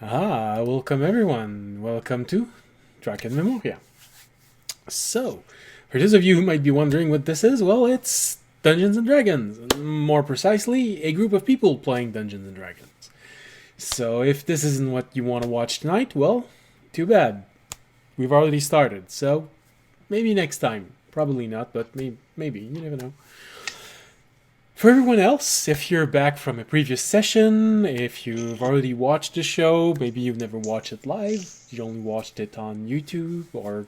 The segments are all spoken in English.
Welcome everyone. Welcome to Drakenmemoria. So, for those of you who might be wondering what this is, well, it's Dungeons and Dragons. More precisely, a group of people playing Dungeons and Dragons. So, if this isn't what you want to watch tonight, well, too bad. We've already started, so maybe next time. Probably not, but maybe. You never know. For everyone else, if you're back from a previous session, if you've already watched the show, maybe you've never watched it live, you only watched it on YouTube or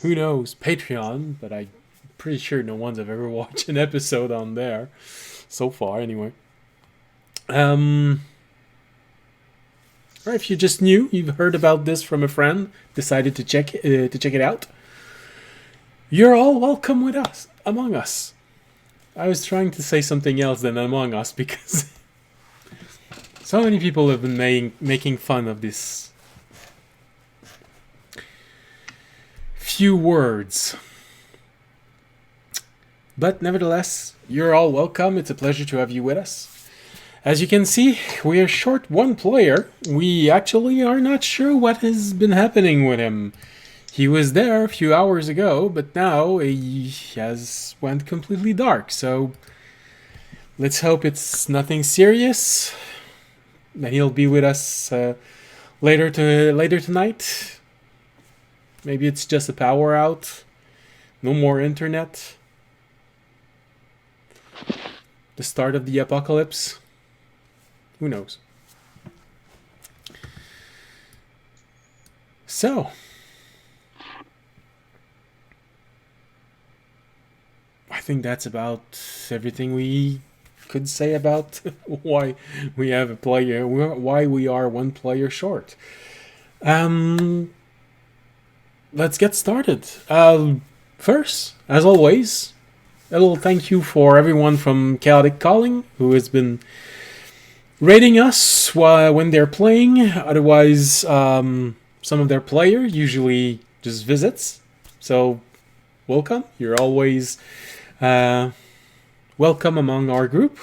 who knows, Patreon, but I'm pretty sure no one's ever watched an episode on there so far, anyway. Or if you're just new, you've heard about this from a friend, decided to check it out. You're all welcome with us, among us. I was trying to say something else than Among Us because so many people have been making fun of this few words. But nevertheless, you're all welcome. It's a pleasure to have you with us. As you can see, we are short one player. We actually are not sure what has been happening with him. He was there a few hours ago, but now he has went completely dark. So let's hope it's nothing serious. That he'll be with us later tonight. Maybe it's just a power out. No more internet. The start of the apocalypse. Who knows? So. I think that's about everything we could say about why we have a player, why we are one player short. Let's get started. First, as always, a little thank you for everyone from Chaotic Calling who has been rating us when they're playing. Otherwise, some of their player usually just visits. So, welcome. You're always welcome among our group.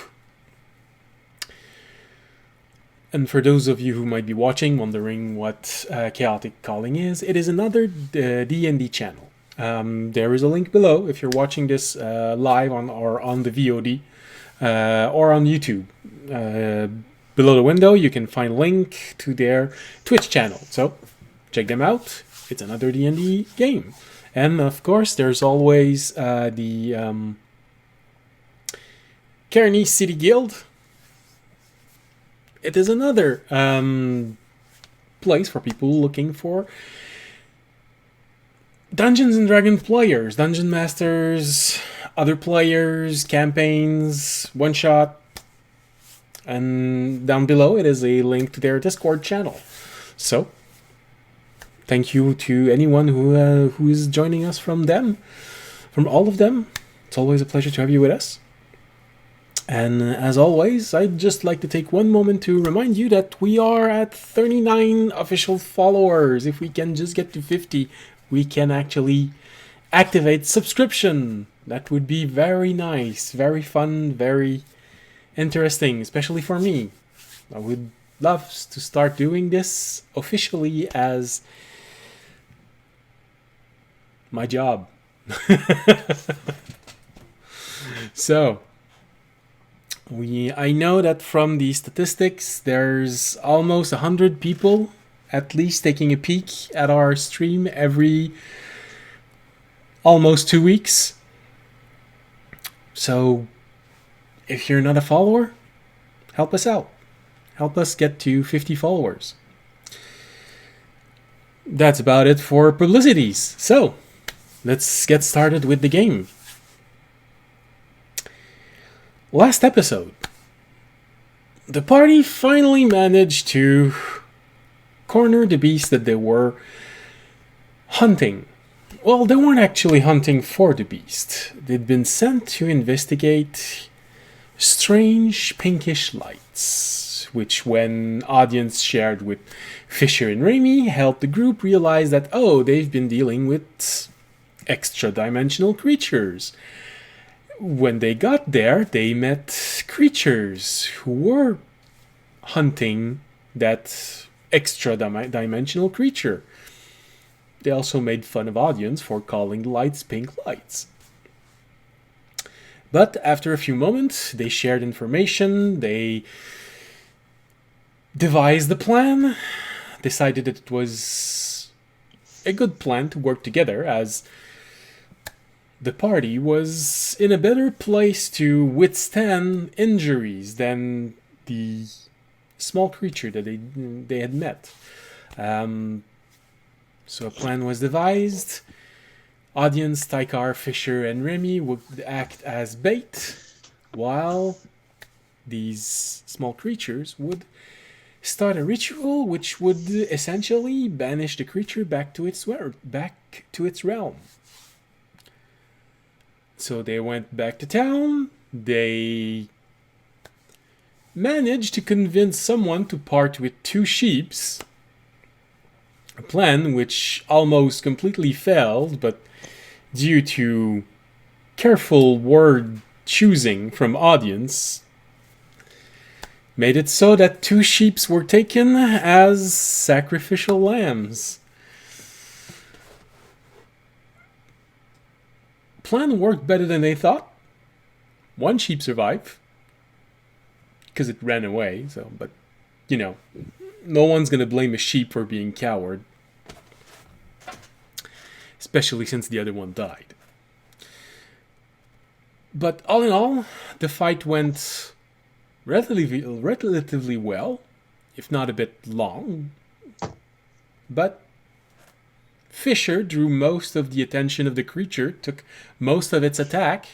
And for those of you who might be watching, wondering what Chaotic Calling is, it is another D&D channel. There is a link below if you're watching this live on the VOD or on YouTube. Below the window, you can find a link to their Twitch channel. So check them out. It's another D&D game. And of course, there's always the Kearney City Guild. It is another place for people looking for Dungeons and Dragons players, Dungeon Masters, other players, campaigns, one shot. And down below, it is a link to their Discord channel. So thank you to anyone who is joining us from all of them. It's always a pleasure to have you with us. And as always, I'd just like to take one moment to remind you that we are at 39 official followers. If we can just get to 50, we can actually activate subscription. That would be very nice, very fun, very interesting, especially for me. I would love to start doing this officially as my job. So, I know that from the statistics, there's almost 100 people at least taking a peek at our stream every almost 2 weeks. So, if you're not a follower, help us out. Help us get to 50 followers. That's about it for publicities. So, let's get started with the game. Last episode, the party finally managed to corner the beast that they were hunting. Well, they weren't actually hunting for the beast. They'd been sent to investigate strange pinkish lights, which when audience shared with Fisher and Raimi helped the group realize that, they've been dealing with extra-dimensional creatures. When they got there, they met creatures who were hunting that extra dimensional creature. They also made fun of audience for calling the lights pink lights. But after a few moments, they shared information, they devised a plan, decided that it was a good plan to work together, as the party was in a better place to withstand injuries than the small creature that they had met. So a plan was devised. Audience, Tykar, Fisher, and Remy would act as bait, while these small creatures would start a ritual which would essentially banish the creature back to its realm. So they went back to town. They managed to convince someone to part with 2 sheeps. A plan which almost completely failed, but due to careful word choosing from audience, made it so that 2 sheeps were taken as sacrificial lambs. Plan worked better than they thought. 1 sheep survived because it ran away. But no one's gonna blame a sheep for being coward, especially since the other one died. But all in all, the fight went relatively well, if not a bit long. But Fisher drew most of the attention of the creature, took most of its attack.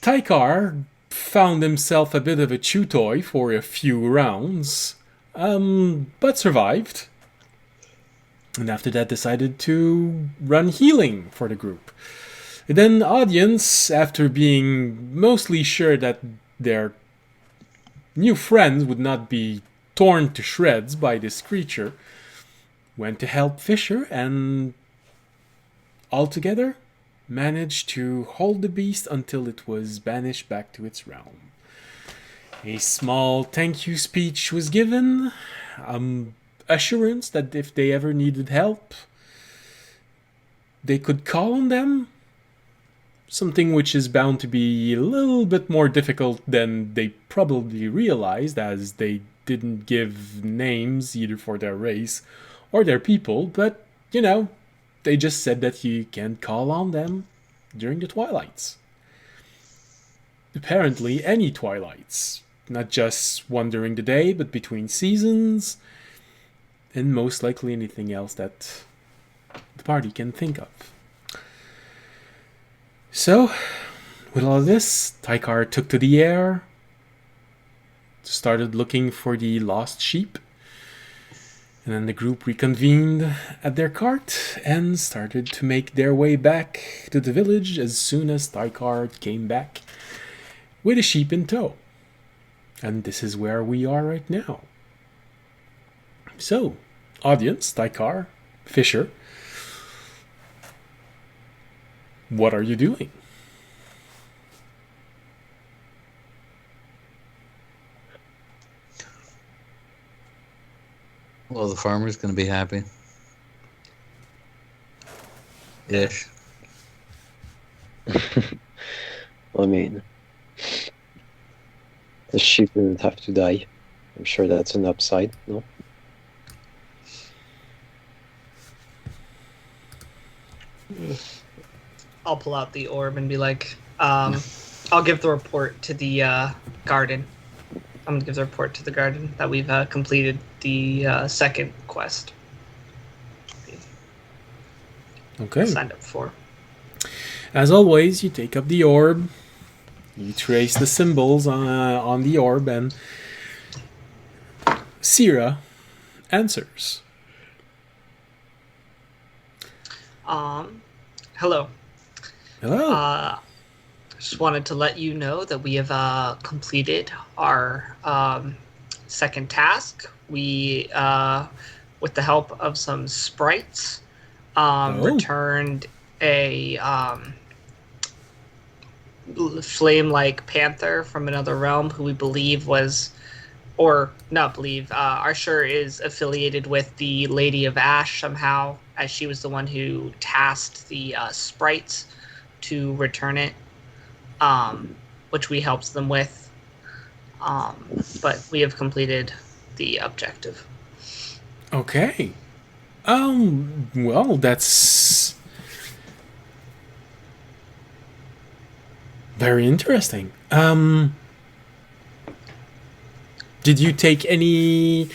Tykar found himself a bit of a chew toy for a few rounds, but survived. And after that decided to run healing for the group. And then audience, after being mostly sure that their new friends would not be torn to shreds by this creature, went to help Fisher and altogether managed to hold the beast until it was banished back to its realm. A small thank you speech was given, assurance that if they ever needed help, they could call on them, something which is bound to be a little bit more difficult than they probably realized, as they didn't give names either for their race or their people, but, they just said that you can call on them during the twilights. Apparently any twilights, not just one during the day, but between seasons, and most likely anything else that the party can think of. So, with all this, Tykar took to the air, started looking for the lost sheep, and then the group reconvened at their cart and started to make their way back to the village as soon as Tykar came back with a sheep in tow. And this is where we are right now. So, audience, Tykar, Fisher, what are you doing? Well, the farmer's going to be happy. Ish. I mean, the sheep didn't have to die. I'm sure that's an upside, no? I'll pull out the orb and be like, I'll give the report to the garden. I'm gonna give the report to the garden that we've completed the second quest. Okay. Signed up for. As always, you take up the orb, you trace the symbols on the orb, and Syrah answers. Hello. Hello. Just wanted to let you know that we have completed our second task. We, with the help of some sprites, returned a flame-like panther from another realm who we believe was or not believe, Archer is affiliated with the Lady of Ash somehow, as she was the one who tasked the sprites to return it, which we helped them with. But we have completed the objective. Okay. Well, that's very interesting. Did you take any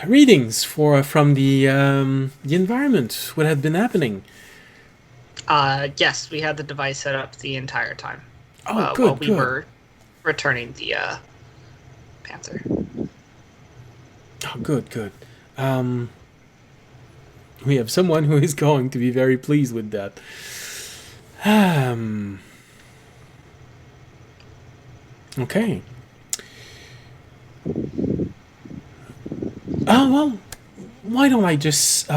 readings from the environment? What had been happening? Yes, we had the device set up the entire time. Oh, good, while we good. were returning the Panther. Oh, good, good. We have someone who is going to be very pleased with that. Okay. Oh, well, why don't I just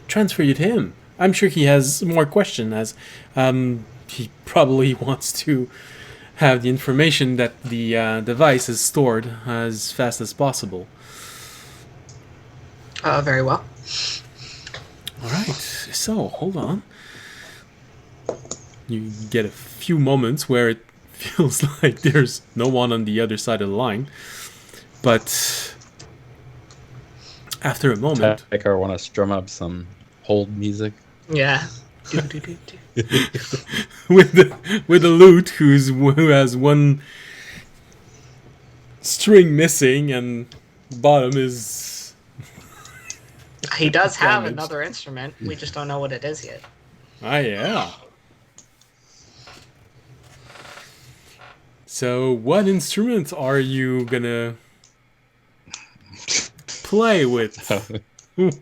transfer you to him? I'm sure he has more questions, as he probably wants to have the information that the device is stored as fast as possible. Very well. All right, so hold on. You get a few moments where it feels like there's no one on the other side of the line, but after a moment, I want to strum up some hold music. Yeah. with the lute who has one string missing and bottom is He does have damaged. another instrument. We just don't know what it is yet. Yeah. So what instrument are you gonna play with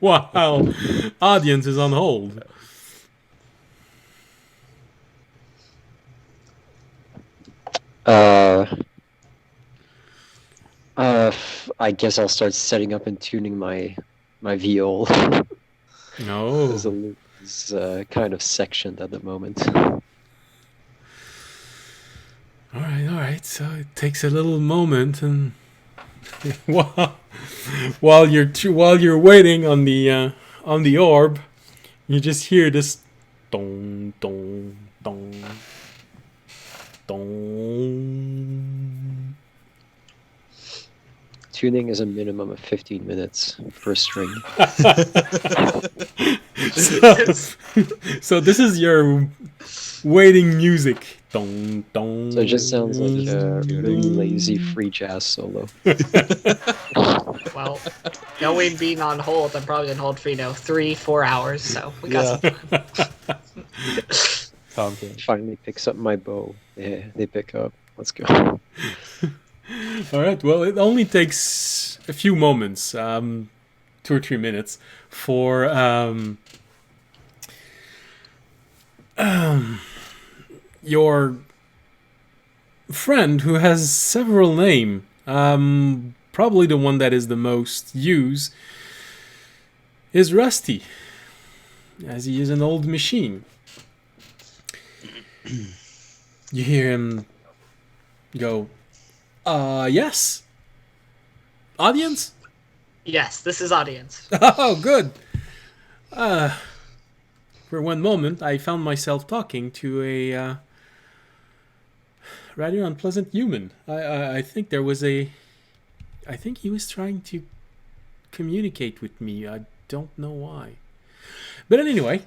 while audience is on hold? I guess I'll start setting up and tuning my viol. No. Because the loop is kind of sectioned at the moment. All right. So it takes a little moment, and while you're waiting on the orb, you just hear this dong dong dong dong. Tuning is a minimum of 15 minutes per string. So this is your waiting music. Dong dong. So it just sounds like a really lazy free jazz solo. Well, knowing being on hold, I'm probably on hold for 3-4 hours, so we got some time. Sounds good. Finally picks up my bow. Yeah, they pick up. Let's go. All right. Well, it only takes a few moments, 2 or 3 minutes, for your friend who has several names. Probably the one that is the most used is Rusty, as he is an old machine. You hear him go, yes? Audience? Yes, this is audience. Oh, good. For one moment, I found myself talking to a rather unpleasant human. I think there was I think he was trying to communicate with me. I don't know why. But anyway,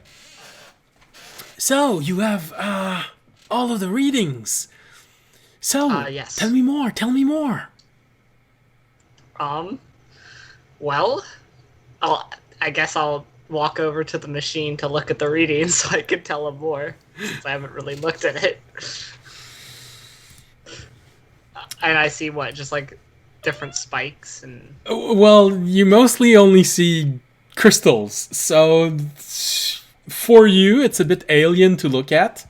so you have all of the readings. So, yes. Tell me more. Well, I guess I'll walk over to the machine to look at the readings so I can tell him more, since I haven't really looked at it. And I see just like different spikes and... Well, you mostly only see crystals, so for you it's a bit alien to look at.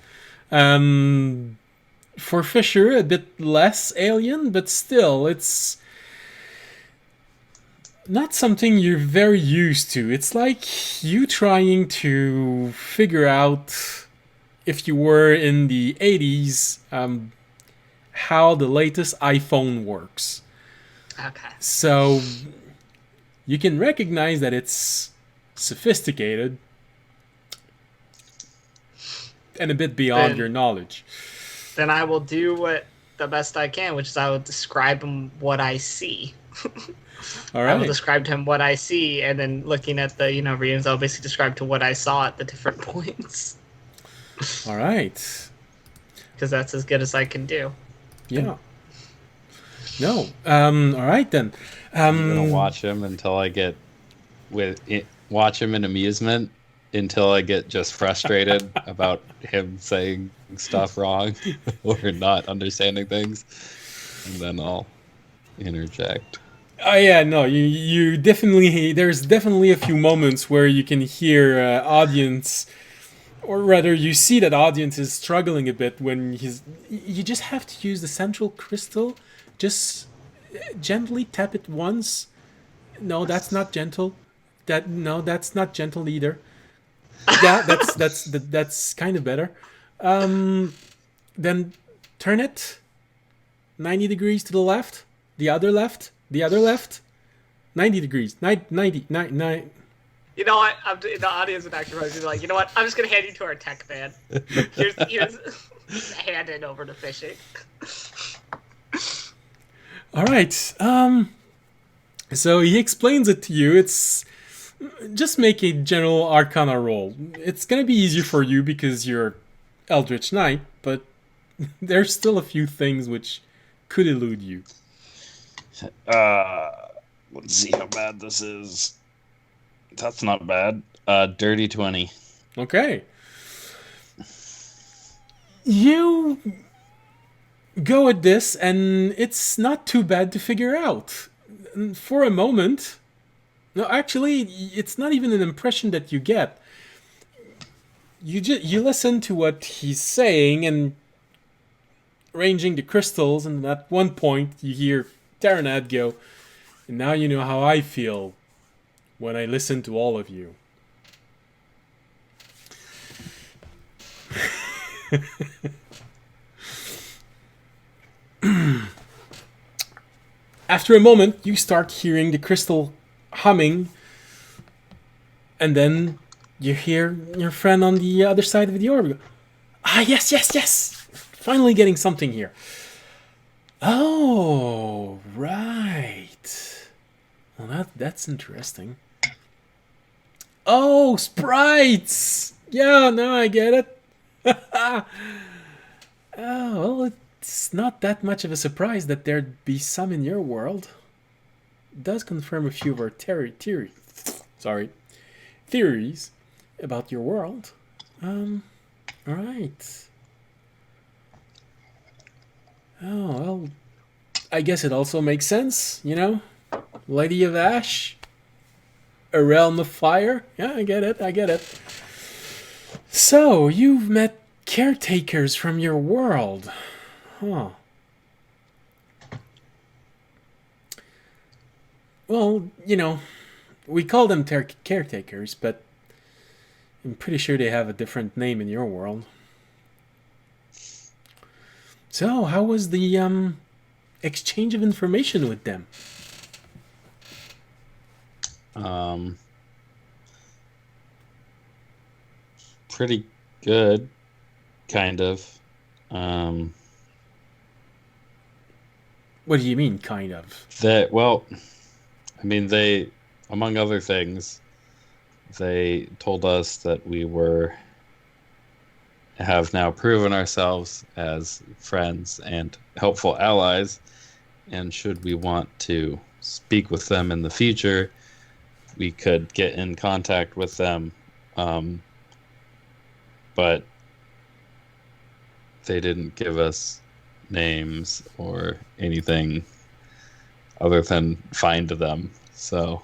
For Fisher, a bit less alien, but still, it's not something you're very used to. It's like you trying to figure out, if you were in the 80s, how the latest iPhone works. Okay. So you can recognize that it's sophisticated and a bit beyond Then- your knowledge. Then I will do what the best I can, which is I will describe him what I see. All I will right. describe to him what I see, and then looking at the readings, I'll basically describe to what I saw at the different points, All right. because that's as good as I can do. Yeah. No. All right then. I'm gonna watch him until I get watch him in amusement until I get just frustrated about him saying stuff wrong or not understanding things, and then I'll interject. Oh yeah, no, you definitely, there's definitely a few moments where you can hear audience, or rather you see that audience is struggling a bit when you just have to use the central crystal, just gently tap it once. No, that's not gentle. That's not gentle either. Yeah, that's kind of better. Then turn it 90 degrees to the left, the other left, 90 degrees, 90. You know what? The audience would actually probably be like, you know what? I'm just gonna hand you to our tech man. Here's hand it over to fishing. All right. So he explains it to you. It's just make a general Arcana roll. It's gonna be easier for you because you're Eldritch Knight, but there's still a few things which could elude you. Let's see how bad this is. That's not bad. Dirty 20. Okay. You go at this, and it's not too bad to figure out. For a moment, no, actually, it's not even an impression that you get. You listen to what he's saying and arranging the crystals, and at one point you hear Taranad go, "And now you know how I feel when I listen to all of you." After a moment, you start hearing the crystal humming, and then you hear your friend on the other side of the orb go, "Ah, yes. Finally getting something here." Oh, right. Well, that's interesting. Oh, sprites! Yeah, now I get it. Oh, well, it's not that much of a surprise that there'd be some in your world. It does confirm a few of our theories about your world. Alright. Oh, well, I guess it also makes sense, you know? Lady of Ash, a realm of fire. Yeah, I get it. So, you've met caretakers from your world. Huh. Well, you know, we call them caretakers, but I'm pretty sure they have a different name in your world. So, how was the exchange of information with them? Pretty good, kind of. What do you mean, kind of? Well, I mean, they, among other things, they told us that we have now proven ourselves as friends and helpful allies, and should we want to speak with them in the future, we could get in contact with them, but they didn't give us names or anything other than find them. So,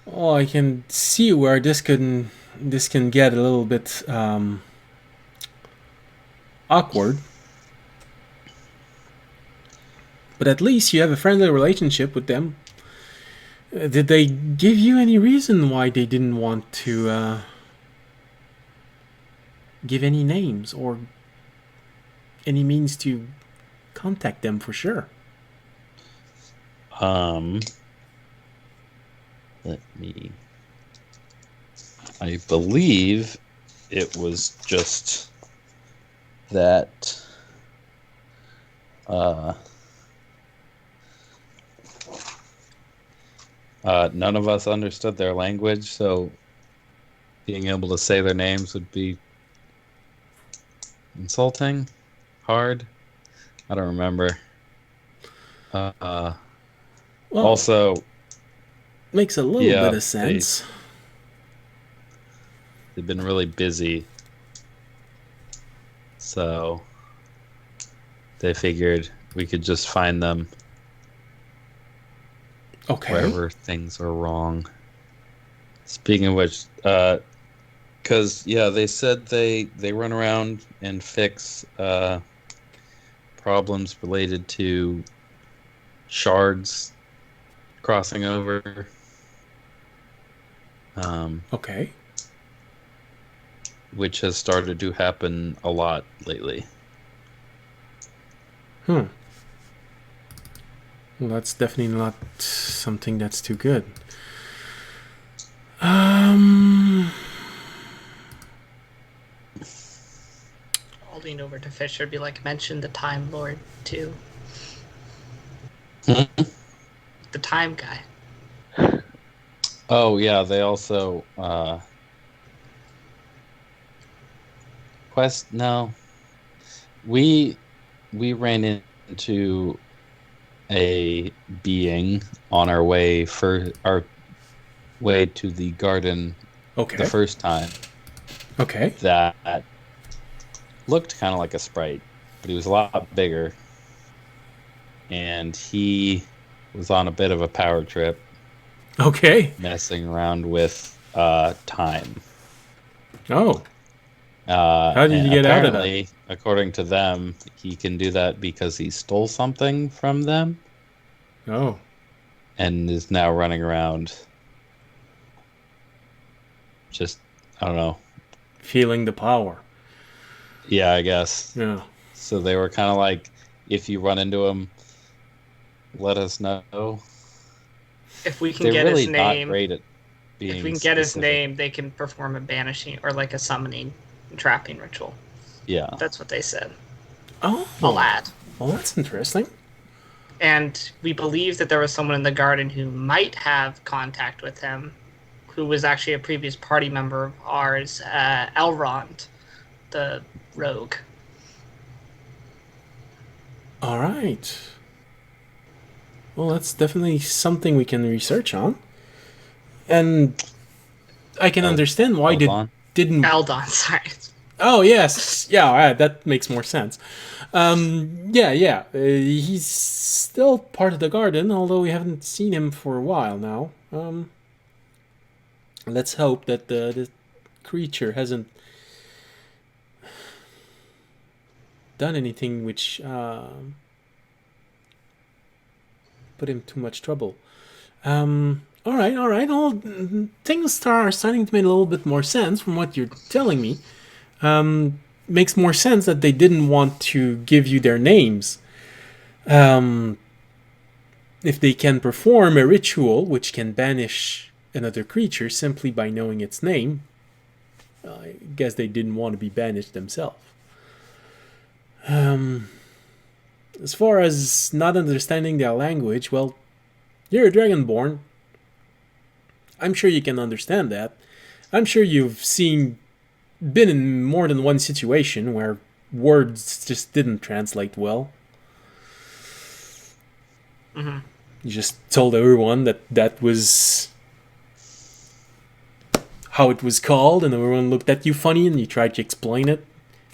Oh, I can see where this can get a little bit awkward. But at least you have a friendly relationship with them. Did they give you any reason why they didn't want to give any names or any means to contact them for sure. Let me. I believe it was just that. None of us understood their language, so being able to say their names would be insulting, hard. I don't remember. Well, Also, makes a little bit of sense. They've been really busy, so they figured we could just find them wherever things are wrong. Speaking of which, because they said they run around and fix problems related to shards crossing over. Which has started to happen a lot lately. Well, that's definitely not something that's too good. I'll lean over to Fisher, be like, mention the Time Lord too. The Time guy. Oh yeah, they also we ran into a being on our way to the garden the first time. That looked kind of like a sprite, but he was a lot bigger, and he was on a bit of a power trip. Messing around with time. How did you get out of that? According to them, he can do that because he stole something from them. And is now running around just, I don't know. Feeling the power. Yeah, I guess. Yeah. So they were kind of like, if you run into him, let us know. If we can get his name, not great at being if we can get his name, they can perform a banishing or like a summoning and trapping ritual. Yeah. That's what they said. Oh. A lad. Well, that's interesting. And we believe that there was someone in the garden who might have contact with him, who was actually a previous party member of ours, Elrond, the rogue. All right. Well, that's definitely something we can research on. And I can understand why didn't... Eldon, sorry. Oh, yes. Yeah, that makes more sense. He's still part of the garden, although we haven't seen him for a while now. Let's hope that the creature hasn't done anything which put him too much trouble. All right. Well, things are starting to make a little bit more sense from what you're telling me. Makes more sense that they didn't want to give you their names. If they can perform a ritual which can banish another creature simply by knowing its name, I guess they didn't want to be banished themselves. As far as not understanding their language, well, you're a Dragonborn. I'm sure you can understand that. I'm sure you've been in more than one situation where words just didn't translate well. Mm-hmm. You just told everyone that was how it was called, and everyone looked at you funny, and you tried to explain it.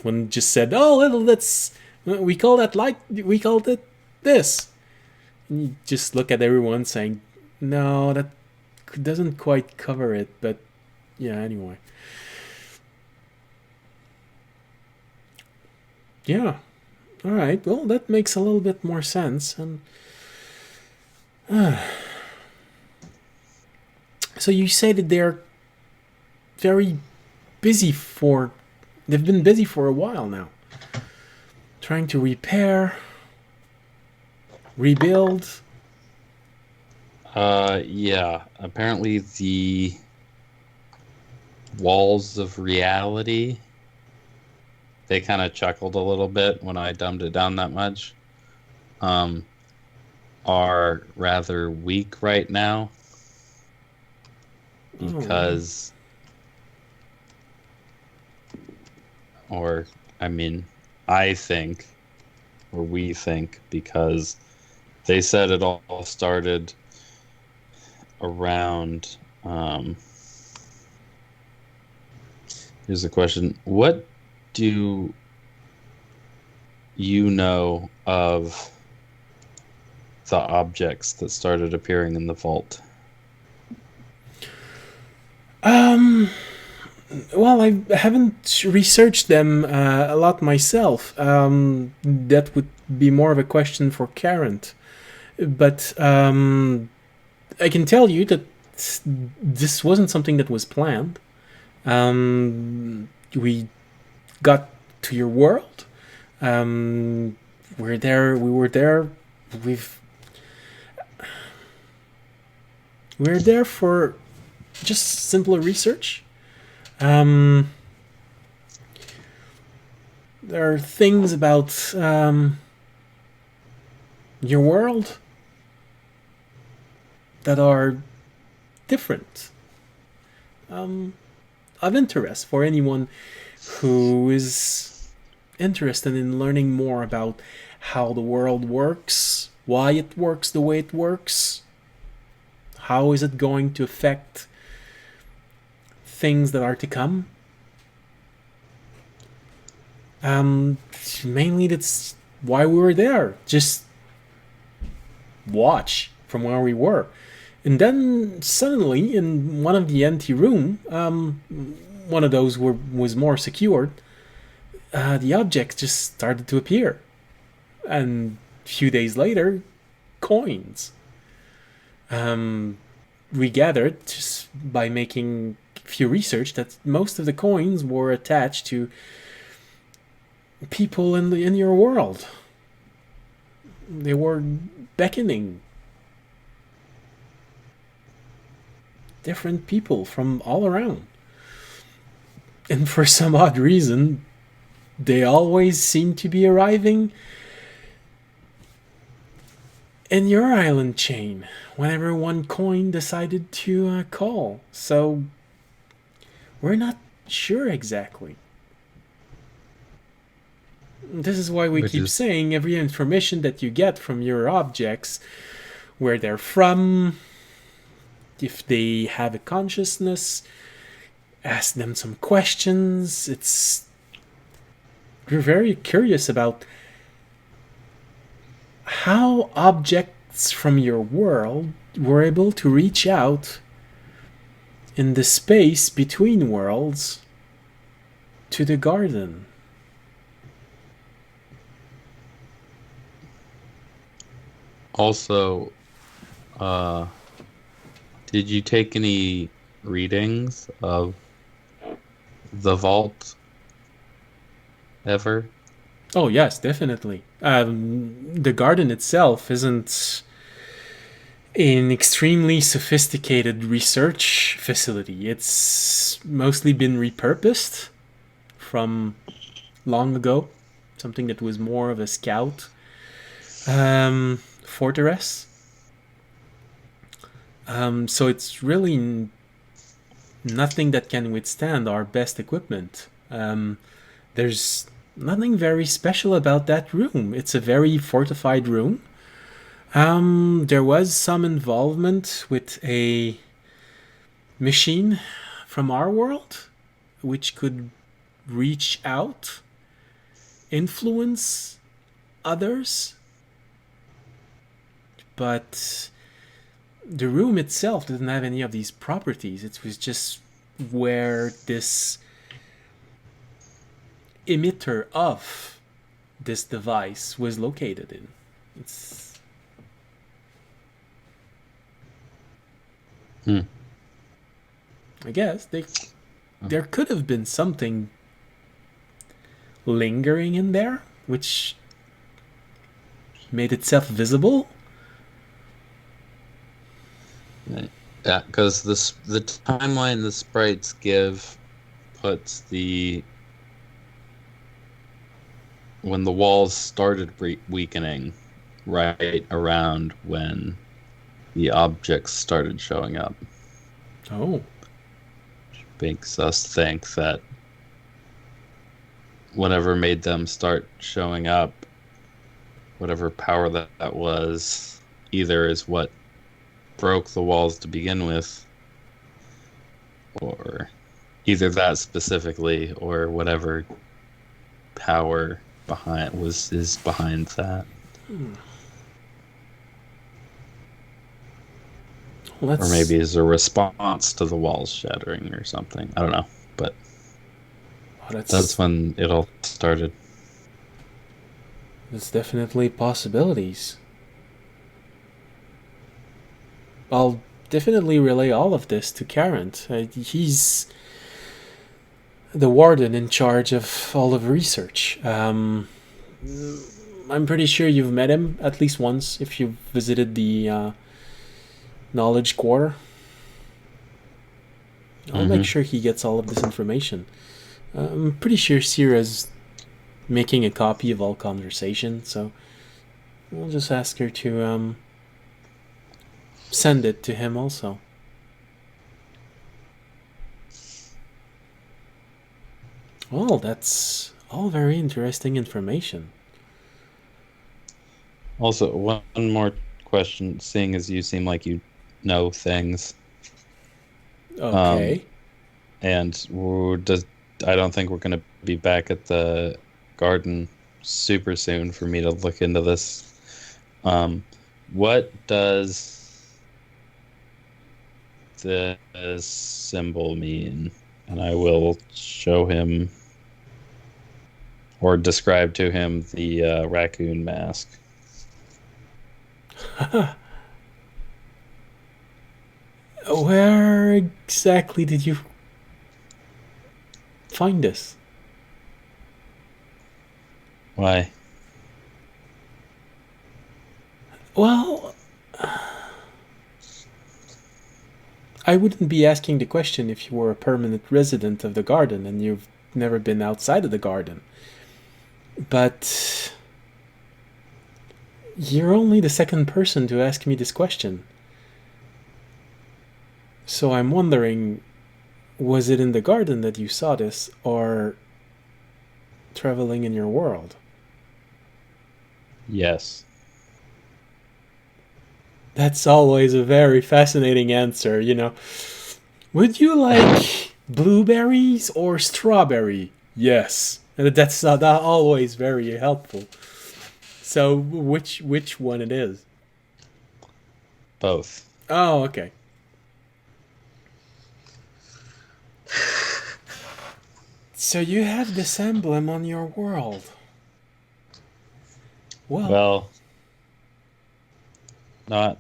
When just said, we called it this. And you just look at everyone saying, no, that doesn't quite cover it, but yeah, anyway. Yeah. All right. Well, that makes a little bit more sense. And so you say that they're very busy they've been busy for a while now. Trying to repair rebuild? Yeah. Apparently the walls of reality, they kind of chuckled a little bit when I dumbed it down that much, are rather weak right now because, or I mean, I think, or we think, because they said it all started around. Here's the question: what do you know of the objects that started appearing in the vault? Well, I haven't researched them a lot myself. That would be more of a question for Karen. But I can tell you that this wasn't something that was planned. We got to your world. We're there. We were there. We're there for just simpler research. There are things about your world that are different, of interest for anyone who is interested in learning more about how the world works, why it works the way it works, how is it going to affect things that are to come. Mainly that's why we were there. Just watch from where we were. And then suddenly, in one of the empty room, one of those was more secured, the objects just started to appear. And a few days later, coins. We gathered, just by making few research, that most of the coins were attached to people in your world. They were beckoning different people from all around, and for some odd reason they always seem to be arriving in your island chain whenever one coin decided to call. So we're not sure exactly. This is why we keep saying every information that you get from your objects, where they're from, if they have a consciousness, ask them some questions. We're very curious about how objects from your world were able to reach out in the space between worlds to the garden. Also, did you take any readings of the vault ever? Oh yes, definitely. The garden itself isn't an extremely sophisticated research facility. It's mostly been repurposed from long ago, something that was more of a scout fortress. So it's really nothing that can withstand our best equipment. There's nothing very special about that room. It's a very fortified room. There was some involvement with a machine from our world, which could reach out, influence others, but the room itself didn't have any of these properties. It was just where this emitter of this device was located in. I guess there could have been something lingering in there, which made itself visible? Yeah, because the timeline the sprites give puts when the walls started weakening right around when the objects started showing up. Oh. Makes us think that whatever made them start showing up, whatever power that was, either is what broke the walls to begin with, or either that specifically, or whatever power is behind that. Well, Or maybe as a response to the walls shattering or something. I don't know. But that's when it all started. There's definitely possibilities. I'll definitely relay all of this to Carent. He's the warden in charge of all of research. I'm pretty sure you've met him at least once if you've visited the knowledge quarter. I'll make sure he gets all of this information. I'm pretty sure Sierra's making a copy of all conversation, so we'll just ask her to send it to him also. Well, that's all very interesting information. Also, one more question, seeing as you seem like you know things. Okay. And I don't think we're going to be back at the garden super soon for me to look into this. What does this symbol mean? And I will show him or describe to him the raccoon mask. Where exactly did you find this? Why? Well, I wouldn't be asking the question if you were a permanent resident of the garden and you've never been outside of the garden. But you're only the second person to ask me this question. So I'm wondering, was it in the garden that you saw this, or traveling in your world? Yes. That's always a very fascinating answer, you know. Would you like blueberries or strawberry? Yes. And that's not always very helpful. So which one it is? Both. Oh, okay. So you have this emblem on your world. Well, not.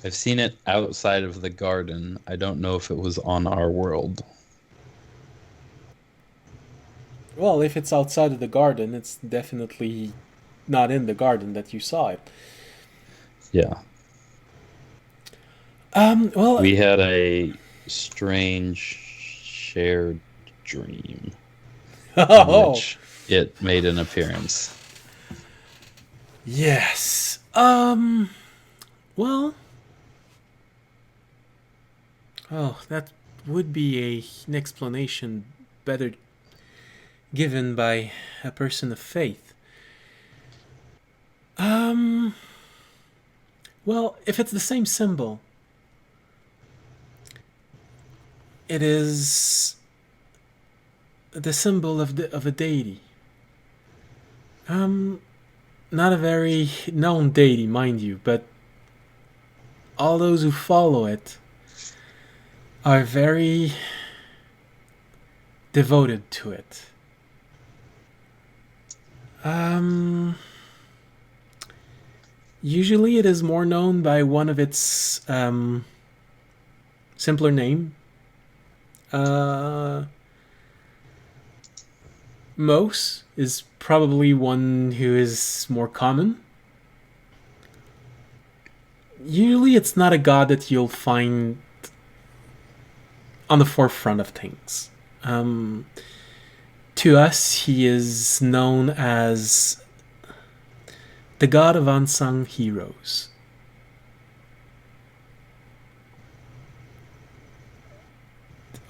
I've seen it outside of the garden. I don't know if it was on our world. Well, if it's outside of the garden, it's definitely not in the garden that you saw it. Yeah. Well, We had a strange shared dream in which it made an appearance. Yes. Well. Oh, that would be an explanation better given by a person of faith. Well, if it's the same symbol, it is the symbol of a deity. Not a very known deity, mind you, but all those who follow it are very devoted to it. Usually it is more known by one of its simpler name. Mos is probably one who is more common. Usually it's not a god that you'll find on the forefront of things. To us, he is known as the god of unsung heroes.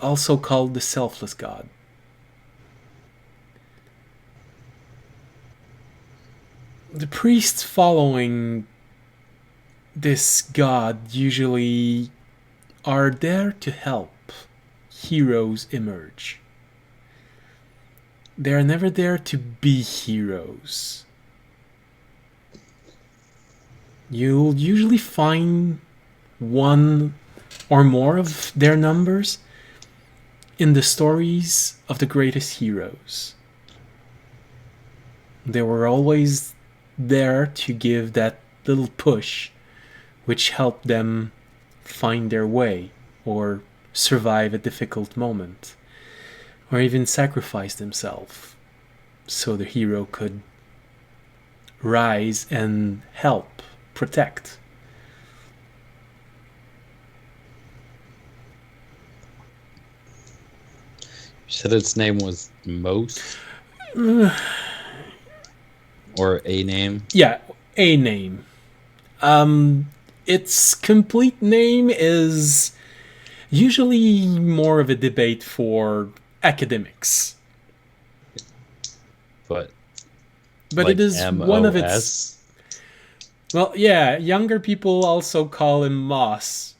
Also called the selfless god. The priests following this god usually are there to help heroes emerge. They are never there to be heroes. You'll usually find one or more of their numbers in the stories of the greatest heroes. They were always there to give that little push which helped them find their way or survive a difficult moment or even sacrifice themselves so the hero could rise and help protect. You said its name was Mos? Or a name? Yeah, a name. Its complete name is usually more of a debate for academics. But like it is M-O-S? one of its... Well, yeah, younger people also call him Moss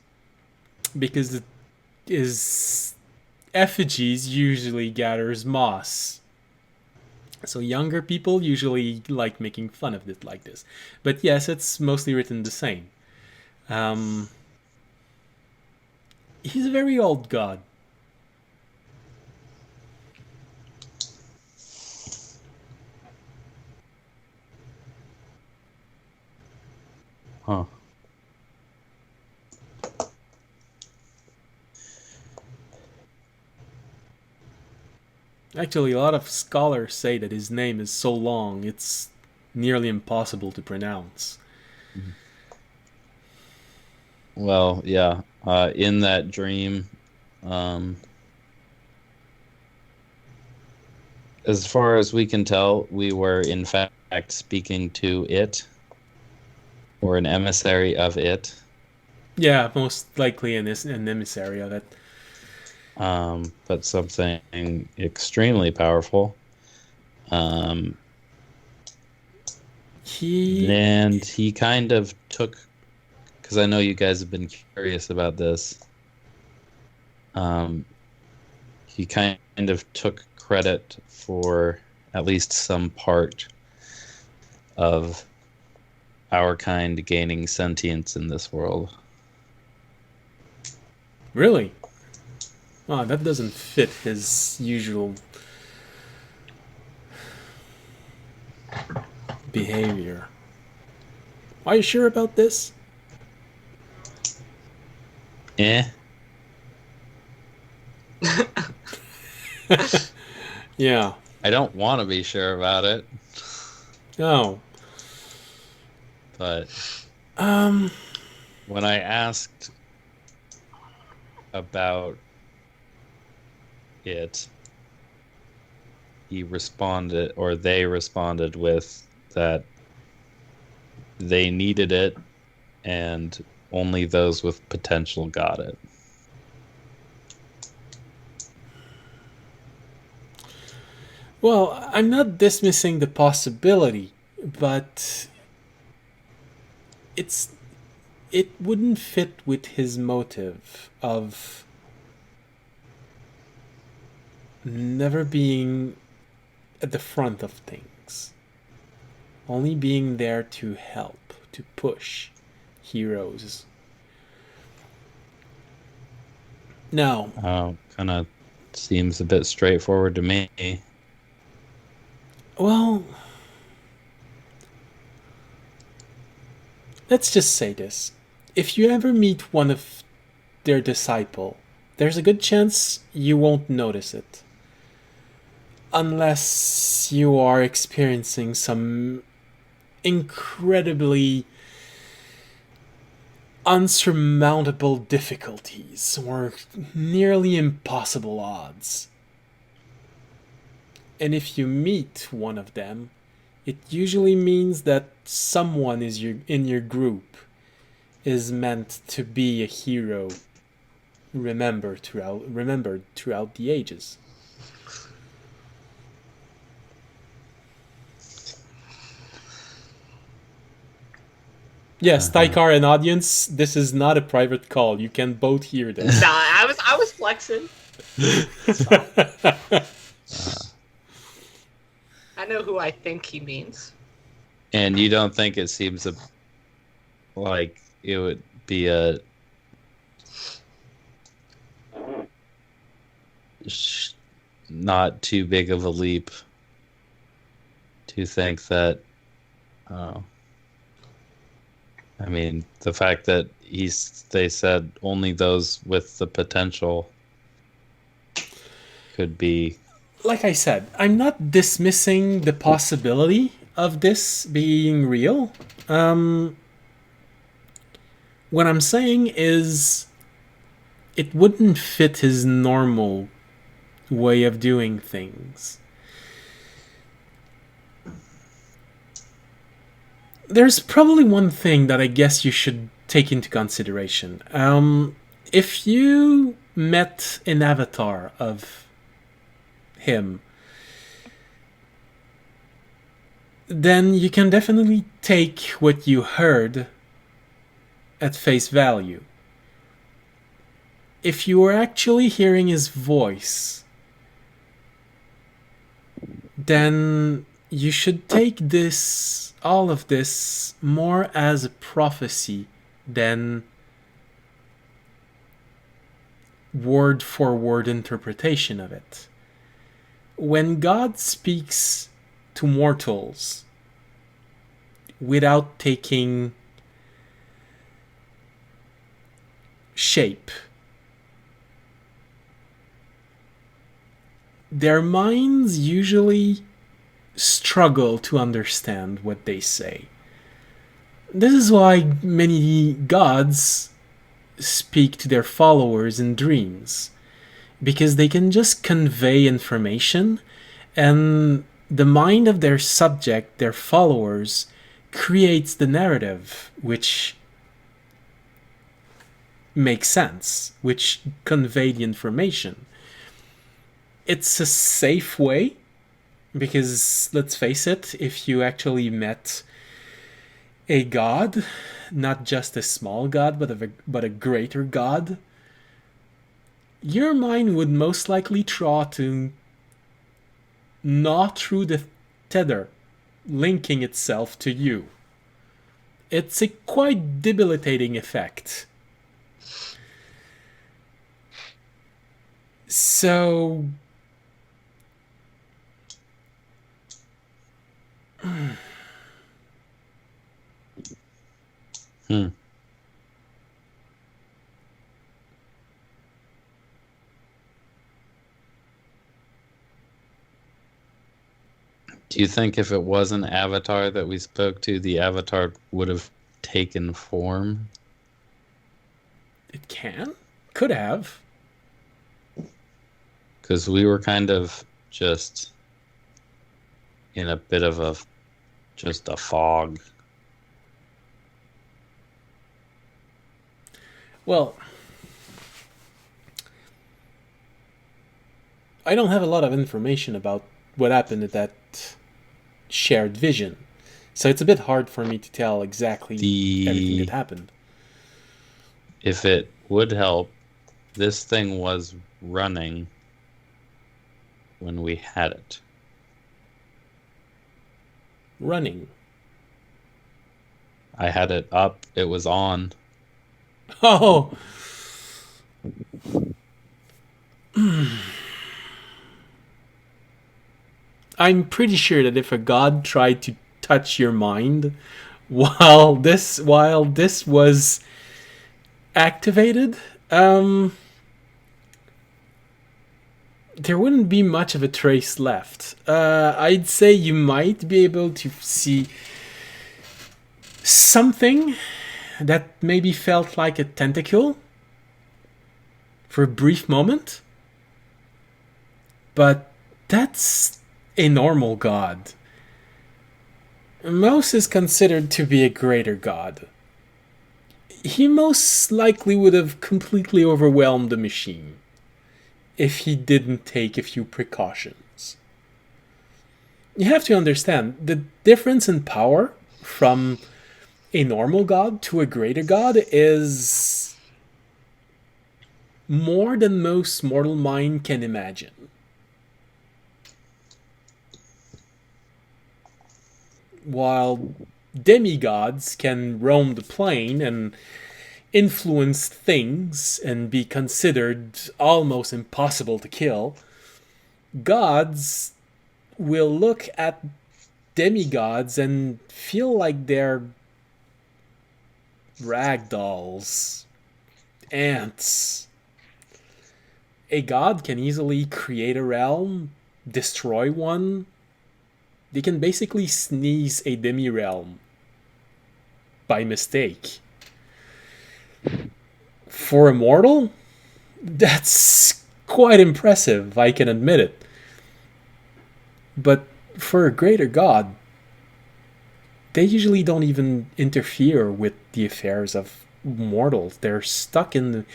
because it is effigies usually gathers moss. So younger people usually like making fun of it like this. But yes, it's mostly written the same. He's a very old god. Huh. Actually, a lot of scholars say that his name is so long, it's nearly impossible to pronounce. Well, yeah. In that dream, as far as we can tell, we were in fact speaking to it, or an emissary of it. Yeah, most likely an emissary of it. But something extremely powerful. And he kind of took, because I know you guys have been curious about this, he kind of took credit for at least some part of our kind gaining sentience in this world. Really? Oh, that doesn't fit his usual behavior. Are you sure about this? Yeah. I don't want to be sure about it. No. But when I asked about it, he responded, or they responded with that they needed it and only those with potential got it. Well, I'm not dismissing the possibility, but it wouldn't fit with his motive of never being at the front of things. Only being there to help, to push heroes. Now, Kind of seems a bit straightforward to me. well, let's just say this. If you ever meet one of their disciple, there's a good chance you won't notice it. unless you are experiencing some incredibly unsurmountable difficulties or nearly impossible odds. And if you meet one of them, it usually means that someone in your group is meant to be a hero remembered throughout the ages. Yes, Tykar and audience, this is not a private call. You can both hear this. Nah, I was flexing. I know who I think he means. And you don't think it seems like it would be a not too big of a leap to think that, I mean, the fact that they said only those with the potential could be. Like I said, I'm not dismissing the possibility of this being real. What I'm saying is it wouldn't fit his normal way of doing things. There's probably one thing that I guess you should take into consideration. If you met an avatar of him, then you can definitely take what you heard at face value. If you were actually hearing his voice, then you should take all of this more as a prophecy than word for word interpretation of it. When God speaks to mortals without taking shape, their minds usually struggle to understand what they say. This is why many gods speak to their followers in dreams, because they can just convey information, and the mind of their subject, their followers, creates the narrative which makes sense, which convey the information. It's a safe way, because let's face it, if you actually met a god, not just a small god, but a greater god, your mind would most likely try to gnaw through the tether linking itself to you. It's a quite debilitating effect. So Do you think if it was an avatar that we spoke to, the avatar would have taken form? it could have. Because we were kind of just in a bit of just a fog. Well, I don't have a lot of information about what happened at that shared vision, so it's a bit hard for me to tell exactly everything that happened. If it would help, this thing was running when we had it. Running. I had it up, it was on. Oh! I'm pretty sure that if a god tried to touch your mind while this was activated, there wouldn't be much of a trace left. I'd say you might be able to see something that maybe felt like a tentacle for a brief moment, but that's a normal god. Mouse is considered to be a greater god. He most likely would have completely overwhelmed the machine if he didn't take a few precautions. You have to understand the difference in power from a normal god to a greater god is more than most mortal mind can imagine. While demigods can roam the plane and influence things and be considered almost impossible to kill, gods will look at demigods and feel like they're ragdolls, ants. A god can easily create a realm, destroy one. They can basically sneeze a demi-realm by mistake. For a mortal, that's quite impressive, I can admit it. But for a greater god, they usually don't even interfere with the affairs of mortals. They're stuck in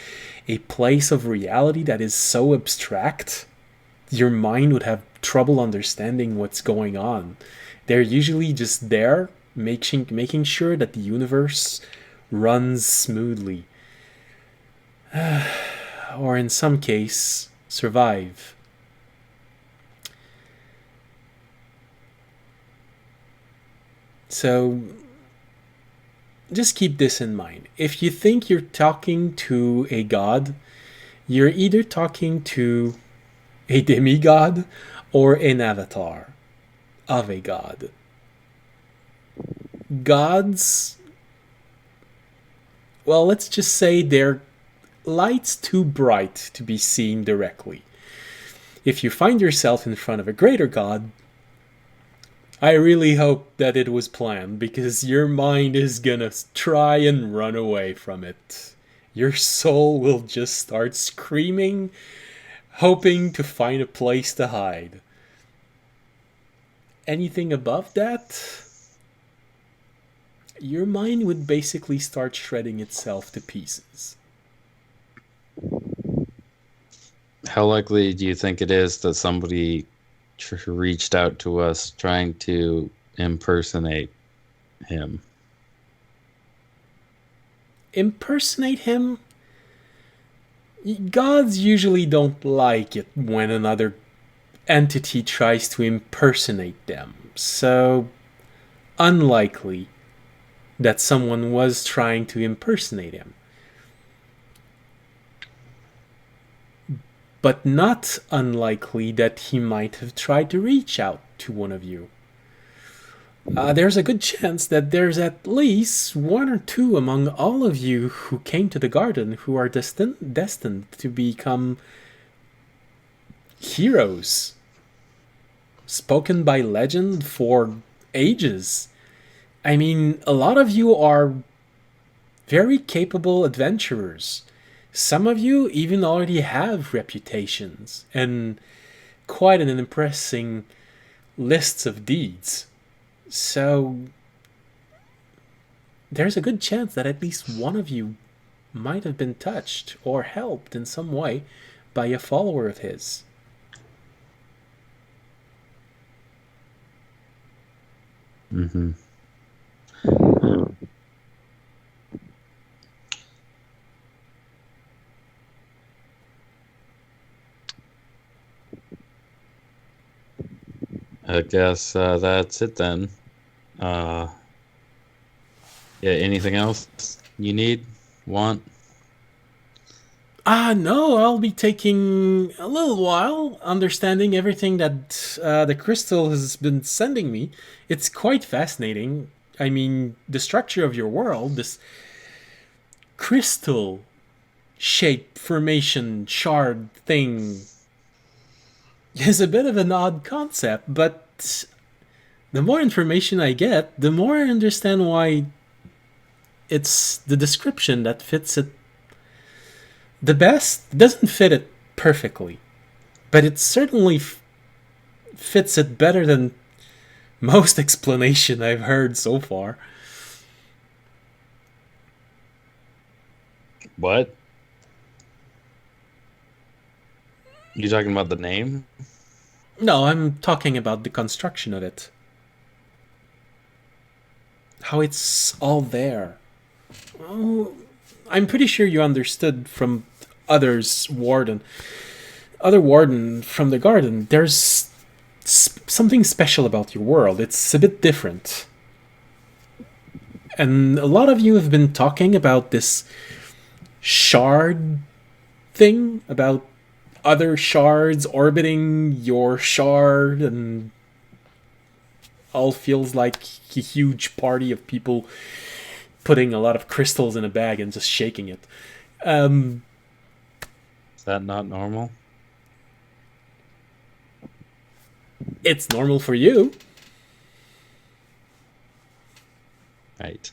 a place of reality that is so abstract, your mind would have trouble understanding what's going on. They're usually just there, making sure that the universe runs smoothly. Or in some case, survive. So just keep this in mind. If you think you're talking to a god, you're either talking to a demigod or an avatar of a god. Gods, well, let's just say they're lights too bright to be seen directly. If you find yourself in front of a greater god, I really hope that it was planned, because your mind is gonna try and run away from it. Your soul will just start screaming, hoping to find a place to hide. Anything above that, your mind would basically start shredding itself to pieces. How likely do you think it is that somebody reached out to us trying to impersonate him? Impersonate him? Gods usually don't like it when another entity tries to impersonate them, so unlikely that someone was trying to impersonate him. But not unlikely that he might have tried to reach out to one of you. There's a good chance that there's at least one or two among all of you who came to the garden who are destined to become heroes, spoken by legend for ages. I mean, a lot of you are very capable adventurers. Some of you even already have reputations and quite an impressive list of deeds. So there's a good chance that at least one of you might have been touched or helped in some way by a follower of his. Mm-hmm. I guess that's it then. Yeah, anything else you need, want? No, I'll be taking a little while understanding everything that the crystal has been sending me. It's quite fascinating. I mean, the structure of your world, this crystal shape formation shard thing, is a bit of an odd concept, but the more information I get, the more I understand why it's the description that fits it the best. It doesn't fit it perfectly, but it certainly fits it better than most explanation I've heard so far. What? You talking about the name? No, I'm talking about the construction of it. How it's all there. Oh, I'm pretty sure you understood from other warden from the garden. There's something special about your world. It's a bit different. And a lot of you have been talking about this shard thing, about other shards orbiting your shard, and all feels like a huge party of people putting a lot of crystals in a bag and just shaking it. Is that not normal? It's normal for you. Right.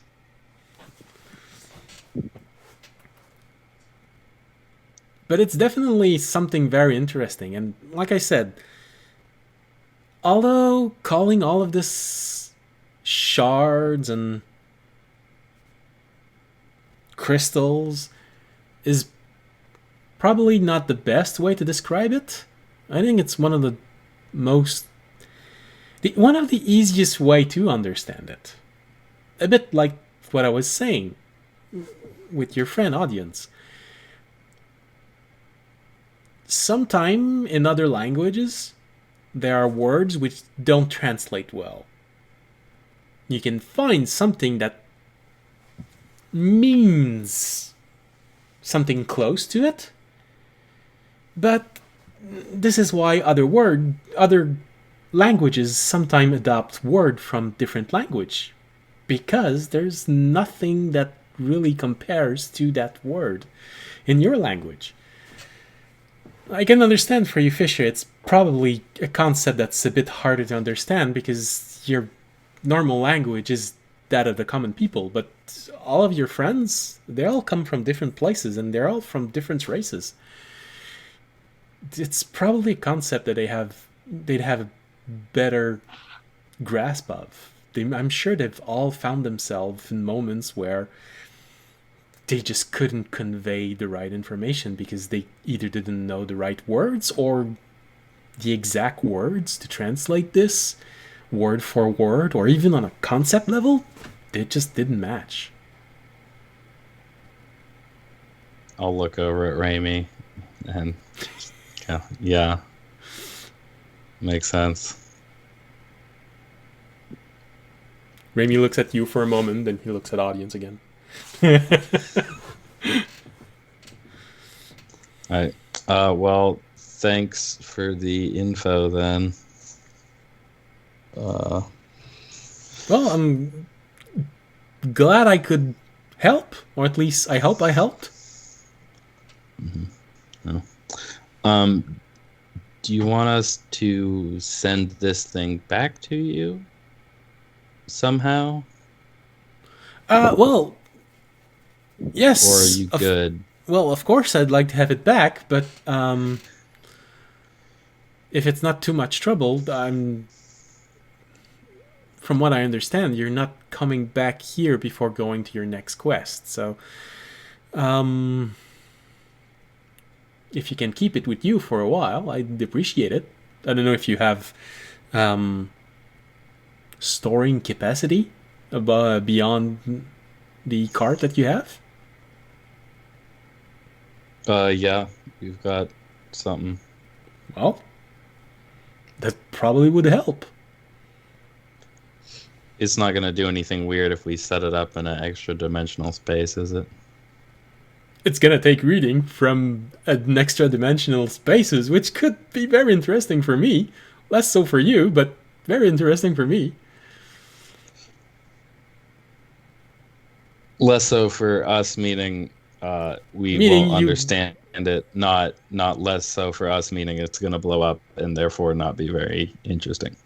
But it's definitely something very interesting. And like I said, although calling all of this shards and crystals is probably not the best way to describe it, I think it's one of the easiest way to understand it. A bit like what I was saying with your friend audience. Sometime in other languages, there are words which don't translate well. You can find something that means something close to it, but this is why other languages sometimes adopt word from different language, because there's nothing that really compares to that word in your language. I can understand for you, Fisher, it's probably a concept that's a bit harder to understand because your normal language is that of the common people, but all of your friends, they all come from different places and they're all from different races. It's probably a concept that they'd have a better grasp of. I'm sure they've all found themselves in moments where they just couldn't convey the right information because they either didn't know the right words or the exact words to translate this word for word, or even on a concept level, they just didn't match. I'll look over at Raimi and yeah, makes sense. Raimi looks at you for a moment, then he looks at audience again. Alright. Well, thanks for the info then. Well, I'm glad I could help, or at least I hope I helped. Mm-hmm. Do you want us to send this thing back to you somehow? Well, yes. Or are you good? Well, of course I'd like to have it back, but if it's not too much trouble, from what I understand, you're not coming back here before going to your next quest. So, if you can keep it with you for a while, I'd appreciate it. I don't know if you have storing capacity beyond the cart that you have. Yeah, we've got something. Well, that probably would help. It's not going to do anything weird if we set it up in an extra dimensional space, is it? It's gonna take reading from an extra dimensional spaces, which could be very interesting for me. Less so for you, but very interesting for me. Less so for us, meaning we Meaning won't you- understand it. Not less so for us, meaning it's going to blow up and therefore not be very interesting.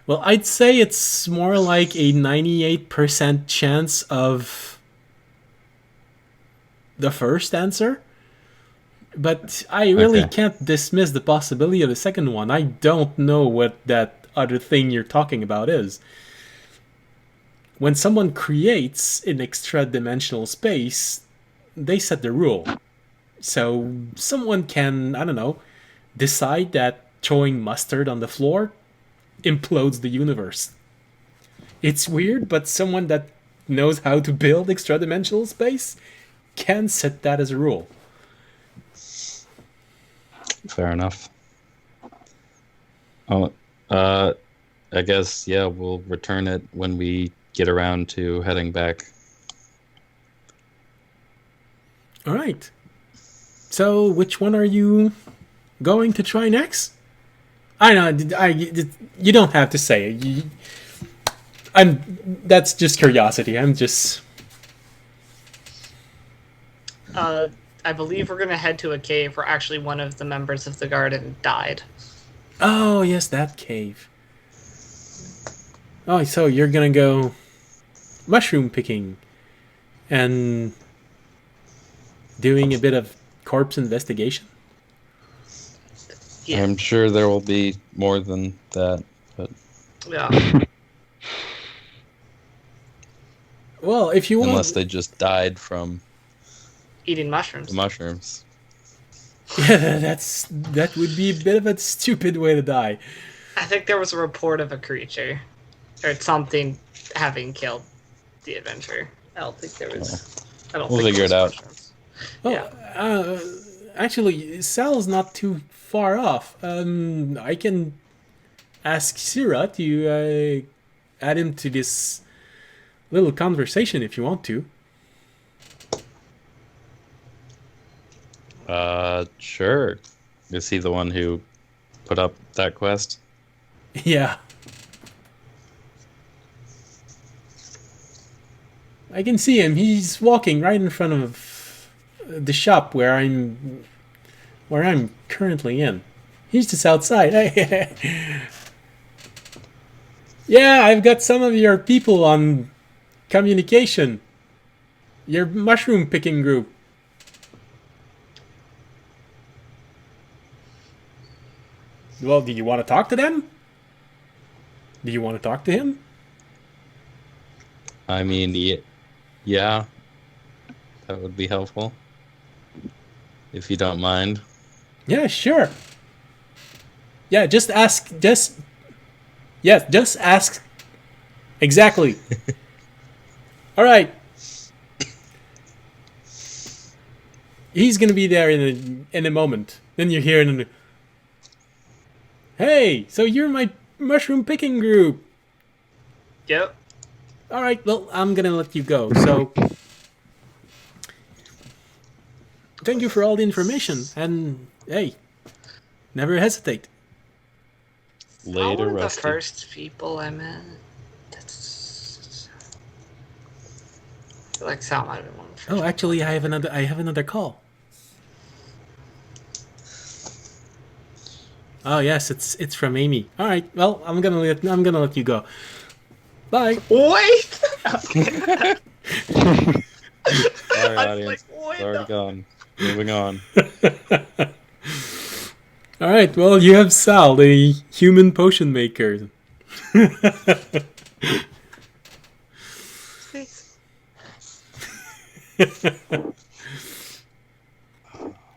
Well, I'd say it's more like a 98% chance of the first answer. But I really Okay. can't dismiss the possibility of the second one. I don't know what that other thing you're talking about is. When someone creates an extra-dimensional space, they set the rule. So someone can, I don't know, decide that throwing mustard on the floor implodes the universe. It's weird, but someone that knows how to build extra-dimensional space can set that as a rule. Fair enough. Oh, I guess, yeah, we'll return it when we get around to heading back. All right. So, which one are you going to try next? I know. You don't have to say it. That's just curiosity. I'm just. I believe we're gonna head to a cave where actually one of the members of the garden died. Oh yes, that cave. Oh, so you're gonna go mushroom picking and doing a bit of corpse investigation. Yeah. I'm sure there will be more than that, but Yeah. Well, if you want, unless they just died from Eating mushrooms. the mushrooms. yeah, that would be a bit of a stupid way to die. I think there was a report of a creature or something having killed the adventurer. I don't think there was. I don't We'll think figure there it was out. mushrooms. Well, Yeah. actually, Sal's not too far off. I can ask Syrah to add him to this little conversation if you want to. Sure. Is he the one who put up that quest? Yeah. I can see him. He's walking right in front of the shop where I'm currently in. He's just outside. Yeah, I've got some of your people on communication. Your mushroom picking group. Well, do you want to talk to them? Do you want to talk to him? I mean, yeah, that would be helpful. If you don't mind. Yeah, sure. Yeah, just ask. Just ask. Exactly. All right. He's gonna be there in a moment. Then you hear him. Hey, so you're my mushroom picking group. Yep. All right. Well, I'm gonna let you go. So, thank you for all the information. And hey, never hesitate. How Later, were the Rusty. first people I met? That's. I feel like Sal might have been one of the first. Oh, actually, I have another call. Oh yes, it's from Amy. All right. Well, I'm gonna let you go. Bye. Wait! Sorry, I was audience. like, wait, It's already no. gone. Moving on. All right. Well, you have Sal, the human potion maker. Please.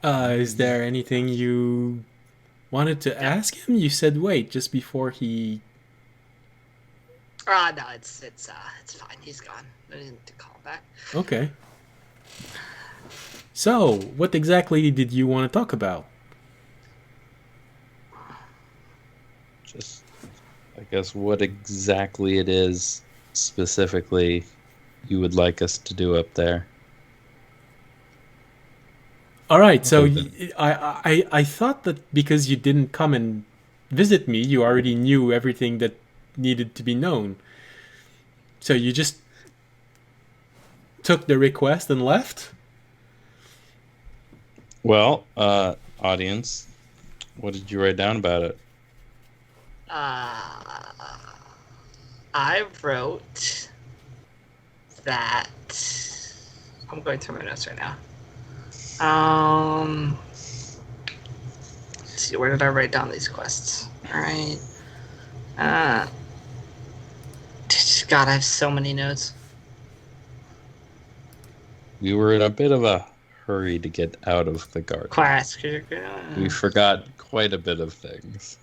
Is there anything you wanted to ask him? You said wait just before he. No, it's fine. He's gone. I didn't call back. Okay. So, what exactly did you want to talk about? Just, I guess, what exactly it is specifically you would like us to do up there. All right. So, Okay, I thought that because you didn't come and visit me, you already knew everything that needed to be known. So you just took the request and left. Well, audience, what did you write down about it? I wrote that. I'm going through my notes right now. Let's see, where did I write down these quests? All right. God, I have so many notes. We were in a bit of a hurry to get out of the garden. Quest. We forgot quite a bit of things.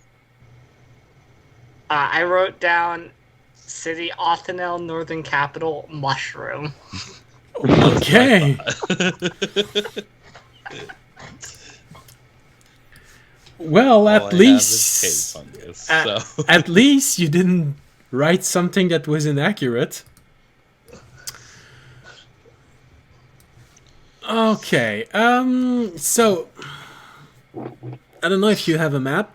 I wrote down City Othanel, Northern Capital, Mushroom. Okay. Well, All I at have least is cave fungus, so. at least you didn't write something that was inaccurate. Okay. So I don't know if you have a map.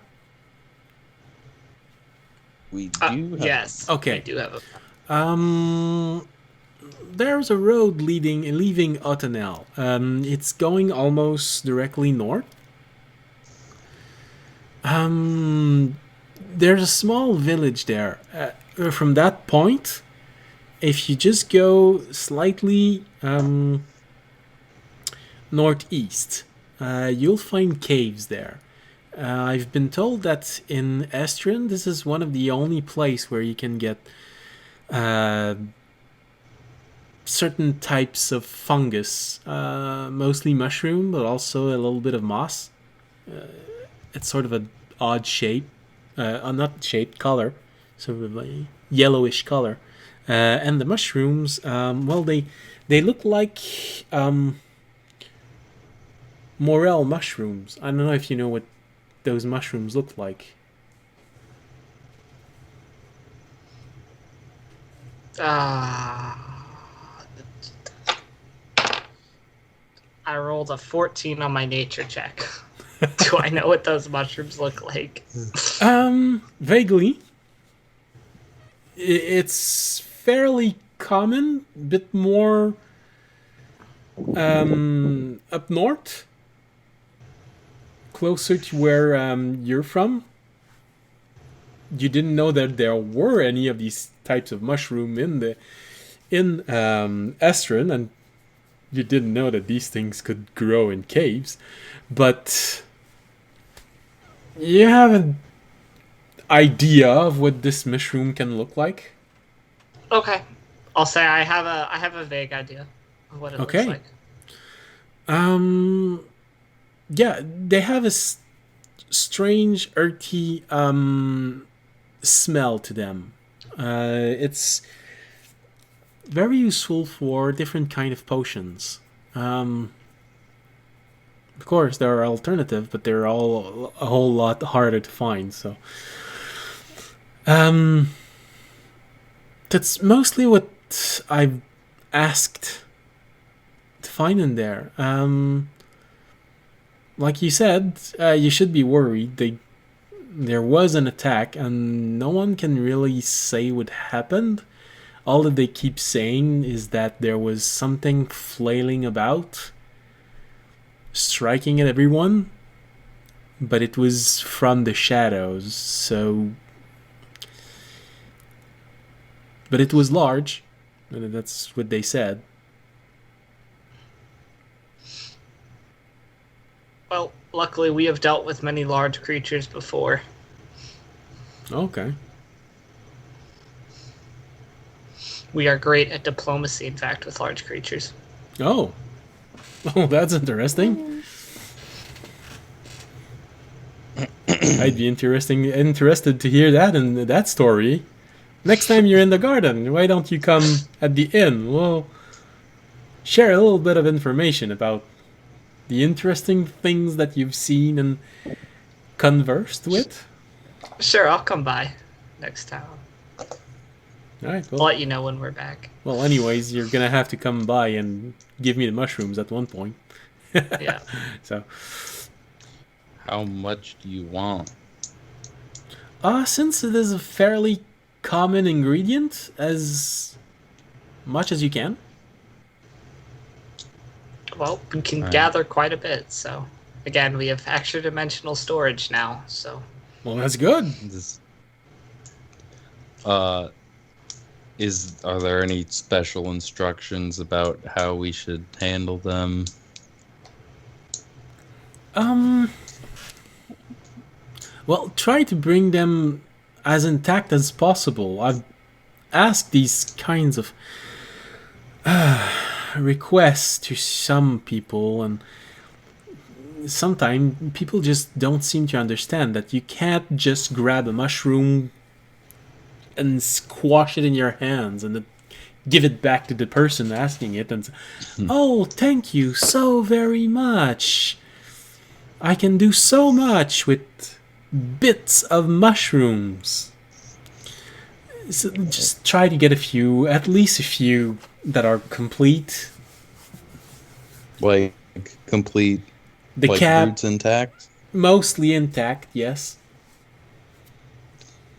We do have Yes. Okay. I do have a. There's a road leaving Ottenel. It's going almost directly north. There's a small village there. From that point, if you just go slightly northeast, you'll find caves there. I've been told that in Estrin, this is one of the only place where you can get certain types of fungus, mostly mushroom, but also a little bit of moss. It's sort of an odd shape, not shape, color, sort of a yellowish color. And the mushrooms, well, they look like morel mushrooms. I don't know if you know what those mushrooms look like. I rolled a 14 on my nature check. Do I know what those mushrooms look like? Vaguely. It's fairly common, bit more up north, closer to where you're from. You didn't know that there were any of these types of mushroom in Estrin, and you didn't know that these things could grow in caves, but you have an idea of what this mushroom can look like. Okay. I'll say I have a vague idea of what it Okay. looks like. Yeah, they have a strange earthy smell to them. It's very useful for different kind of potions. Of course, there are alternatives, but they're all a whole lot harder to find. So, that's mostly what I've asked to find in there. Like you said, you should be worried. There was an attack, and no one can really say what happened. All that they keep saying is that there was something flailing about, striking at everyone, but it was from the shadows, so... But it was large, and that's what they said. Well, luckily we have dealt with many large creatures before. Okay. We are great at diplomacy, in fact, with large creatures. Oh. Oh, that's interesting. I'd be interested to hear that and that story. Next time you're in the garden, why don't you come at the inn? We'll share a little bit of information about the interesting things that you've seen and conversed with. Sure, I'll come by next time. All right. I'll let you know when we're back. Well, anyways, you're gonna have to come by and give me the mushrooms at one point. Yeah. So, How much do you want? since it is a fairly common ingredient, as much as you can. Well, we can Alright. gather quite a bit. So, again, we have extra dimensional storage now. So, Well, that's good. This, are there any special instructions about how we should handle them? Well, try to bring them as intact as possible. I've asked these kinds of requests to some people, and sometimes people just don't seem to understand that you can't just grab a mushroom and squash it in your hands and then give it back to the person asking it and say, "Oh, thank you so very much. I can do so much with bits of mushrooms." So just try to get at least a few that are complete. Like complete, The like cap roots intact? mostly intact, yes.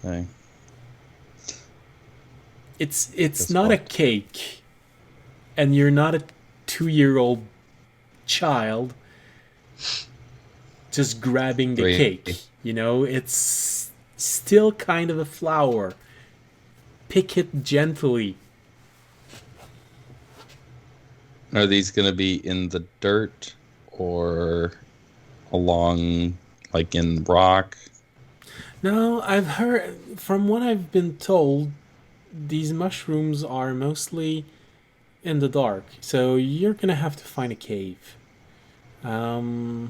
Okay. It's That's not a fucked. cake, and you're not a 2-year-old child just grabbing the Right. cake. You know, it's still kind of a flower. Pick it gently. Are these going to be in the dirt or along, like in rock? No, I've heard, from what I've been told, these mushrooms are mostly in the dark. So you're gonna have to find a cave. I've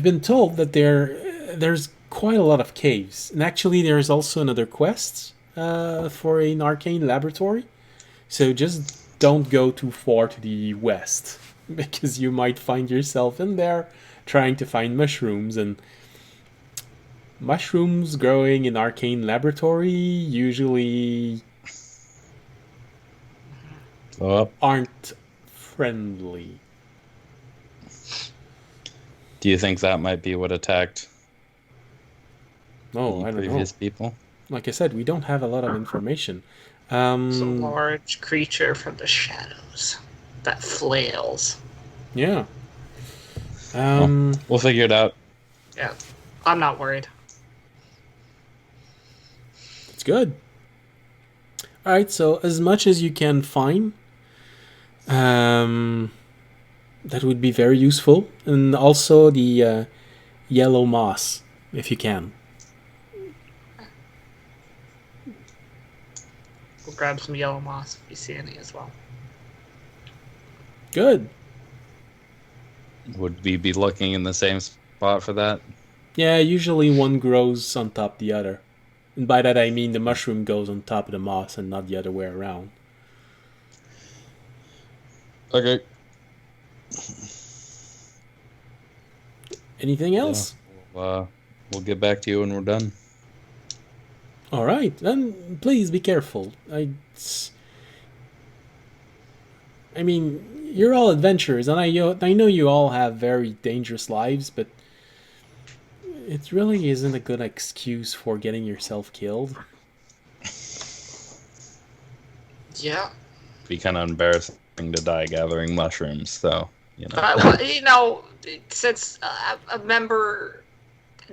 been told that there's quite a lot of caves, and actually there's also another quest for an arcane laboratory. So just don't go too far to the west, because you might find yourself in there trying to find mushrooms, and mushrooms growing in arcane laboratory usually Oh, aren't friendly. do you think that might be what attacked No, the I don't know. previous people? Like I said, we don't have a lot of information. it's a large creature from the shadows that flails. Yeah. We'll figure it out. Yeah, I'm not worried. It's good. All right, so as much as you can find, that would be very useful, and also the yellow moss, if you can. We'll grab some yellow moss if you see any as well. Good. Would we be looking in the same spot for that? Yeah, usually one grows on top of the other. And by that I mean the mushroom goes on top of the moss and not the other way around. Okay. Anything else? We'll get back to you when we're done. All right, then please be careful. I mean, you're all adventurers, and I know you all have very dangerous lives, but it really isn't a good excuse for getting yourself killed. Yeah. Be kind of embarrassing to die gathering mushrooms, so you know. Since a member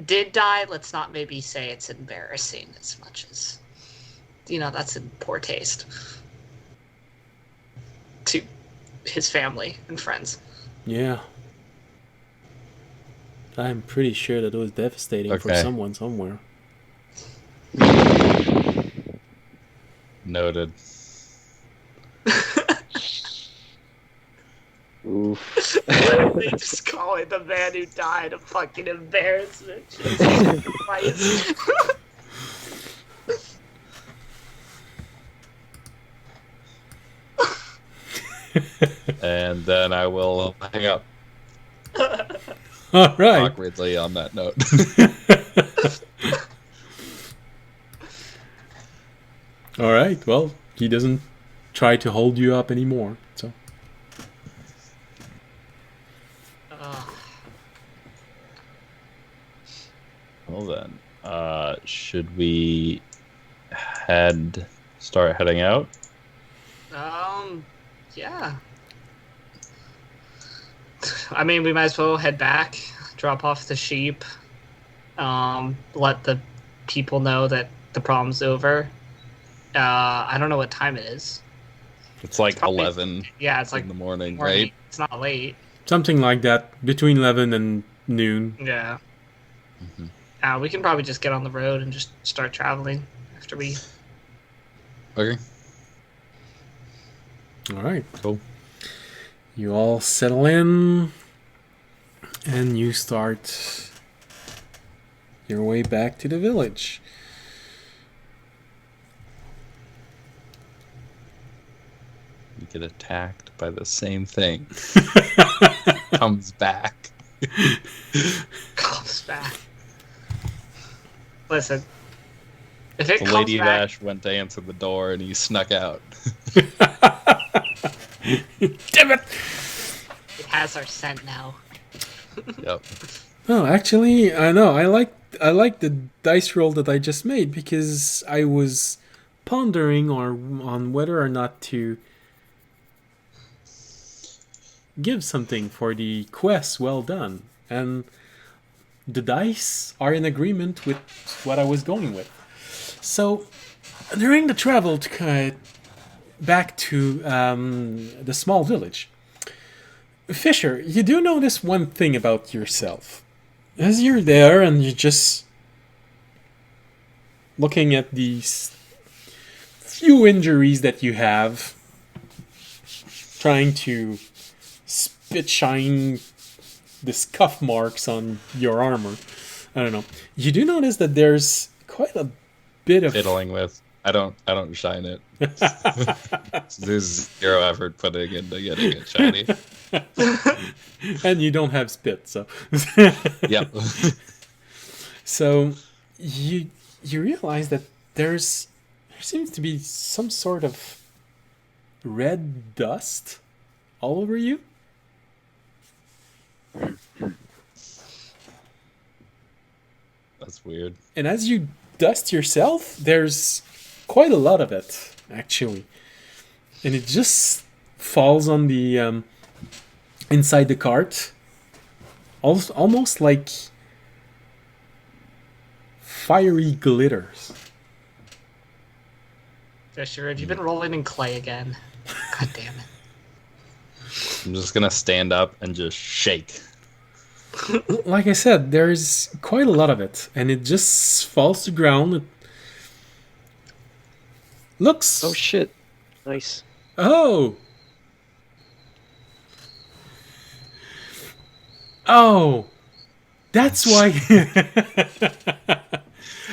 did die, let's not maybe say it's embarrassing as much as, that's in poor taste to his family and friends. Yeah. I'm pretty sure that it was devastating for Okay. someone somewhere. Noted. Oof. Literally just calling the man who died a fucking embarrassment. Jesus Christ. And then I will hang up All right. awkwardly on that note. All right. Well, he doesn't try to hold you up anymore. So Well then, should we start heading out? Yeah. I mean, we might as well head back, drop off the sheep, let the people know that the problem's over. I don't know what time it is. It's like Probably- 11 Yeah, it's like in the morning, morning. right? It's not late. Something like that, between 11 and noon. Yeah. Mhm. We can probably just get on the road and just start traveling after we. Okay, All right. cool. You all settle in, and you start your way back to the village. You get attacked by the same thing. Comes back. Comes back. Listen, if it The comes Lady back, Vash went to answer the door and he snuck out. Damn it! it has our scent now. Yep. Oh, actually, I know. I like the dice roll that I just made because I was pondering on whether or not to give something for the quest well done, and the dice are in agreement with what I was going with. So, during the travel back to the small village, Fisher, you do notice one thing about yourself. As you're there and you're just looking at these few injuries that you have, trying to spit shine the scuff marks on your armor. I don't know. You do notice that there's quite a bit of Fiddling with. I don't shine it. There's zero effort putting into getting it shiny. and you don't have spit, so Yep. so you realize that there seems to be some sort of red dust all over you. That's weird. And as you dust yourself, there's quite a lot of it, actually. And it just falls on the inside the cart. Almost like fiery glitters. Fisher, have you been rolling in clay again? God damn it. I'm just gonna stand up and just shake. Like I said, there's quite a lot of it. And it just falls to ground. It looks... Oh shit! Nice. Oh! Oh! That's why...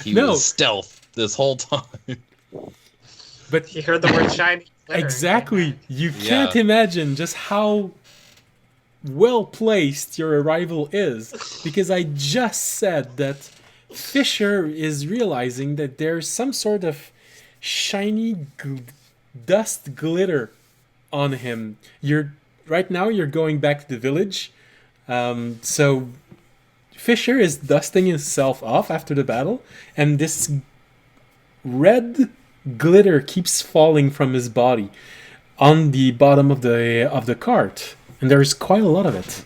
He No. was stealth this whole time. But You heard the word shiny. glitter. exactly, you Yeah. can't imagine just how well placed your arrival is, because I just said that Fisher is realizing that there's some sort of shiny dust glitter on him. Right now you're going back to the village, so Fisher is dusting himself off after the battle, and this red glitter keeps falling from his body on the bottom of the cart, and there's quite a lot of it.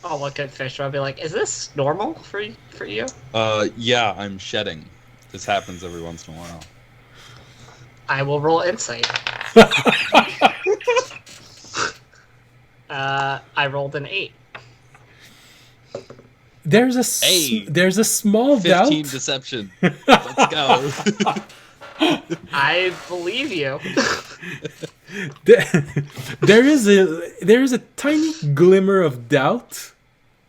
I'll look at Fisher. I'll be like, "Is this normal for you?" Yeah, I'm shedding. This happens every once in a while. I will roll insight. I rolled an 8. There's a Hey, there's a small doubt. 15 deception. Let's go. I believe you. There is a tiny glimmer of doubt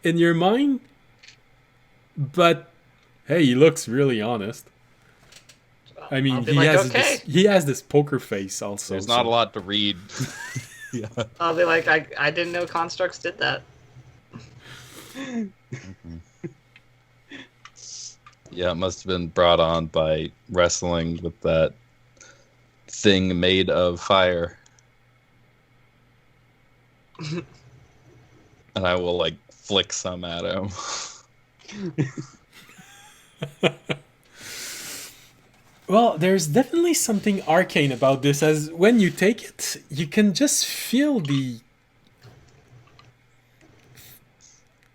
in your mind, but hey, he looks really honest. I mean, I'll be like, okay. he has this poker face also. There's not so- a lot to read. Yeah. I'll be like, I didn't know constructs did that. Yeah, it must have been brought on by wrestling with that thing made of fire. And I will, like, flick some at him. Well, there's definitely something arcane about this, as when you take it, you can just feel the...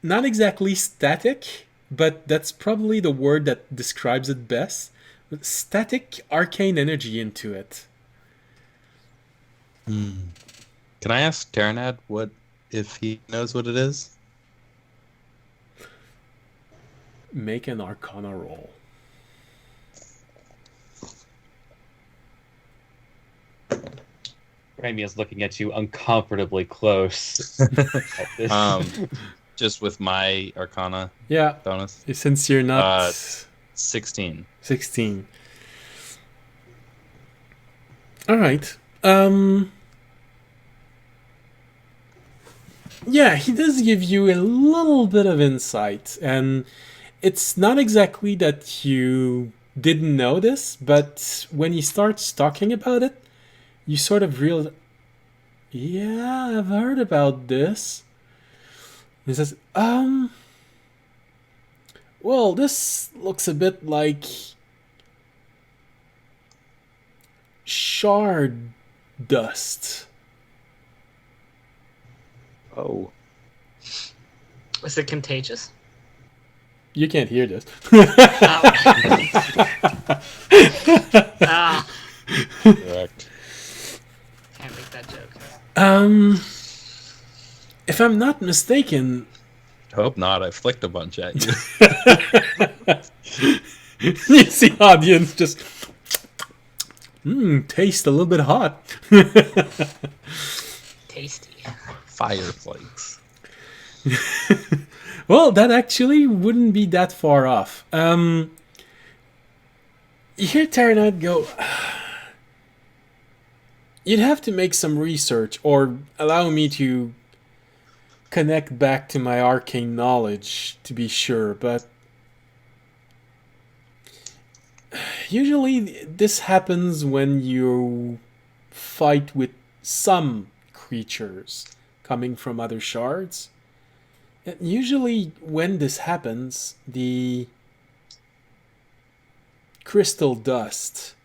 Not exactly static, but that's probably the word that describes it best. Static arcane energy into it. Can I ask Terranad what if he knows what it is? Make an Arcana roll. Raimi is looking at you uncomfortably close. at this. Just with my Arcana Yeah, bonus. since you're not 16. 16. All right. Yeah, he does give you a little bit of insight, and it's not exactly that you didn't know this, but when he starts talking about it, you sort of realize, yeah, I've heard about this. He says, well, this looks a bit like shard dust. Oh. Was it contagious? You can't hear this. Ah, Correct. can't make that joke. If I'm not mistaken, Hope not. I flicked a bunch at you. you see audience just taste a little bit hot. Tasty. Fire flakes. Well, that actually wouldn't be that far off. You hear Terranite go, you'd have to make some research or allow me to connect back to my arcane knowledge to be sure, but usually this happens when you fight with some creatures coming from other shards. And usually when this happens, the crystal dust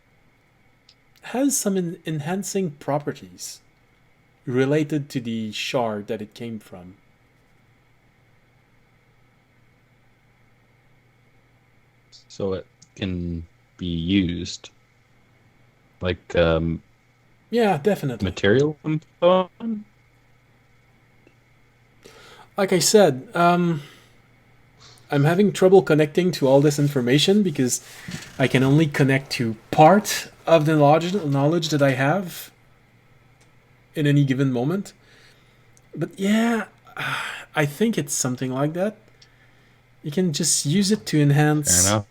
has some enhancing properties related to the shard that it came from. So it can be used like Yeah, definitely. material component? Like I said, I'm having trouble connecting to all this information because I can only connect to part of the knowledge that I have in any given moment. But yeah, I think it's something like that. You can just use it to enhance Fair enough.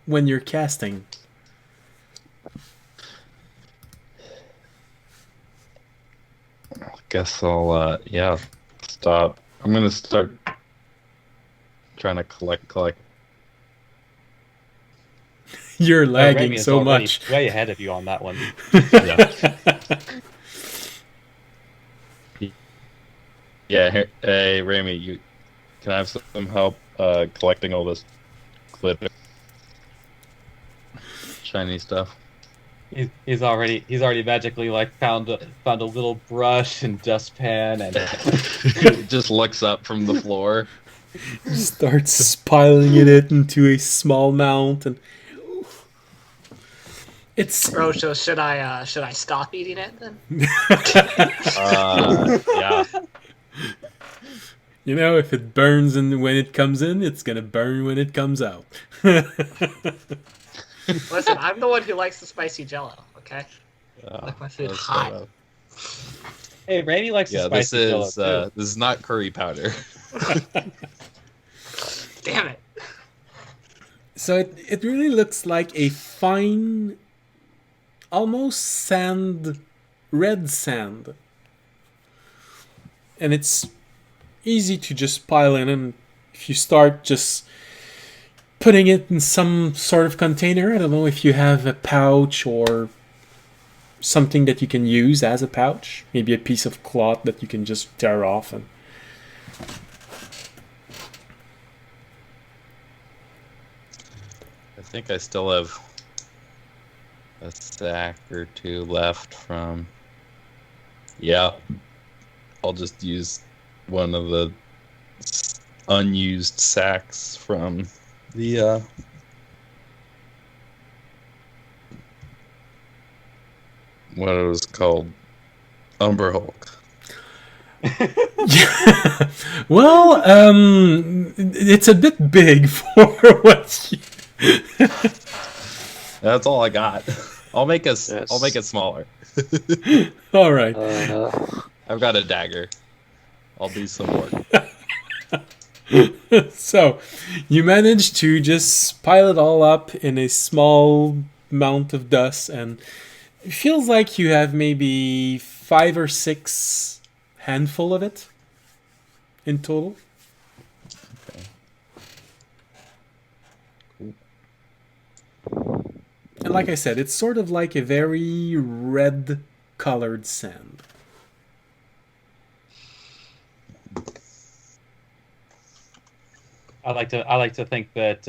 when you're casting. Guess I'll stop. I'm gonna start trying to collect. You're Raimi lagging is so already much. way ahead of you on that one. Yeah, hey Rami, can I have some help collecting all this glitter, shiny stuff? He's already magically like found a little brush and dustpan and Just looks up from the floor. Starts piling it into a small mount, and it's Oh, so should I stop eating it then? Yeah. you know, if it burns and when it comes in, it's gonna burn when it comes out. Listen, I'm the one who likes the spicy Jello. Okay, like my food That's hot. fair enough. hey, Raimi likes the Yeah, this spicy Jello is too. this is not curry powder. Damn it! So it really looks like a fine, almost sand, red sand. And it's easy to just pile in, and if you start just putting it in some sort of container, I don't know if you have a pouch or something that you can use as a pouch, maybe a piece of cloth that you can just tear off and I think I still have a sack or two left from. Yeah, I'll just use one of the unused sacks from the what it was called, Umber Hulk. Yeah. Well, it's a bit big for what you... That's all I got. I'll make Yes. it smaller. All right. I've got a dagger. I'll do some work. So, you manage to just pile it all up in a small amount of dust, and it feels like you have maybe 5 or 6 handful of it in total. And like I said, it's sort of like a very red colored sand. I like to think that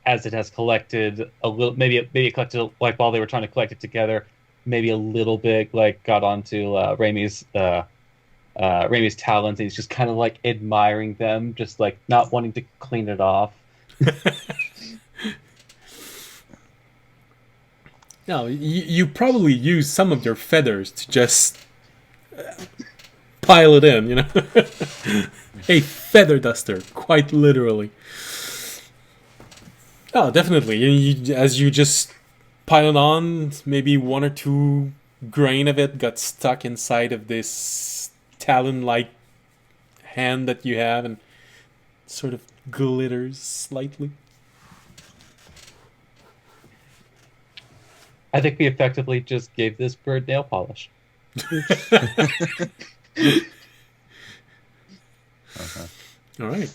as it has collected a little, maybe it collected like while they were trying to collect it together, maybe a little bit like got onto Raimi's talons, and he's just kind of like admiring them, just like not wanting to clean it off. Now, you probably use some of your feathers to just pile it in, you know? A feather duster, quite literally. Oh, definitely. As you just pile it on, maybe 1 or 2 grain of it got stuck inside of this talon-like hand that you have and sort of glitters slightly. I think we effectively just gave this bird nail polish. All right.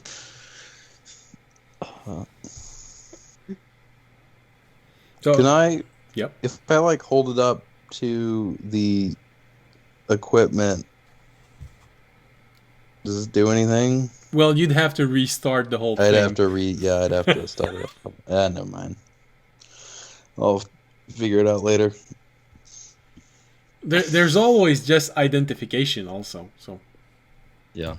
So, Can I? Yep. If I like hold it up to the equipment, does it do anything? Well, you'd have to restart the whole I'd thing. have to I'd have to start it up. Never mind. I'll figure it out later. There's always just identification also. So Yeah.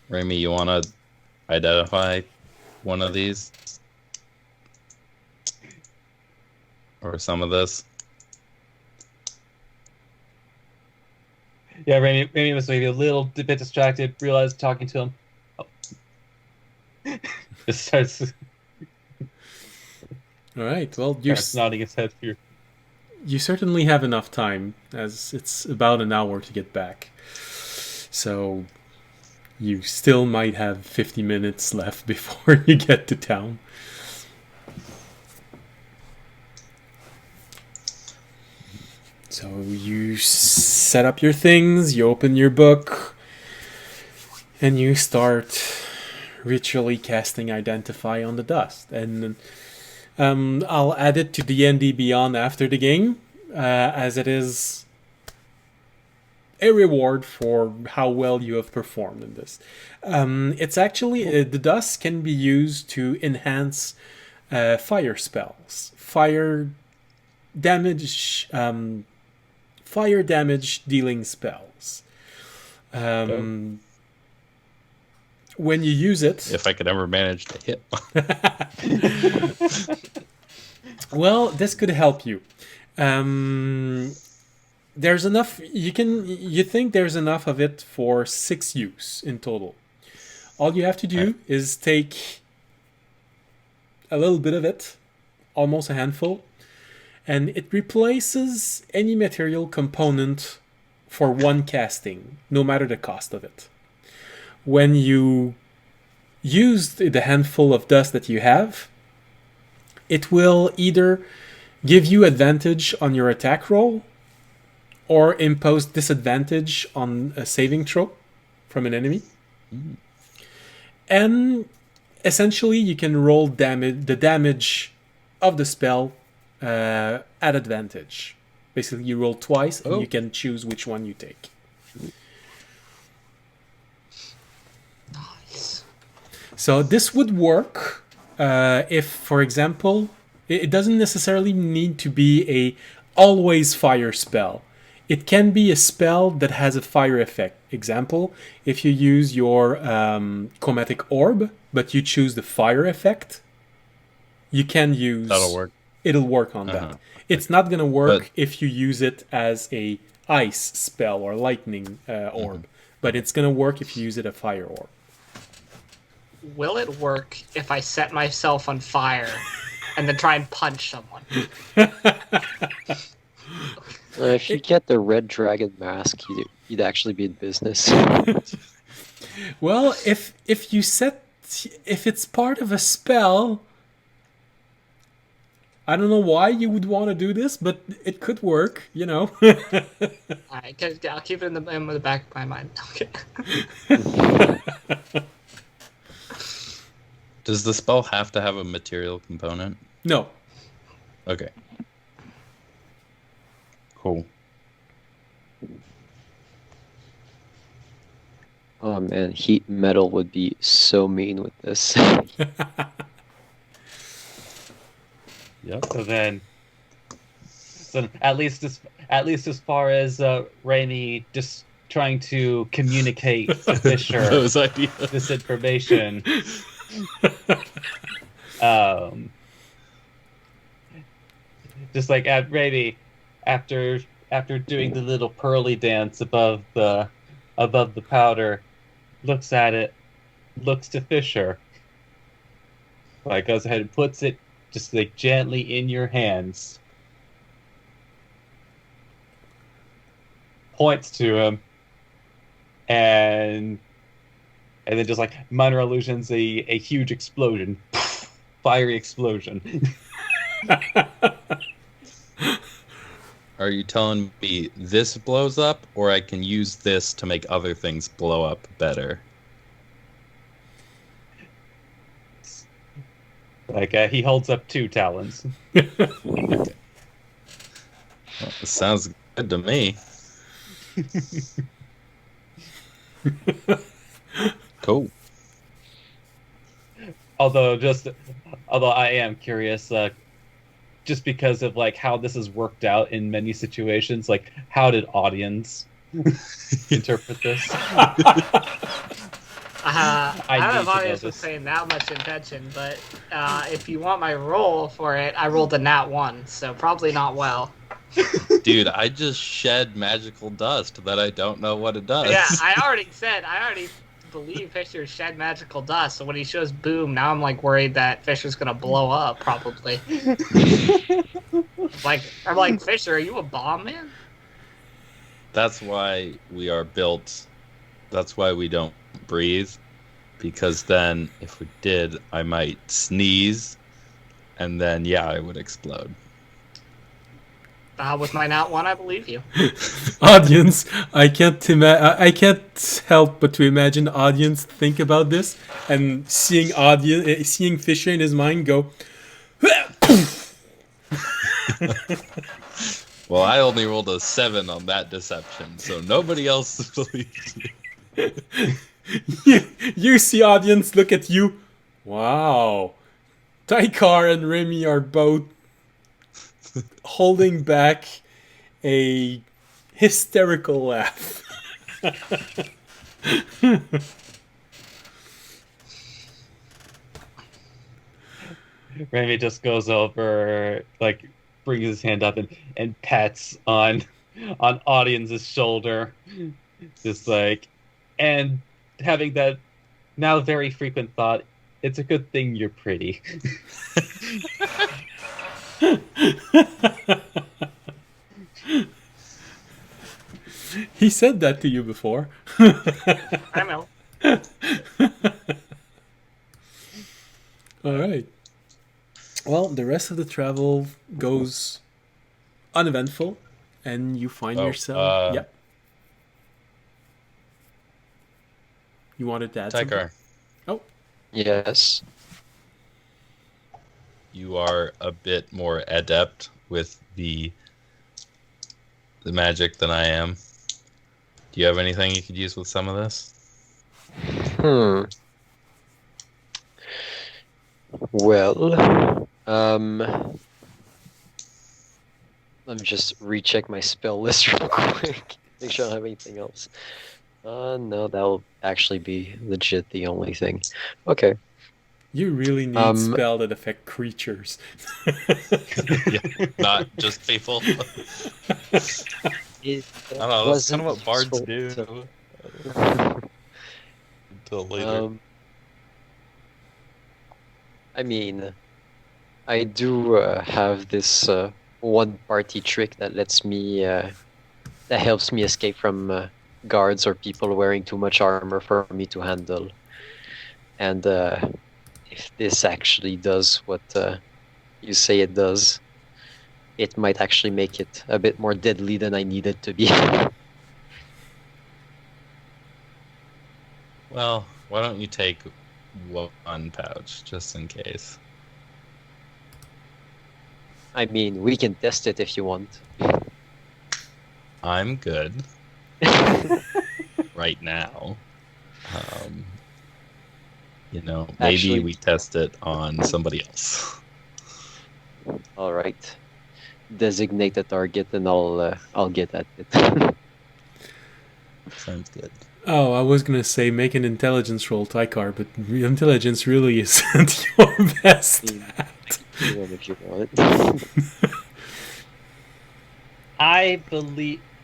Raimi, you want to identify one of these? Or some of this? Yeah, Raimi was maybe a little bit distracted, realized talking to him. Oh. Just starts all right. Well, nodding his head for you certainly have enough time, as it's about an hour to get back. So you still might have 50 minutes left before you get to town. So you set up your things, you open your book, and you start ritually casting Identify on the dust. And I'll add it to D&D Beyond after the game, as it is a reward for how well you have performed in this. It's actually, the dust can be used to enhance fire spells. Fire damage dealing spells. When you use it... If I could ever manage to hit. Well, this could help you. There's enough... You think there's enough of it for 6 use in total. All you have to do is take a little bit of it, almost a handful, and it replaces any material component for 1 casting, no matter the cost of it. When you use the handful of dust that you have, it will either give you advantage on your attack roll or impose disadvantage on a saving throw from an enemy. And essentially you can roll the damage of the spell at advantage. Basically you roll twice and you can choose which one you take. Nice. So this would work if, for example, it doesn't necessarily need to be a always fire spell. It can be a spell that has a fire effect. Example, if you use your chromatic orb, but you choose the fire effect, you can use... That'll work. It'll work on Uh-huh. that. It's not going to work But- if you use it as a ice spell or lightning orb, but it's going to work if you use it a fire orb. Will it work if I set myself on fire and then try and punch someone? If you get the red dragon mask, you'd actually be in business. Well, if it's part of a spell, I don't know why you would want to do this, but it could work, you know. Alright, I'll keep it in the back of my mind. Okay. Does the spell have to have a material component? No. Okay. Cool. Oh man, heat metal would be so mean with this. Yep. So at least as far as Raimi just trying to communicate to Fisher Those ideas. this information. Just like at Raimi, after doing the little pearly dance above the powder, looks at it, looks to Fisher, like goes ahead and puts it just like gently in your hands, points to him, and then just like minor illusions, a huge explosion, fiery explosion. Are you telling me this blows up, or I can use this to make other things blow up better? Like he holds up 2 talons. Well, this sounds good to me. Cool. Although I am curious, just because of like how this has worked out in many situations, like how did audience interpret this? I don't know need if to know audience was this. paying that much attention, but if you want my roll for it, I rolled a nat 1, so probably not well. Dude, I just shed magical dust that I don't know what it does. Yeah, I already believe Fisher shed magical dust, so when he shows boom, now I'm like worried that Fisher's gonna blow up, probably. I'm like, Fisher, are you a bomb man? That's why we are built. That's why we don't breathe. Because then, if we did, I might sneeze, and then, yeah, I would explode. With my nat 1, I believe you. Audience, I can't help but to imagine audience think about this and seeing Fisher in his mind go. Well, I only rolled a 7 on that deception, so nobody else believes me. You see audience look at you. Wow, Taikar and Remy are both holding back a hysterical laugh. Remy just goes over, like brings his hand up and pats on audience's shoulder, just like, and having that now very frequent thought, it's a good thing you're pretty. He said that to you before. I know. All right. Well, the rest of the travel goes uneventful, and you find yourself. Yep. You wanted to add something? Taikar, Oh, Yes. you are a bit more adept with the magic than I am. Do you have anything you could use with some of this? Well, let me just recheck my spell list real quick. Make sure I don't have anything else. No, that'll actually be legit the only thing. Okay. You really need Um, spell that affect creatures. Yeah, not just people. It I don't know. That's kind of wasn't what bards useful do to- until later. I mean, I do have this one party trick that lets me that helps me escape from guards or people wearing too much armor for me to handle. And if this actually does what you say it does, it might actually make it a bit more deadly than I need it to be. Well, why don't you take one pouch just in case? I mean, we can test it if you want. I'm good right now. Maybe Actually- we test it on somebody else. All right. Designate a target and I'll get at it. Sounds good. Oh, I was gonna say make an intelligence roll, Tykar, but intelligence really isn't your best. Even if you want it.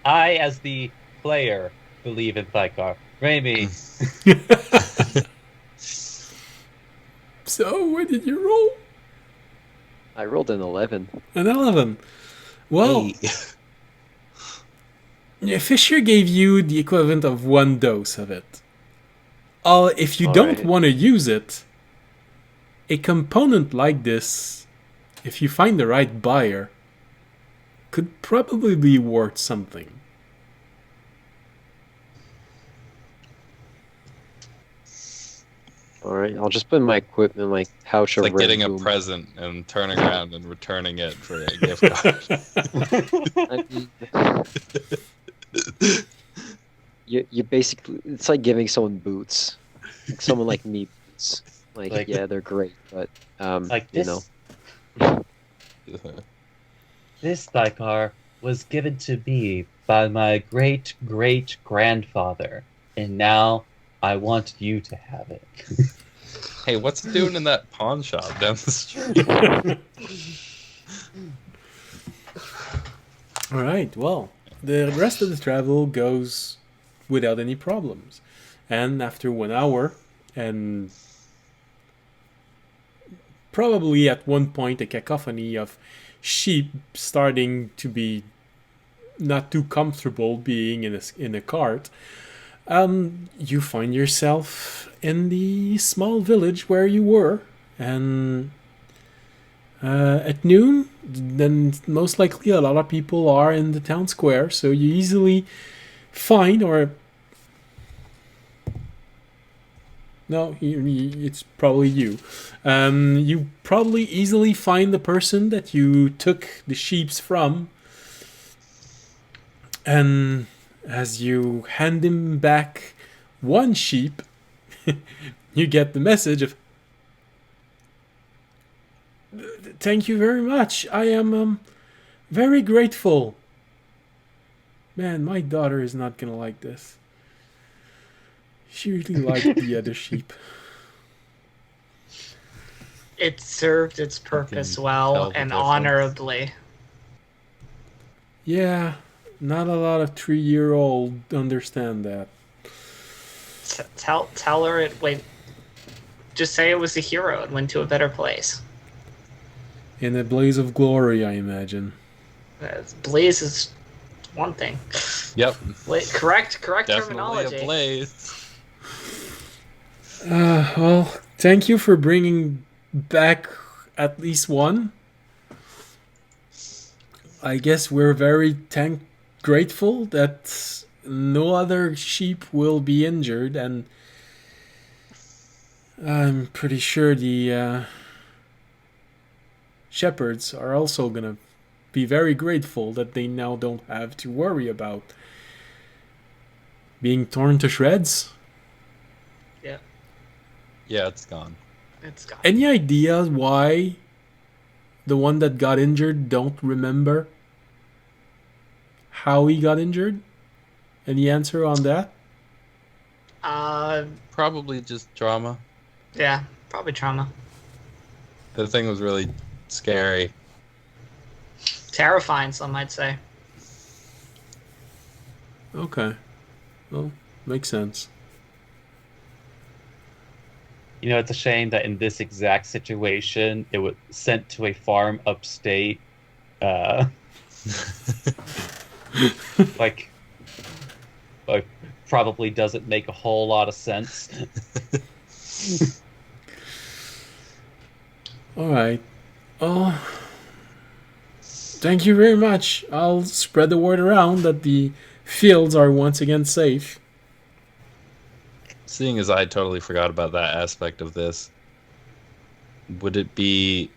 I, as the player, believe in Thykar. Raimi, So, what did you roll? I rolled an 11. An 11. Well, Fisher gave you the equivalent of 1 dose of it. If you don't Alright. want to use it, a component like this, if you find the right buyer, could probably be worth something. Alright, I'll just put my equipment in my pouch It's of like Red getting a Boom. present and turning around and returning it for a gift card. I mean, you basically, it's like giving someone boots. Like someone like me boots. Like, yeah, they're great, but, like you this, know. this Thykar was given to me by my great-great-grandfather, and now I want you to have it. Hey, what's it doing in that pawn shop down the street? All right, well, the rest of the travel goes without any problems. And after 1 hour, and probably at one point a cacophony of sheep starting to be not too comfortable being in a cart, you find yourself in the small village where you were, and at noon, then most likely a lot of people are in the town square, so you easily find, or no, it's probably you. You probably easily find the person that you took the sheeps from, and as you hand him back one sheep, you get the message of, "Thank you very much. I am very grateful." Man, my daughter is not gonna like this. She really liked the other sheep. It served its purpose tell well the and difference. honorably. Yeah, not a lot of 3-year-old understand that. Tell her it went. Just say it was a hero and went to a better place. In a blaze of glory, I imagine. Blaze is one thing. Yep, Correct definitely terminology. a blaze. Well, thank you for bringing back at least one. I guess we're very grateful that no other sheep will be injured, and I'm pretty sure the shepherds are also gonna be very grateful that they now don't have to worry about being torn to shreds. Yeah, it's gone. It's got. Any ideas why the one that got injured don't remember how he got injured? Any answer on that? Probably just trauma. Yeah, probably trauma. The thing was really scary. Terrifying, some might say. Okay. Well, makes sense. You know, it's a shame that in this exact situation, it was sent to a farm upstate. Like, probably doesn't make a whole lot of sense. All right. Oh, thank you very much. I'll spread the word around that the fields are once again safe. Seeing as I totally forgot about that aspect of this, would it be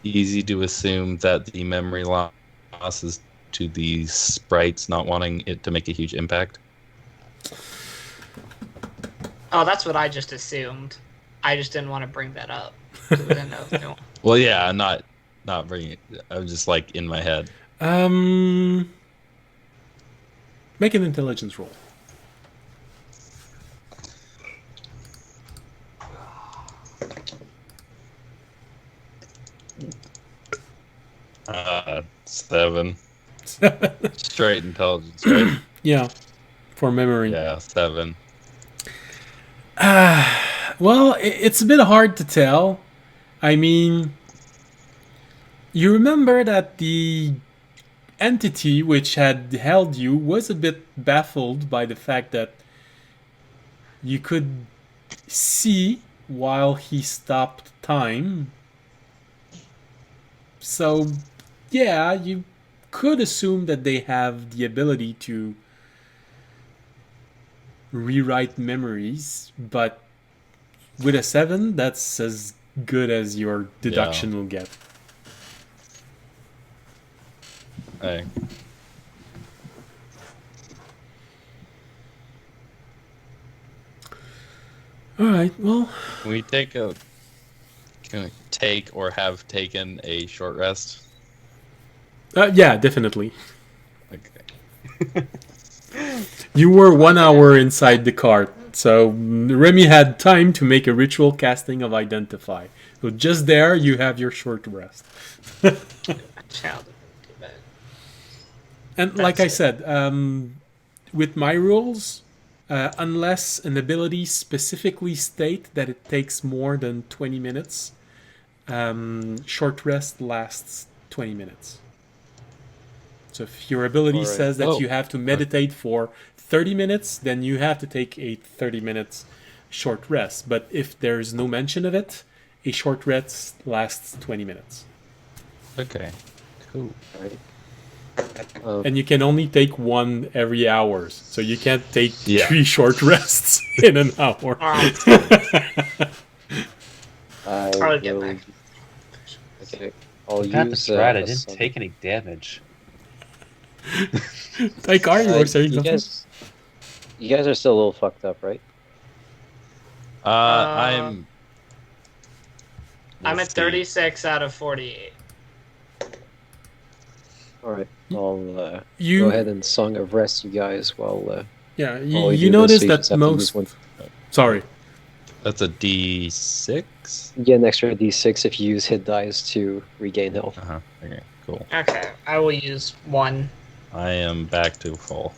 easy to assume that the memory loss is to the sprites not wanting it to make a huge impact? Oh, that's what I just assumed. I just didn't want to bring that up. 'Cause I didn't know if they want- Well, yeah, I'm not bringing it. I'm just like in my head. Make an intelligence roll. 7. Straight intelligence, right? Yeah, for memory. Yeah, 7. Well, it's a bit hard to tell. I mean, you remember that the entity which had held you was a bit baffled by the fact that you could see while he stopped time. So, yeah, you could assume that they have the ability to rewrite memories, but with a 7, that's as good as your deduction will get. Hey. All right, well, Can we take or have taken a short rest? yeah, definitely. Okay. You were 1 hour inside the cart, so Remy had time to make a ritual casting of Identify. So just there, you have your short rest. Child. And like I said, with my rules, unless an ability specifically state that it takes more than 20 minutes, short rest lasts 20 minutes. So if your ability Alright. says that Oh. you have to meditate for 30 minutes, then you have to take a 30 minutes short rest. But if there's no mention of it, a short rest lasts 20 minutes. Okay. Cool. Right. And you can only take one every hours. So you can't take Yeah. 3 short rests in an hour. I'll get will- back. Okay, I'll That's use. right. I a didn't sun- take any damage. Like, are you saying you something? guys are still a little fucked up, right? I'm. I'm we'll at see. 36 out of 48. All right, I'll You, go ahead and Song of Rest you guys while. yeah, while you, we you do this, notice so you just that have to use most. one. Sorry. That's a D6. You get an extra d6 if you use hit dice to regain health. Okay. Cool. Okay, I will use 1. I am back to full.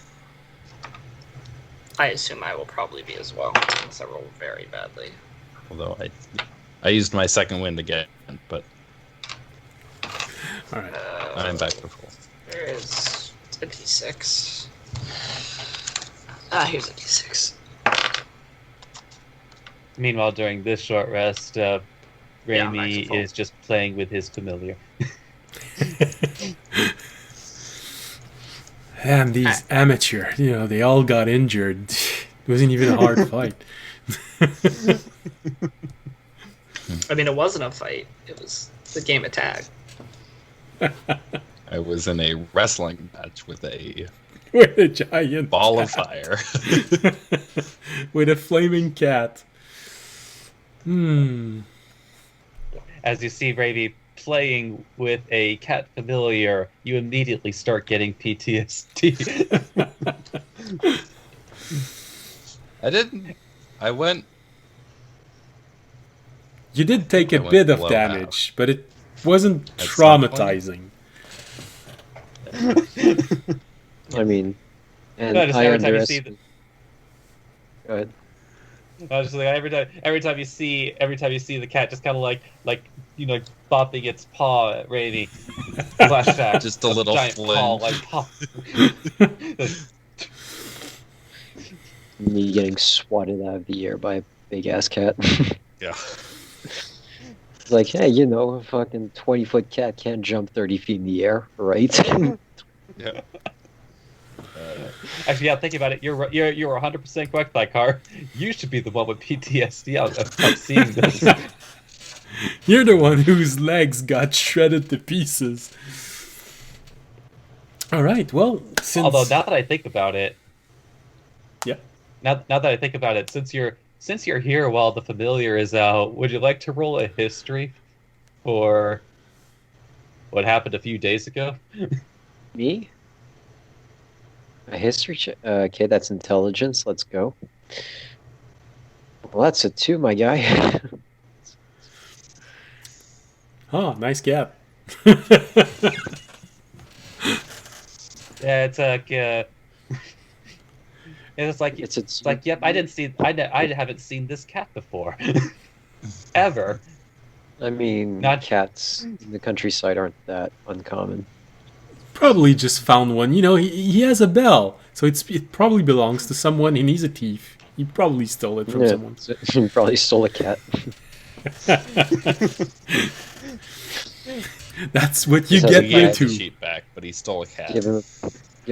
I assume I will probably be as well, since I rolled very badly. Although I used my second wind again, but All right. I'm back to full. There is a d6. Here's a d6. Meanwhile, during this short rest, I'm Raimi actually full. is just playing with his familiar. And these amateur, they all got injured. It wasn't even a hard fight. I mean, it wasn't a fight. It was the game of tag. I was in a wrestling match with a With a giant ball of cat. fire. With a flaming cat. As you see Ravi playing with a cat familiar, you immediately start getting PTSD. I didn't. I went. You did take I a went bit of below damage, but it wasn't At some point. traumatizing. I mean, and No, just I every time you see underestimate. Go ahead. I was just like every time you see the cat just kind of like bopping its paw at Rainy. Flashback. Just a little giant paw flinch. like pop. Me getting swatted out of the air by a big ass cat. Yeah. It's like, hey, a fucking 20-foot cat can't jump 30 feet in the air, right? Yeah. Actually, yeah, thinking about it, you're 100% correct, Lycar. You should be the one with PTSD of seeing this. You're the one whose legs got shredded to pieces. All right. Well, since Although now that I think about it, yeah, now that I think about it, since you're here while the familiar is out, would you like to roll a history for what happened a few days ago? Me? A history check? Okay, that's intelligence. Let's go. Well, that's a 2, my guy. oh, nice gap. Yeah, it's like it's like It's yep, I haven't seen this cat before, ever. I mean, Not- cats in the countryside aren't that uncommon. Probably just found one. He has a bell, so it probably belongs to someone, and he's a thief. He probably stole it from Yeah, someone. he probably stole a cat. That's what you Just get has He had into. the sheep back, but he stole a cat. Give him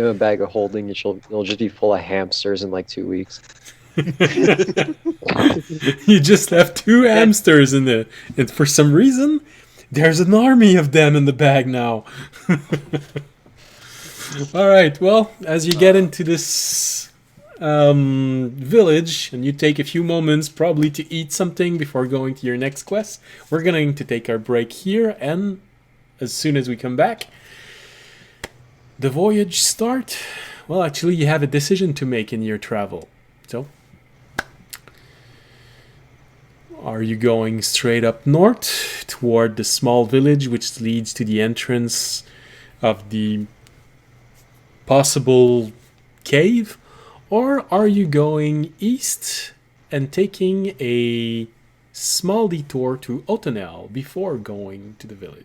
a bag of holding, and it'll just be full of hamsters in like 2 weeks. You just have 2 hamsters in there, and for some reason, there's an army of them in the bag now. All right. Well, as you get into this village, and you take a few moments probably to eat something before going to your next quest, we're going to take our break here, and as soon as we come back, the voyage start. Well, actually, you have a decision to make in your travel. So, are you going straight up north toward the small village which leads to the entrance of the possible cave? Or are you going east and taking a small detour to Otonel before going to the village?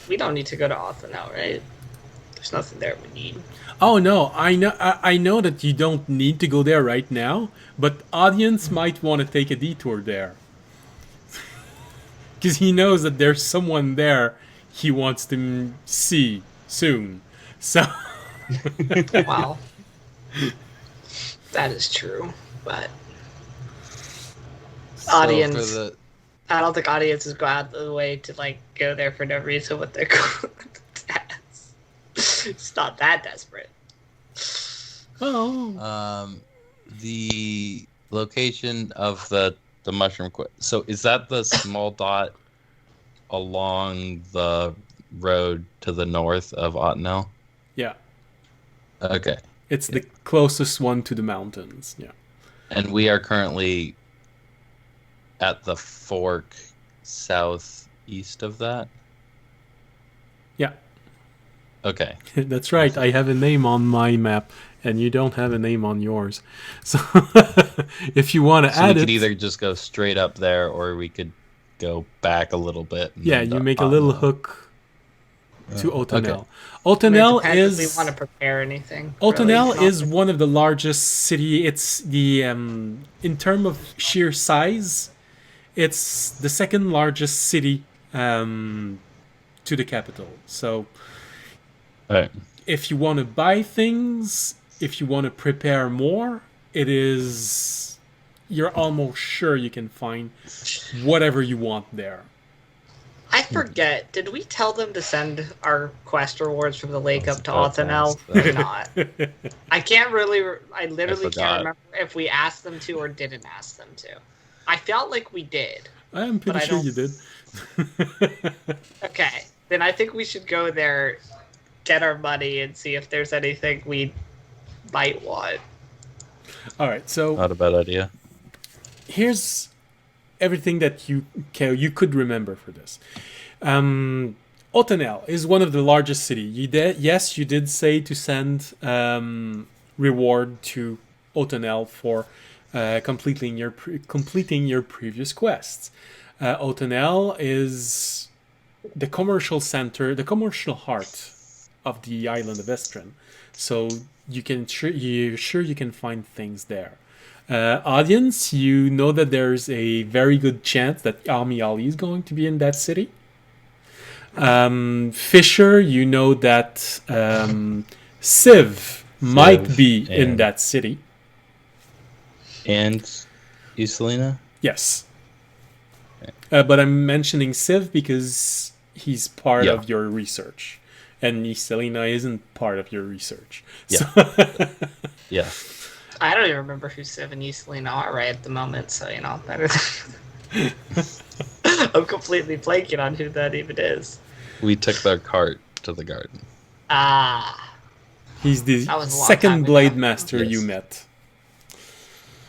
We don't need to go to Otha now, right? There's nothing there we need. Oh no, I know that you don't need to go there right now, but audience might want to take a detour there. Because he knows that there's someone there he wants to see soon. So Wow. That is true, but audience. So for the, I don't think audiences go out of the way to go there for no reason with their test. It's not that desperate. oh, the location of the mushroom. So is that the small dot along the road to the north of Ottenel? yeah, Okay. it's the closest one to the mountains. Yeah. And we are currently at the fork southeast of that? Yeah. Okay. That's right. I have a name on my map, and you don't have a name on yours. So if you want to So we add could it, either just go straight up there, or we could go back a little bit. And yeah, then you to make a little Ottenel. hook to Otonel. okay. Otonel Depends if is we want to prepare anything. Otonel really. is one of the largest city. It's the in terms of sheer size, it's the second largest city to the capital. So Right. if you want to buy things, if you want to prepare more, you're almost sure you can find whatever you want there. I forget. Did we tell them to send our quest rewards from the lake up to That's Othanel fast. or not? I can't really. I literally can't forgot. remember if we asked them to or didn't ask them to. I felt like we did. I am pretty I sure don't- you did. Okay, then I think we should go there, get our money, and see if there's anything we might want. All right, so Not a bad idea. here's everything that you could remember for this. Othanel is one of the largest cities. Yes, you did say to send reward to Othanel for completing your previous quests. Othanel is the commercial center, the commercial heart of the island of Estrin. So you can you can find things there. Audience, you know that there's a very good chance that Ami Ali is going to be in that city. Fisher, you know that Civ might be in and- that city. And Iselina? Yes. But I'm mentioning Civ because he's part Yeah. of your research. And Selena isn't part of your research. Yeah. So Yeah. I don't even remember who Civ and Iselina are right at the moment, so better. I'm completely blanking on who that even is. We took their cart to the garden. Ah. he's the That was a long second time blade ago. master Yes. you met.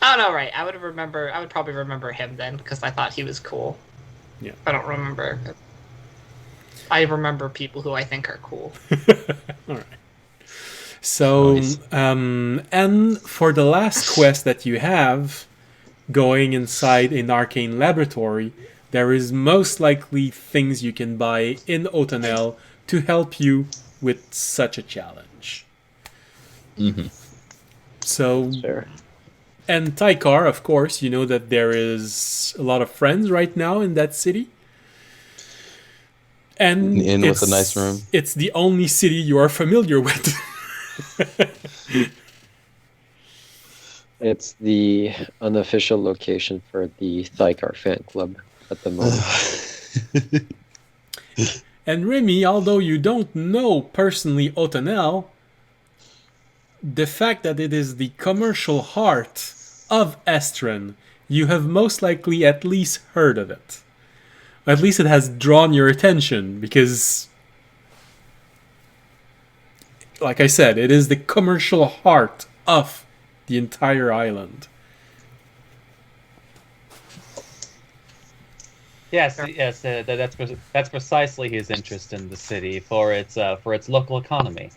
Oh no, right. I would probably remember him then because I thought he was cool. Yeah. I don't remember. I remember people who I think are cool. All right. So, Nice. and for the last quest that you have, going inside an arcane laboratory, there is most likely things you can buy in Othanel to help you with such a challenge. Mm-hmm. So, Fair. and Tykar, of course, you know that there is a lot of friends right now in that city. And In with a nice room. It's the only city you are familiar with. It's the unofficial location for the Thykar fan club at the moment. And Remy, although you don't know personally Othanel, the fact that it is the commercial heart of Estrin, you have most likely at least heard of it. At least it has drawn your attention because, like I said, it is the commercial heart of the entire island. Yes, that's precisely his interest in the city for its local economy.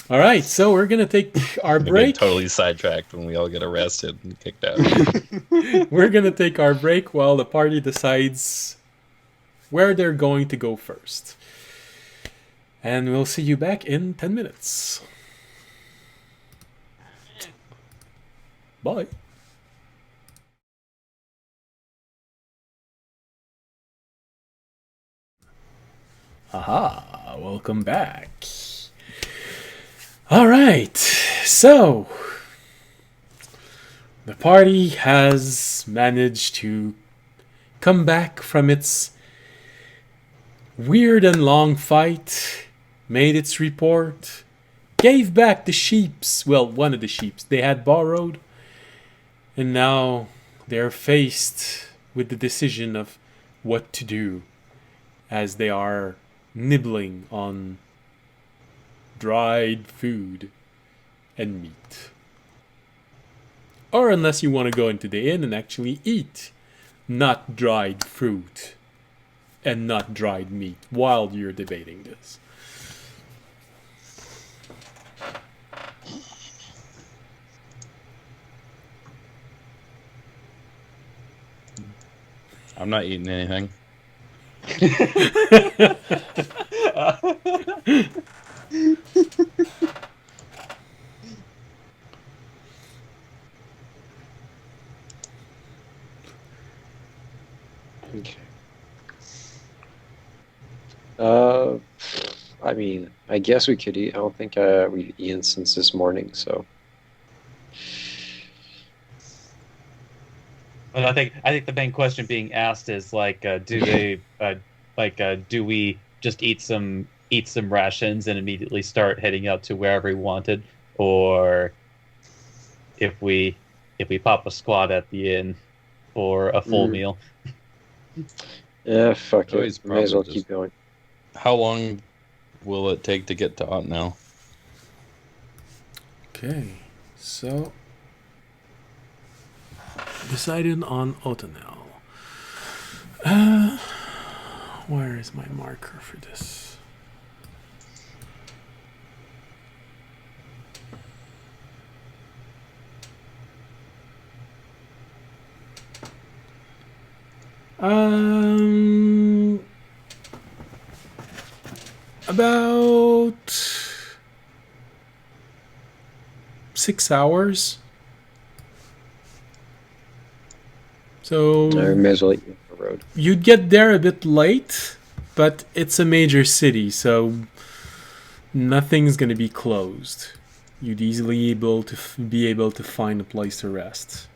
All right, so we're gonna take our We get break. totally sidetracked when we all get arrested and kicked out. We're gonna take our break while the party decides where they're going to go first. And we'll see you back in 10 minutes. Bye. Aha, welcome back. All right, so the party has managed to come back from its weird and long fight, made its report, gave back the sheeps, well, one of the sheeps they had borrowed, and now they're faced with the decision of what to do as they are nibbling on dried food and meat. Or unless you want to go into the inn and actually eat not dried fruit and not dried meat while you're debating this. I'm not eating anything. Okay. I mean, I guess we could eat. I don't think we've eaten since this morning, so And I think the main question being asked is like, do they do we just eat some rations and immediately start heading out to wherever we wanted, or if we pop a squat at the inn for a full Mm. meal? Yeah, fuck Oh, it. he's May as well probably keep just- going. How long will it take to get to Otnell? Okay, so decided on Otanel. Where is my marker for this? About 6 hours. So I may as well eat the road. you'd get there a bit late, but it's a major city, so nothing's gonna be closed. You'd easily be able to find a place to rest.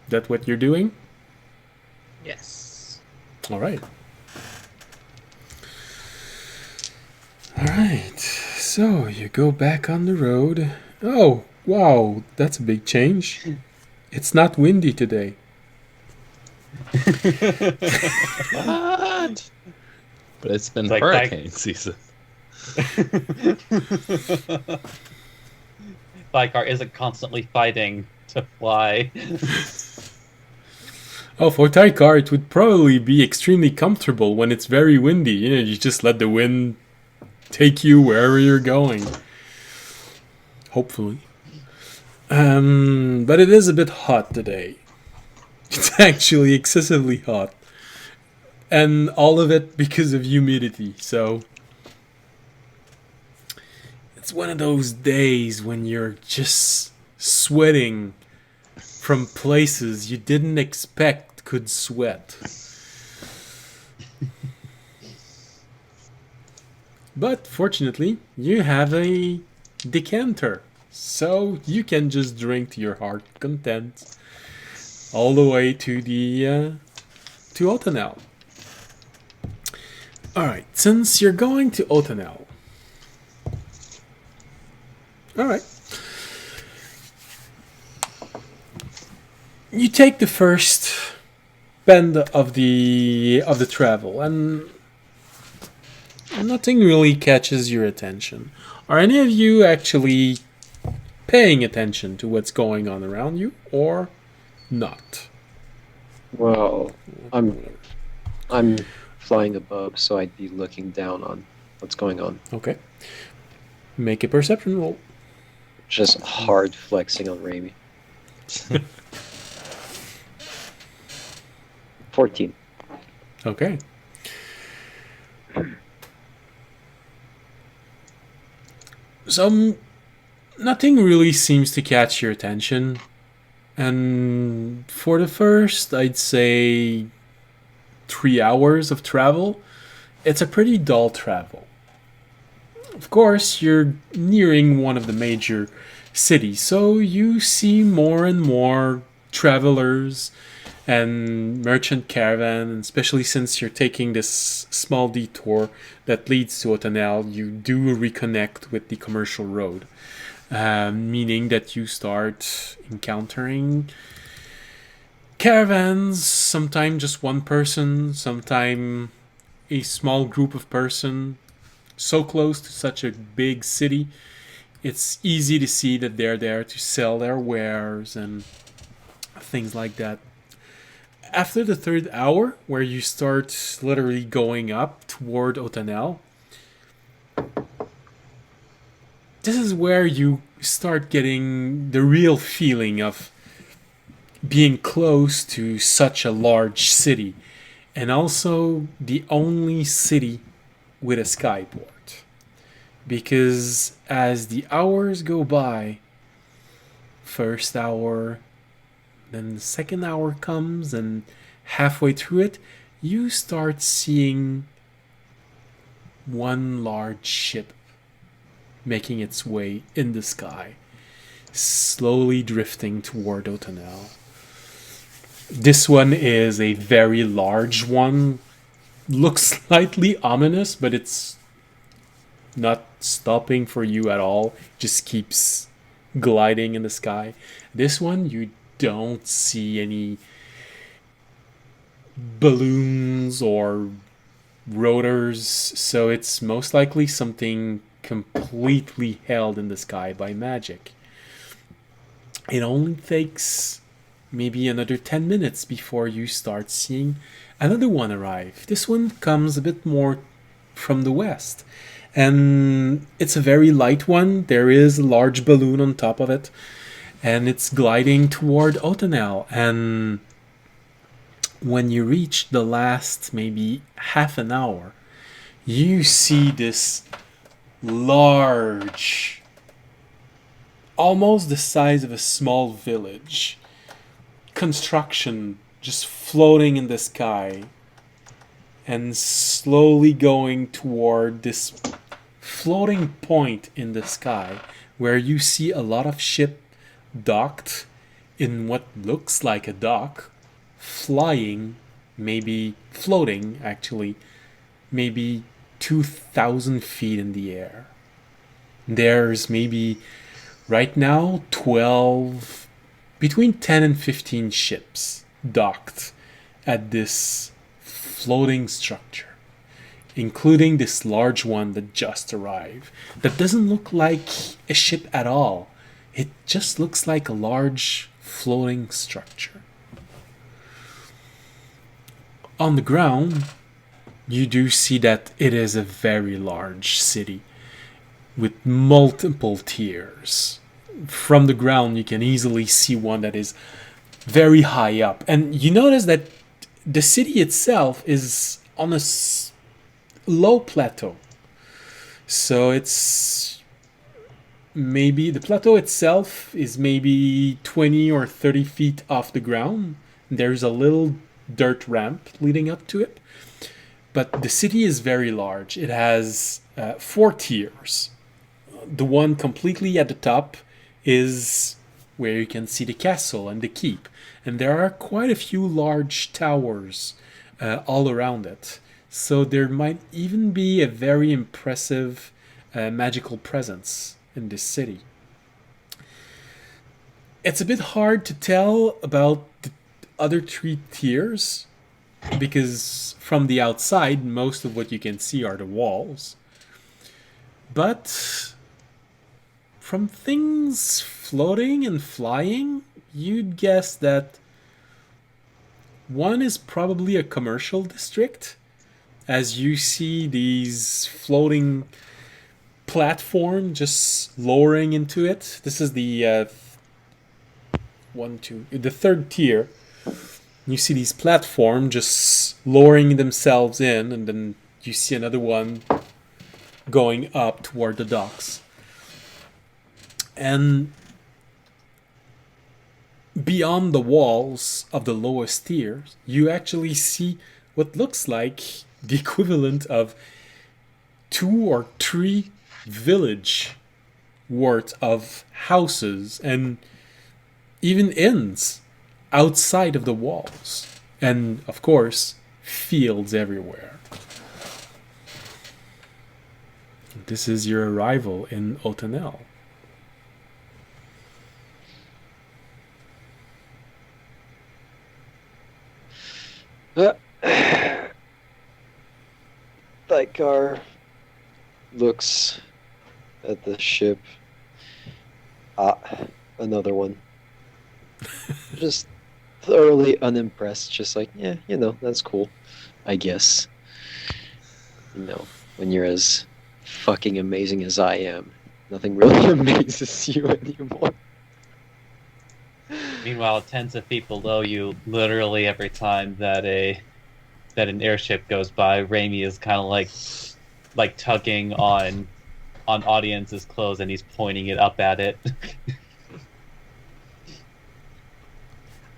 That what you're doing? Yes. All right. All right. So you go back on the road. Oh, wow, that's a big change. It's not windy today. What? But it's been It's like hurricane season. Thykar isn't constantly fighting to fly. Oh, for Taikar, it would probably be extremely comfortable when it's very windy. You know, you just let the wind take you wherever you're going. Hopefully. But it is a bit hot today. It's actually excessively hot. And all of it because of humidity, so... It's one of those days when you're just sweating from places you didn't expect could sweat. But fortunately, you have a decanter, so you can just drink to your heart content all the way to the to Otanel. All right, since you're going to Otanel, all right. You take the first bend of the travel, and nothing really catches your attention. Are any of you actually paying attention to what's going on around you, or not? Well, I'm flying above, so I'd be looking down on what's going on. Okay. Make a perception roll. Just hard flexing on Raimi. 14. Okay. So, nothing really seems to catch your attention. And for the first, I'd say 3 hours of travel, it's a pretty dull travel. Of course, you're nearing one of the major cities, so you see more and more travelers and merchant caravan, and especially since you're taking this small detour that leads to Otanel, you do reconnect with the commercial road, meaning that you start encountering caravans, sometimes just one person, sometimes a small group of person. So close to such a big city, it's easy to see that they're there to sell their wares and things like that. After the third hour, where you start literally going up toward Otanel, this is where you start getting the real feeling of being close to such a large city, and also the only city with a skyport. Because as the hours go by, first hour, then the second hour comes, and halfway through it, you start seeing one large ship making its way in the sky, slowly drifting toward Otanel. This one is a very large one. Looks slightly ominous, but it's not stopping for you at all. Just keeps gliding in the sky. This one, you don't see any balloons or rotors, so it's most likely something completely held in the sky by magic. It only takes maybe another 10 minutes before you start seeing another one arrive. This one comes a bit more from the west, and it's a very light one. There is a large balloon on top of it, and it's gliding toward Otanel. And when you reach the last maybe half an hour, you see this large, almost the size of a small village, construction just floating in the sky and slowly going toward this floating point in the sky where you see a lot of ship docked in what looks like a dock, flying, maybe floating actually, maybe 2,000 feet in the air. There's maybe right now 12, between 10 and 15 ships docked at this floating structure, including this large one that just arrived, that doesn't look like a ship at all. It just looks like a large floating structure. On the ground, you do see that it is a very large city with multiple tiers. From the ground, you can easily see one that is very high up. And you notice that the city itself is on a low plateau. So it's maybe, the plateau itself is maybe 20 or 30 feet off the ground. There's a little dirt ramp leading up to it. But the city is very large. It has 4 tiers. The one completely at the top is where you can see the castle and the keep. And there are quite a few large towers all around it. So there might even be a very impressive magical presence in this city. It's a bit hard to tell about the other 3 tiers, because from the outside, most of what you can see are the walls. But from things floating and flying, you'd guess that one is probably a commercial district, as you see these floating platform just lowering into it. This is the the 3rd tier. You see these platforms just lowering themselves in, and then you see another one going up toward the docks. And beyond the walls of the lowest tiers, you actually see what looks like the equivalent of 2 or 3 village worth of houses and even inns outside of the walls. And, of course, fields everywhere. This is your arrival in Otanel. Thykar looks at the ship. Another one. Just thoroughly unimpressed, just like, yeah, that's cool, I guess. When you're as fucking amazing as I am, nothing really amazes you anymore. Meanwhile, tens of feet below you, literally every time that an airship goes by, Raimi is kind of like tugging on Audience's clothes, and he's pointing it up at it.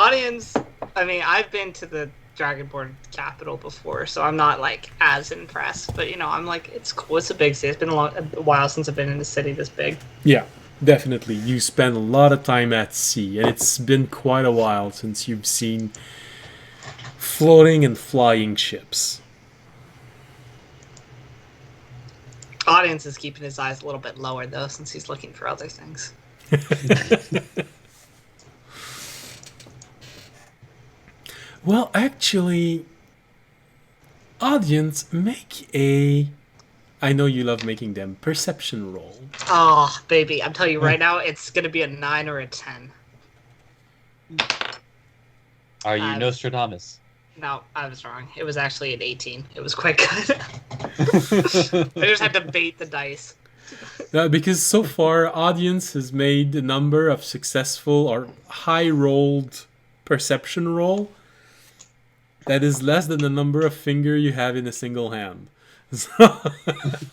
Audience, I mean, I've been to the Dragonborn capital before, so I'm not like as impressed. But I'm like, it's cool. It's a big city. It's been a while since I've been in a city this big. Yeah, definitely. You spend a lot of time at sea, and it's been quite a while since you've seen floating and flying ships. Audience is keeping his eyes a little bit lower though, since he's looking for other things. Well, actually, audience, make a. I know you love making them perception roll. Oh, baby, I'm telling you right now, it's gonna be a 9 or a 10. Are you Um, Nostradamus? No, I was wrong. It was actually an 18. It was quite good. I just had to bait the dice. Because so far, audience has made a number of successful or high rolled perception roll that is less than the number of finger you have in a single hand. So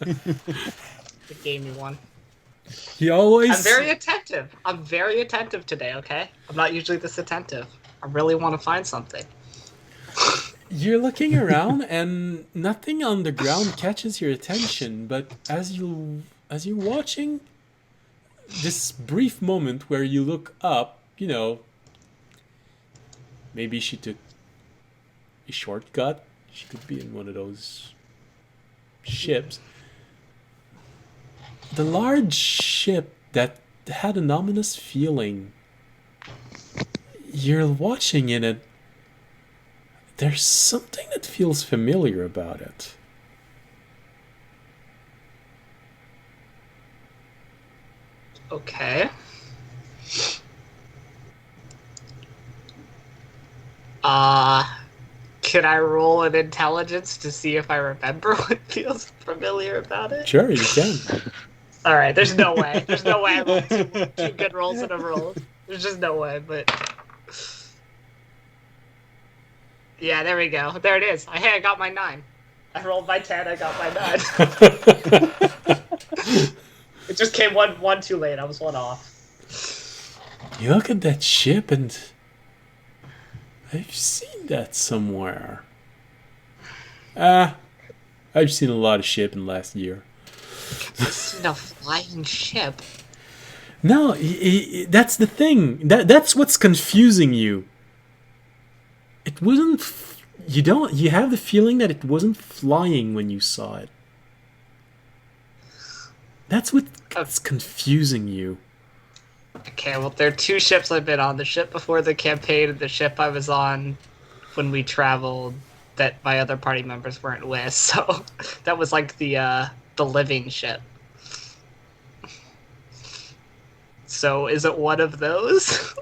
It gave me one. he always. I'm very attentive. I'm very attentive today, okay? I'm not usually this attentive. I really want to find something. You're looking around and nothing on the ground catches your attention, but as you're watching this brief moment where you look up, maybe she took a shortcut. She could be in one of those ships. The large ship that had an ominous feeling. You're watching in it. There's something that feels familiar about it. Okay. Can I roll an intelligence to see if I remember what feels familiar about it? Sure, you can. All right, there's no way. There's no way I rolled two good rolls in a row. There's just no way, but... Yeah, there we go. There it is. I got my 9. I rolled my 10, I got my 9. It just came one too late. I was one off. You look at that ship and I've seen that somewhere. I've seen a lot of ship in the last year. I've seen a flying ship. No, that's the thing. That's what's confusing you. It wasn't. You have the feeling that it wasn't flying when you saw it. That's what's confusing you. Okay, well, there are 2 ships I've been on. The ship before the campaign and the ship I was on when we traveled that my other party members weren't with. So that was like the living ship. So is it one of those?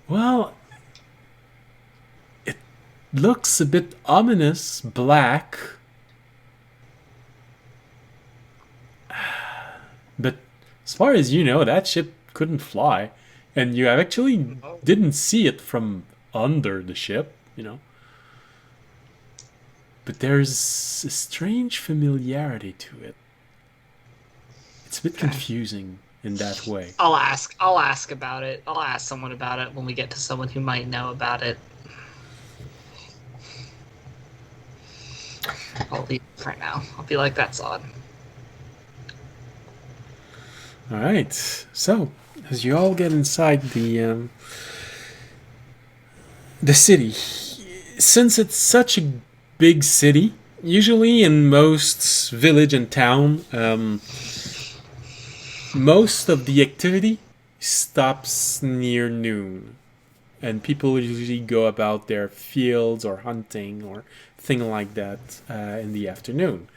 Well, it looks a bit ominous, black. But as far as you know, that ship couldn't fly. And you actually didn't see it from under the ship, But there's a strange familiarity to it. It's a bit confusing in that way. I'll ask about it. I'll ask someone about it when we get to someone who might know about it. I'll leave it for now. I'll be like, that's odd. All right. So, as you all get inside the city, since it's such a big city, usually in most village and town, most of the activity stops near noon, and people usually go about their fields or hunting or thing like that in the afternoon.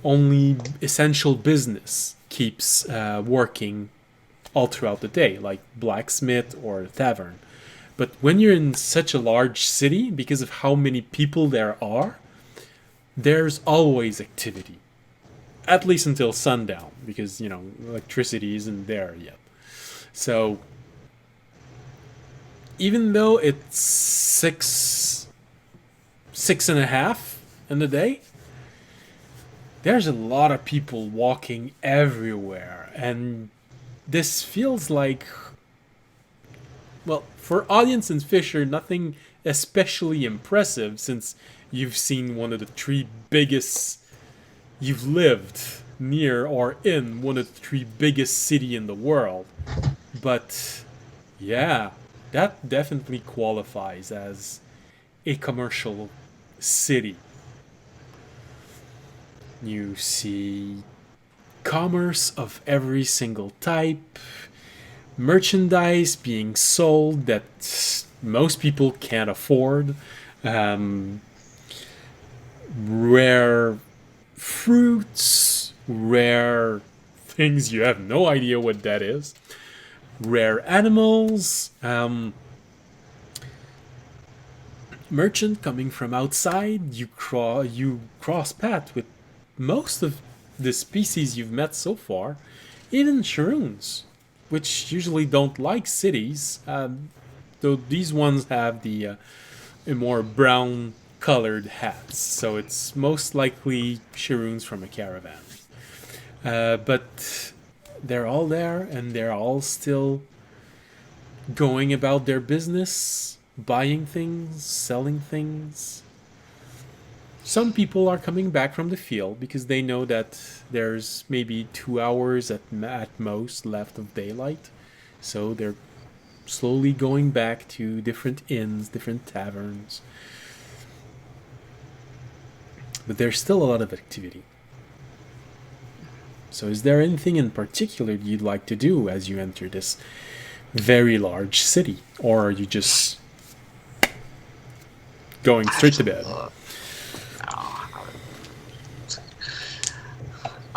Only essential business keeps working all throughout the day, like blacksmith or tavern. But when you're in such a large city, because of how many people there are, there's always activity. At least until sundown, because, electricity isn't there yet. So, even though it's 6:30 in the day, there's a lot of people walking everywhere. And this feels like well, for audience and Fisher, nothing especially impressive since you've seen one of the three biggest. You've lived near or in one of the three biggest city in the world. But yeah, that definitely qualifies as a commercial city. You see commerce of every single type, merchandise being sold that most people can't afford, rare fruits, rare things you have no idea what that is, rare animals, merchant coming from outside. You cross paths with most of the species you've met so far, even Sharoons, which usually don't like cities, though these ones have the a more brown colored hats, so it's most likely Sharoons from a caravan. But they're all there, and they're all still going about their business, buying things, selling things. Some people are coming back from the field because they know that there's maybe 2 hours at most left of daylight. So they're slowly going back to different inns, different taverns. But there's still a lot of activity. So is there anything in particular you'd like to do as you enter this very large city? Or are you just going straight to bed?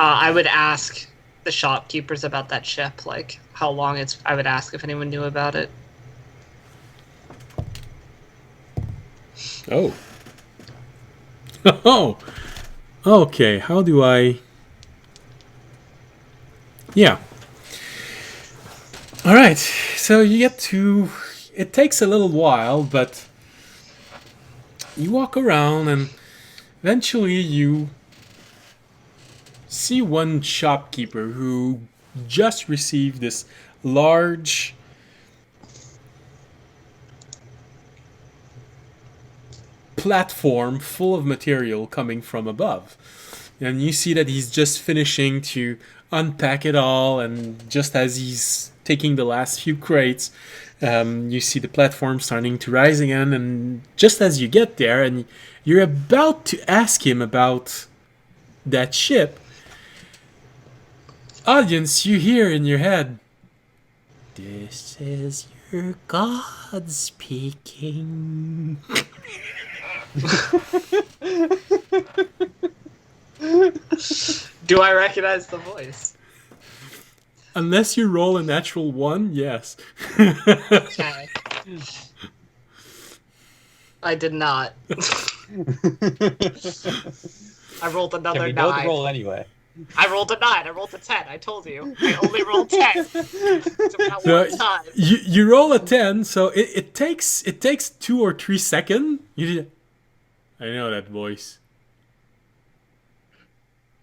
I would ask the shopkeepers about that ship, like how long it's. I would ask if anyone knew about it. Oh. Oh. Okay, how do I... Yeah. Alright, so you get to... It takes a little while, but you walk around and eventually you see one shopkeeper who just received this large platform full of material coming from above. And you see that he's just finishing to unpack it all, and just as he's taking the last few crates, you see the platform starting to rise again, and just as you get there and you're about to ask him about that ship, audience, you hear in your head, "This is your God speaking." Do I recognize the voice? Unless you roll a natural 1, yes. Okay. I did not. I rolled Can another we know the 9. roll anyway? I rolled a 9. I rolled a 10. I told you. I only rolled 10. It's about So one time. you roll a 10, so it takes 2 or 3 seconds. I know that voice.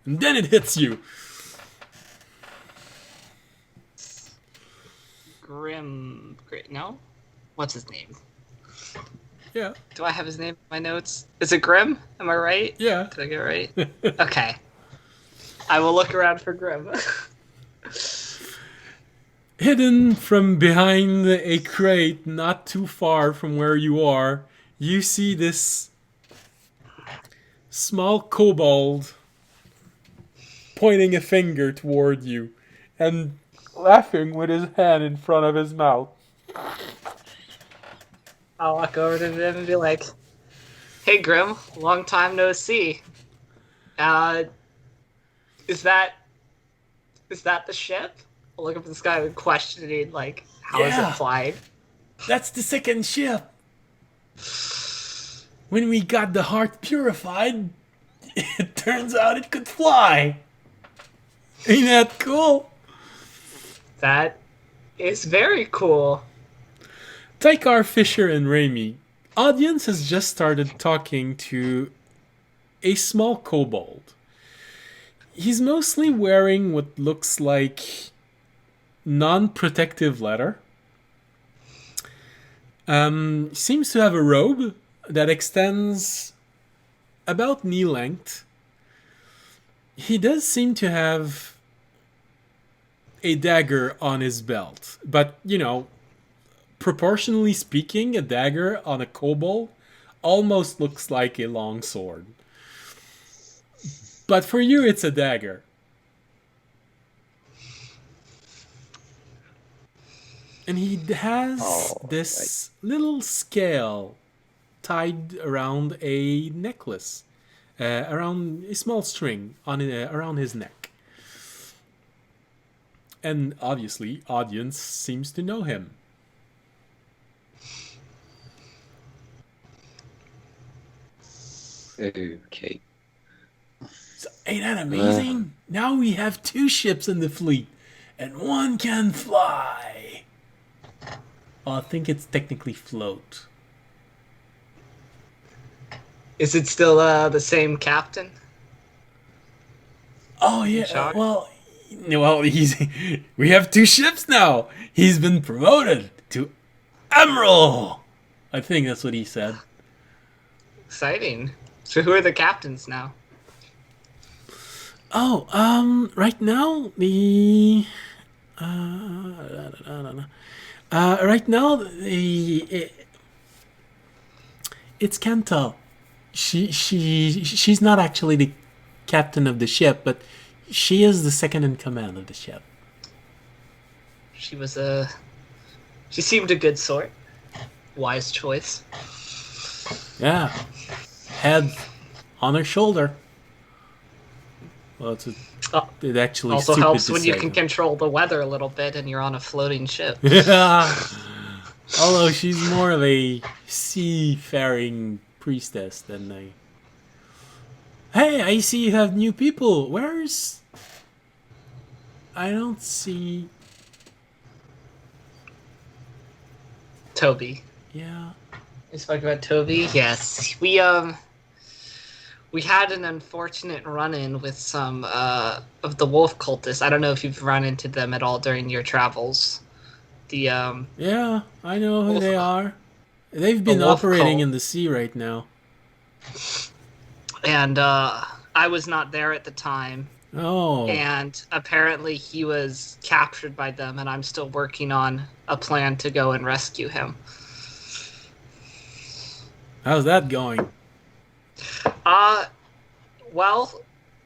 And then it hits you. Grim. No? What's his name? Yeah. Do I have his name in my notes? Is it Grim? Am I right? Yeah. Did I get it right? Okay. I will look around for Grim. Hidden from behind a crate not too far from where you are, you see this small kobold pointing a finger toward you and laughing with his hand in front of his mouth. I'll walk over to him and be like, "Hey, Grim, long time no see. Is that the ship?" I'll look up at this guy with questioning, like, how is Yeah. it flying? That's the second ship. When we got the heart purified, it turns out it could fly. Ain't that cool? That is very cool. Taikar, Fisher, and Raimi. Audience has just started talking to a small kobold. He's mostly wearing what looks like non-protective leather. Seems to have a robe that extends about knee length. He does seem to have a dagger on his belt, but proportionally speaking, a dagger on a kobold almost looks like a long sword. But for you, it's a dagger. And he has this little scale tied around a necklace, around a small string around his neck. And obviously, audience seems to know him. Okay. So, ain't that amazing? Now we have 2 ships in the fleet, and one can fly. Well, I think it's technically float. Is it still the same captain? Oh yeah. Shock? Well, we have 2 ships now. He's been promoted to Admiral. I think that's what he said. Exciting. So who are the captains now? Oh, right now right now it's Kenta. She's not actually the captain of the ship, but she is the second in command of the ship. She seemed a good sort. Wise choice. Yeah, head on her shoulder. Well, it actually Also stupid helps to when you say. can control the weather a little bit and you're on a floating ship. Although she's more of a seafaring priestess than a... Hey, I see you have new people. Where's... I don't see... Toby. Yeah. You spoke about Toby? Yes. We had an unfortunate run-in with some of the wolf cultists. I don't know if you've run into them at all during your travels. Yeah, I know who they are. They've been wolf operating cult. in the sea right now. And I was not there at the time. Oh. And apparently he was captured by them, and I'm still working on a plan to go and rescue him. How's that going? Well,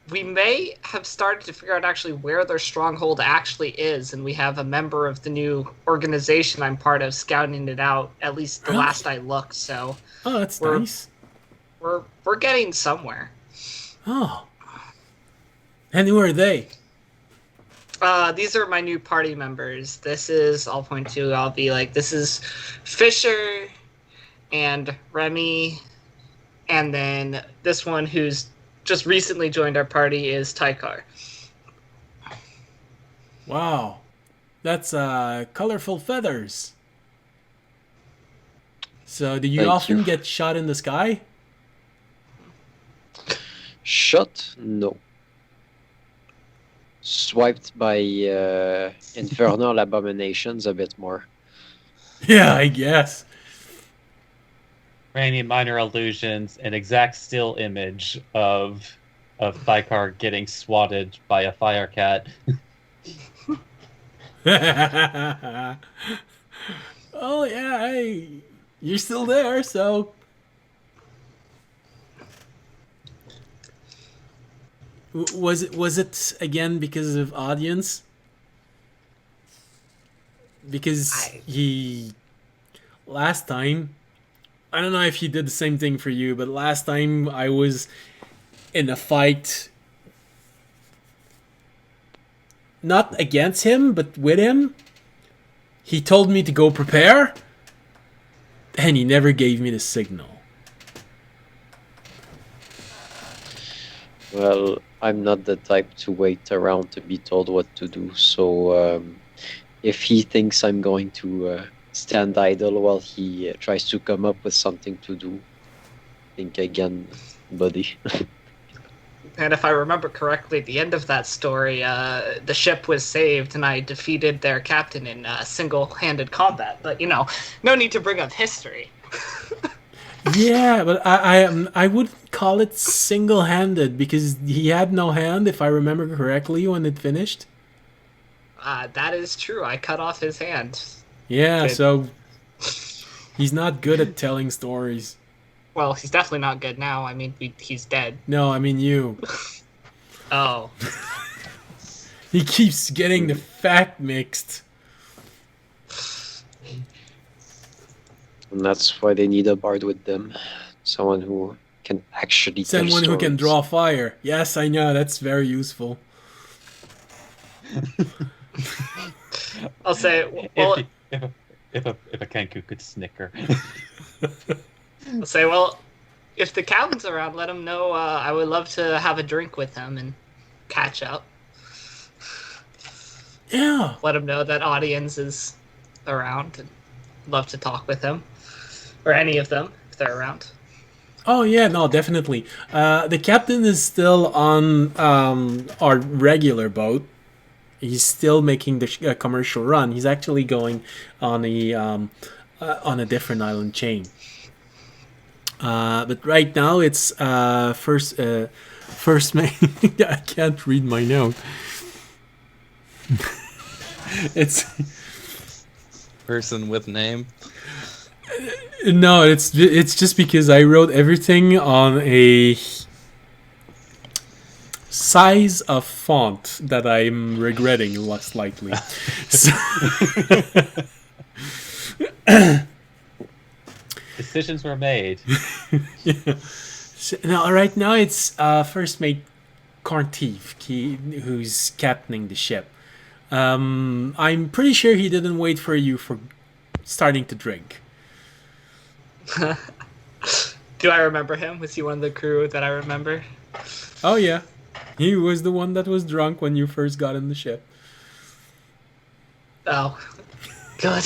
we may have started to figure out actually where their stronghold actually is, and we have a member of the new organization I'm part of scouting it out, at least the Really? last I looked, so Oh, that's We're- nice. we're getting somewhere. Oh. And who are they? These are my new party members. I'll point to, I'll be like, this is Fisher and Remy, and then this one who's just recently joined our party is Tykar. Wow. That's colorful feathers. So do you Thank often you. get shot in the sky? Shot? No. Swiped by infernal abominations a bit more. Yeah, I guess. Any minor illusions, an exact still image of Thykar getting swatted by a fire cat. Oh yeah, hey, you're still there, so was it again because of audience? Because he last time, I don't know if he did the same thing for you, but last time I was in a fight, not against him, but with him. He told me to go prepare, and he never gave me the signal. Well, I'm not the type to wait around to be told what to do, so if he thinks I'm going to stand idle while he tries to come up with something to do, think again, buddy. And if I remember correctly, at the end of that story, the ship was saved, and I defeated their captain in single-handed combat. But no need to bring up history. Yeah, but I wouldn't call it single-handed because he had no hand, if I remember correctly, when it finished. That is true. I cut off his hand. Yeah, Good. so he's not good at telling stories. Well, he's definitely not good now. I mean, he's dead. No, I mean you. Oh. He keeps getting the fact mixed. And that's why they need a bard with them. Someone who can actually tell Someone who can stories. draw fire. Yes, I know, that's very useful. I'll say, well, If a Kenku could snicker. I'll say, well, if the captain's around, let him know. I would love to have a drink with him and catch up. Yeah. Let him know that audience is around and love to talk with him. Or any of them, if they're around. Oh yeah, no, definitely. The captain is still on our regular boat. He's still making the commercial run. He's actually going on a different island chain. But right now it's first mate. I can't read my note. It's Person with name. no, it's just because I wrote everything on a size of font that I'm regretting slightly. So, Decisions were made. yeah. So, now, right now it's first mate Cartief, who's captaining the ship. I'm pretty sure he didn't wait for you for starting to drink. Do I remember him? Was he one of the crew that I remember? Oh yeah, he was the one that was drunk when you first got in the ship. Oh, good.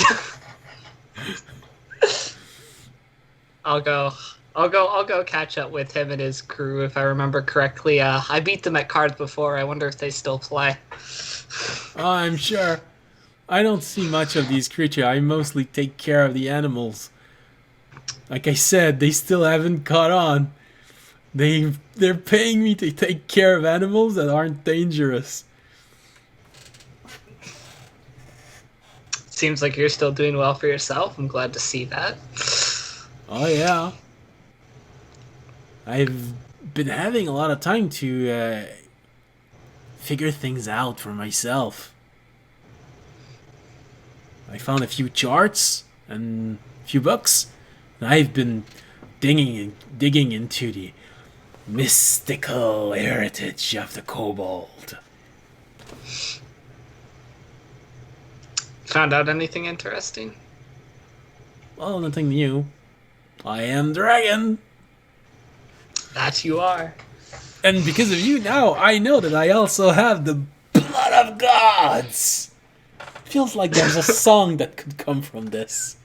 I'll go catch up with him and his crew if I remember correctly. I beat them at cards before. I wonder if they still play. Oh, I'm sure. I don't see much of these creatures. I mostly take care of the animals. Like I said, they still haven't caught on. They're paying me to take care of animals that aren't dangerous. Seems like you're still doing well for yourself. I'm glad to see that. Oh yeah. I've been having a lot of time to figure things out for myself. I found a few charts and a few books, and I've been digging into the mystical heritage of the kobold. Found out anything interesting? Well, nothing new. I am Dragon. That you are. And because of you now, I know that I also have the blood of gods. Feels like there's a song that could come from this.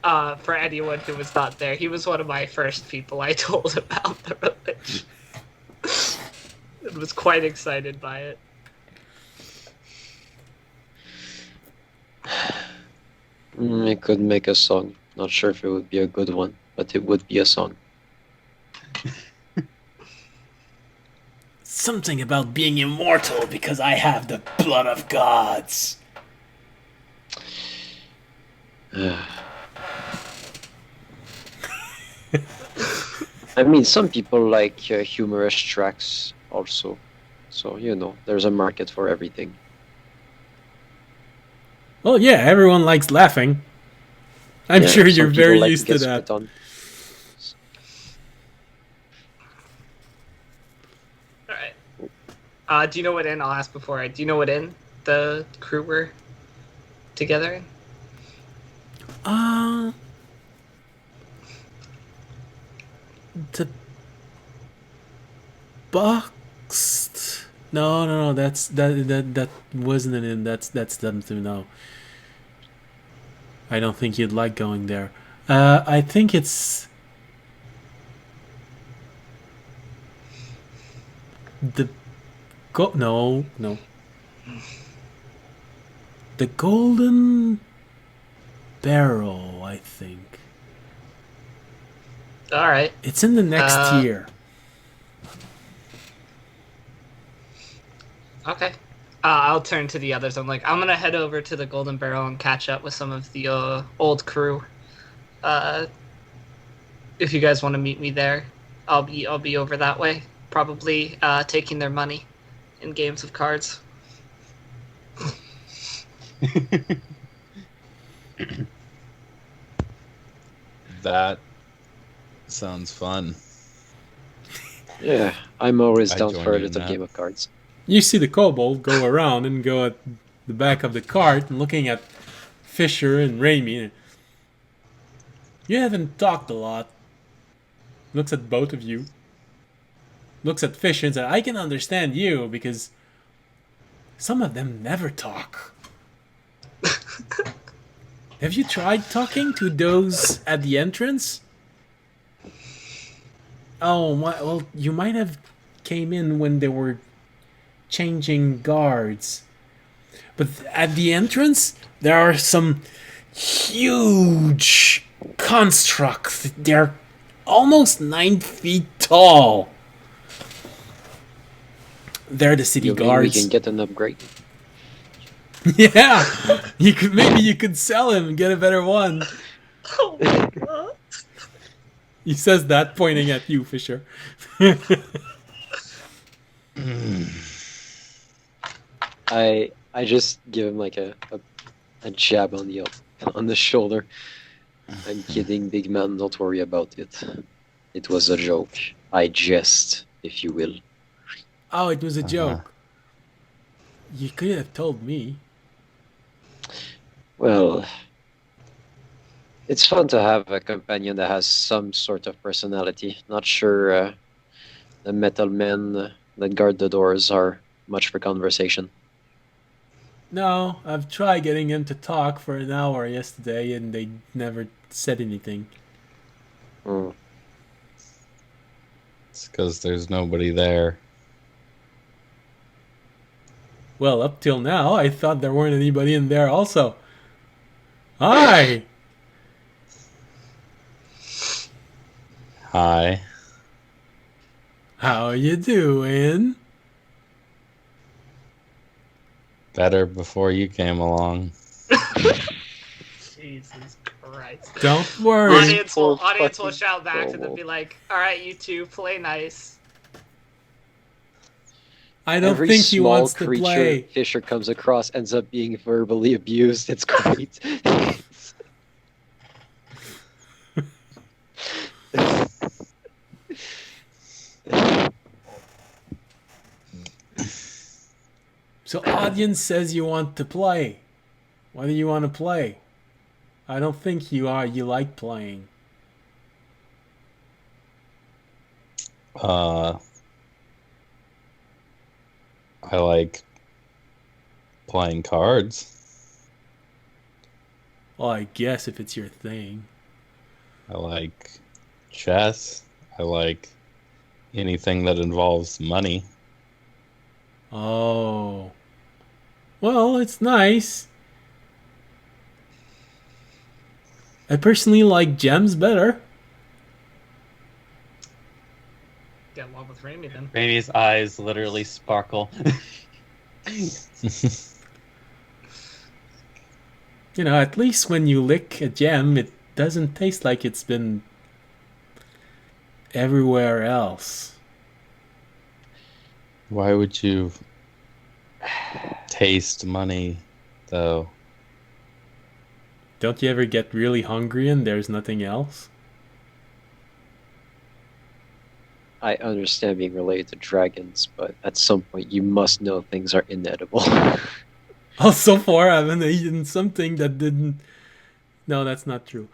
For anyone who was not there, he was one of my first people I told about the religion. And was quite excited by it. I could make a song. Not sure if it would be a good one, but it would be a song. Something about being immortal because I have the blood of gods. I mean, some people like humorous tracks also. So, there's a market for everything. Well, yeah, everyone likes laughing. I'm Yeah, sure some you're people very like used to get that. spit on. Alright. Do you know what inn? I'll ask before. Do you know what inn the crew were together in? The boxed. No. That wasn't an inn. That's them to know. I don't think you'd like going there. I think it's. The no. The golden barrel, I think. All right. It's in the next tier. Okay. I'll turn to the others. I'm gonna head over to the Golden Barrel and catch up with some of the old crew. If you guys want to meet me there, I'll be over that way. Probably taking their money in games of cards. That sounds fun. Yeah, I'm always I down join for a you in little that. game of cards. You see the kobold go around and go at the back of the cart and looking at Fisher and Raimi. You haven't talked a lot. Looks at both of you. Looks at Fisher and says, I can understand you because some of them never talk. Have you tried talking to those at the entrance? Oh, well, you might have came in when they were changing guards. But at the entrance, there are some huge constructs. They're almost 9 feet tall. They're the city You mean guards. we can get an upgrade? Yeah, you could sell him and get a better one. Oh my god. He says that, pointing at you, Fisher. I just give him like a jab on the shoulder. I'm kidding, big man. Don't worry about it. It was a joke. I jest, if you will. Oh, it was a joke. You could have told me. Well, it's fun to have a companion that has some sort of personality. Not sure the metal men that guard the doors are much for conversation. No, I've tried getting him to talk for an hour yesterday, and they never said anything. Mm. It's because there's nobody there. Well, up till now, I thought there weren't anybody in there also. Hi! Hi. How you doing? Better before you came along. Jesus Christ. Don't worry. Audience will fucking shout back to them promo. and be like, alright, you two, play nice. I don't Every think he small wants to creature play. Fisher comes across ends up being verbally abused. It's great. So audience says you want to play. Why do you want to play? I don't think you like playing. I like playing cards. Well, I guess if it's your thing. I like chess. I like anything that involves money. Oh. Well, it's nice. I personally like gems better. Get along with Raimi then. Raimi's eyes literally sparkle. You know, at least when you lick a gem, it doesn't taste like it's been everywhere else. Why would you taste money, though? Don't you ever get really hungry and there's nothing else? I understand being related to dragons, but at some point you must know things are inedible. Oh, so far I haven't eaten something that didn't... No, that's not true.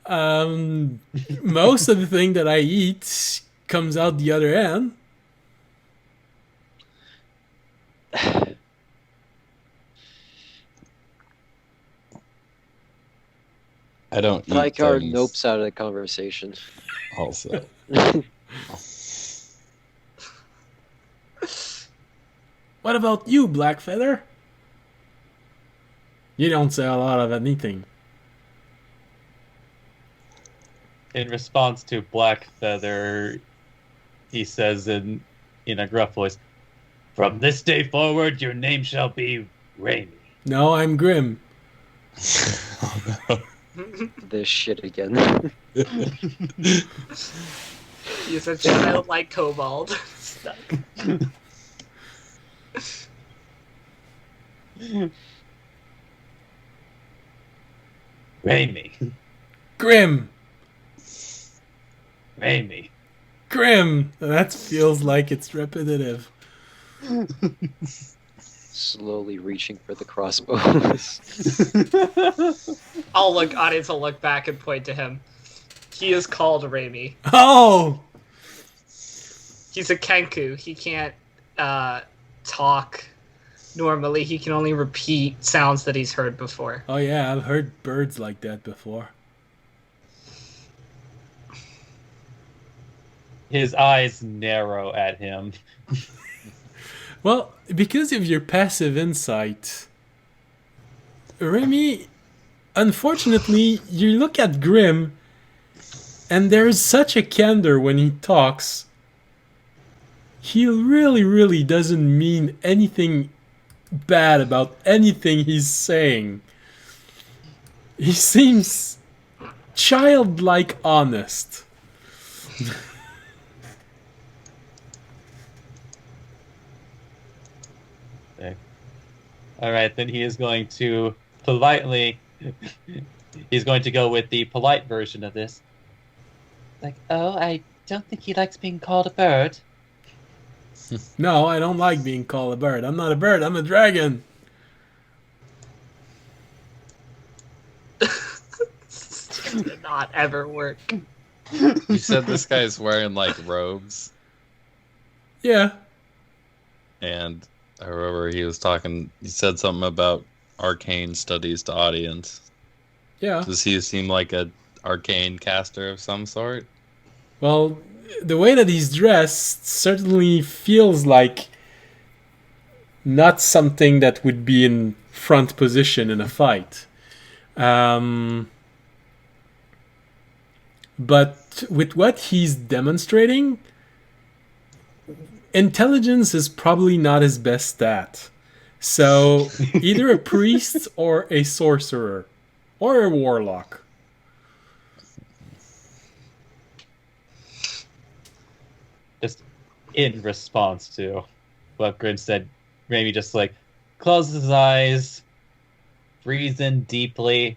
Most of the thing that I eat comes out the other end. I don't eat Tricard things nopes out of the conversation. also. What about you, Blackfeather? You don't say a lot of anything. In response to Blackfeather, he says in a gruff voice, "From this day forward, your name shall be Raimi." No, I'm Grim. This shit again. He's a childlike kobold. Stuck. Raimi. Grim. Raimi. Grim. That feels like it's repetitive. Slowly reaching for the crossbows. Audience will look back and point to him. He is called Raimi. Oh! He's a Kenku. He can't talk normally. He can only repeat sounds that he's heard before. Oh yeah, I've heard birds like that before. His eyes narrow at him. Well, because of your passive insight, Remy, unfortunately, you look at Grim, and there's such a candor when he talks. He really, really doesn't mean anything bad about anything he's saying. He seems childlike honest. All right, then he is going to politely. He's going to go with the polite version of this. Like, oh, I don't think he likes being called a bird. No, I don't like being called a bird. I'm not a bird, I'm a dragon. Did not ever work. You said this guy's wearing like robes, Yeah. and I remember he was talking. He said something about arcane studies to audience. Yeah. Does he seem like a arcane caster of some sort? Well, the way that he's dressed certainly feels like not something that would be in front position in a fight. But with what he's demonstrating, intelligence is probably not his best stat. So either a priest or a sorcerer or a warlock. Just in response to what Grin said, Raimi just like closes his eyes, breathes in deeply.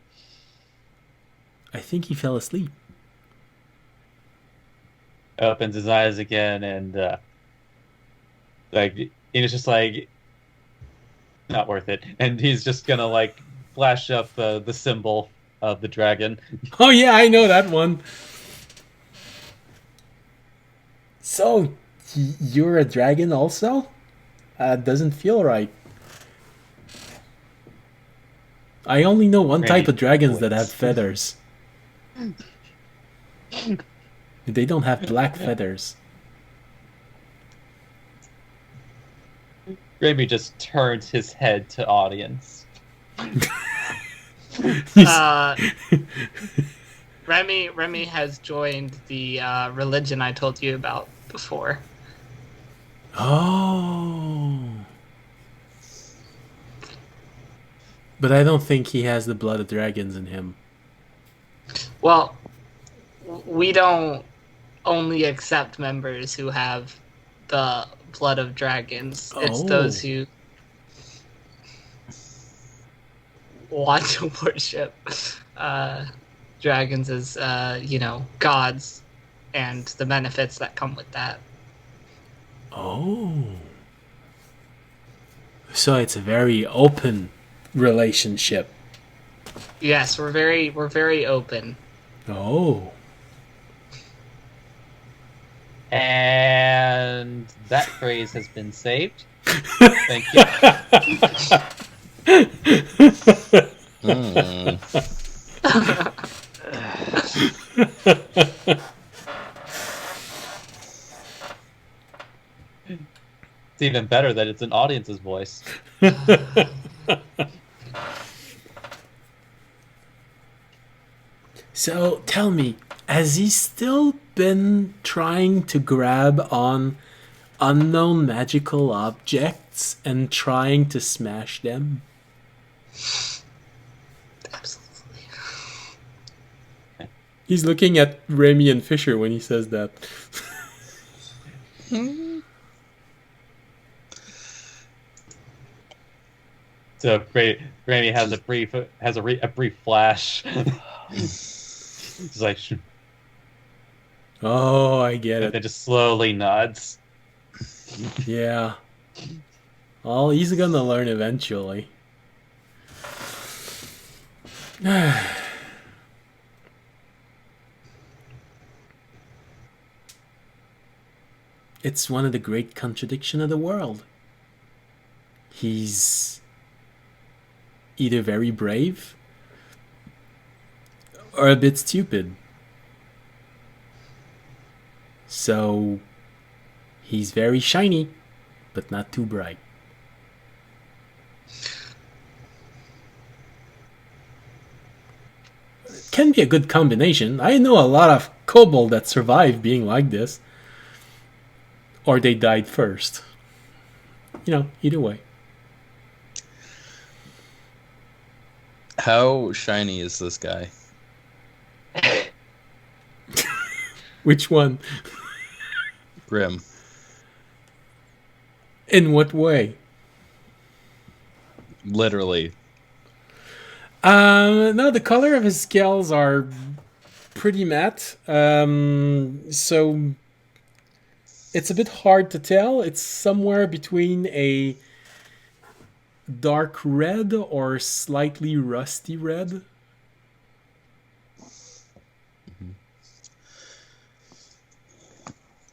I think he fell asleep. Opens his eyes again, and it's just like not worth it. And he's just gonna like flash up the symbol of the dragon. Oh yeah, I know that one. So, you're a dragon also? Doesn't feel right. I only know one type of dragons that have feathers. They don't have black feathers. Raimi just turns his head to audience. Remy has joined the religion I told you about before. Oh. But I don't think he has the blood of dragons in him. Well, we don't only accept members who have the blood of dragons. It's those who want to worship dragons as, gods and the benefits that come with that. Oh. So it's a very open relationship. Yes, we're very open. Oh. And that phrase has been saved. Thank you. It's even better that it's an audience's voice. So tell me, has he still been trying to grab on unknown magical objects and trying to smash them? Absolutely. He's looking at Remy and Fisher when he says that. So Granny has a brief flash. It's like, Oh, I get and it. then just slowly nods. Yeah. Well, he's gonna learn eventually. It's one of the great contradictions of the world. He's either very brave or a bit stupid. So he's very shiny, but not too bright. Can be a good combination. I know a lot of kobold that survive being like this. Or they died first. You know, either way. How shiny is this guy? Which one? Grim. In what way? Literally. No, the color of his scales are pretty matte. So it's a bit hard to tell. It's somewhere between a dark red or slightly rusty red.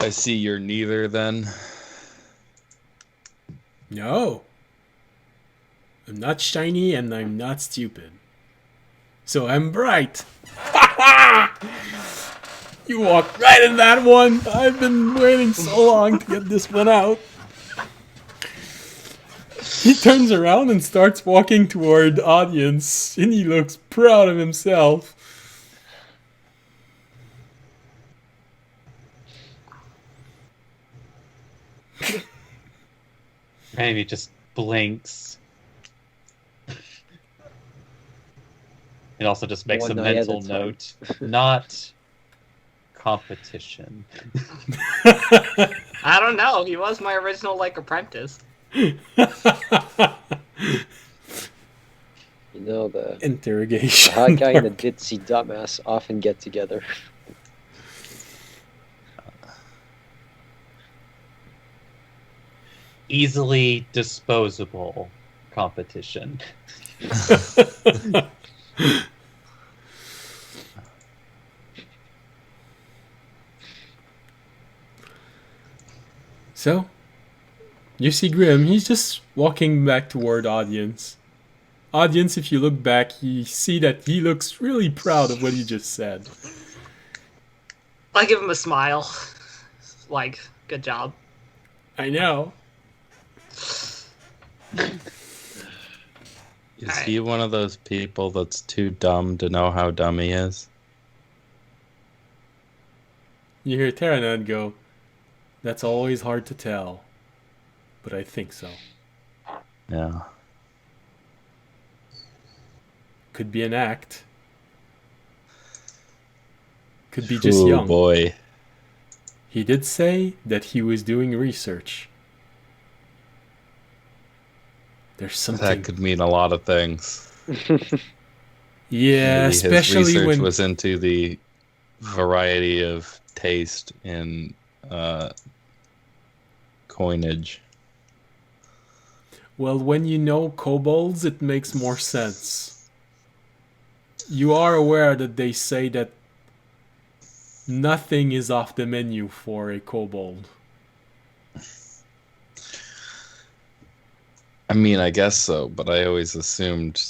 I see you're neither then. No. I'm not shiny and I'm not stupid. So I'm bright. You walked right in that one. I've been waiting so long to get this one out. He turns around and starts walking toward the audience, and he looks proud of himself. Maybe just blinks. It also just makes One a eye at a mental time. note. Not competition. I don't know. He was my original apprentice. You know, the Interrogation. hot guy and the mark. ditzy dumbass often get together. Easily disposable competition. So, you see Grim, he's just walking back toward audience. Audience, if you look back, you see that he looks really proud of what he just said. I give him a smile. Like, good job. I know. Is he one of those people that's too dumb to know how dumb he is? You hear Terranad go, that's always hard to tell. But I think so. Yeah. Could be an act. Could be just Ooh, young. boy. He did say that he was doing research. There's something. That could mean a lot of things. Yeah, Maybe his especially research when was into the variety of taste in coinage. Well, when you know kobolds, it makes more sense. You are aware that they say that nothing is off the menu for a kobold. I mean, I guess so, but I always assumed,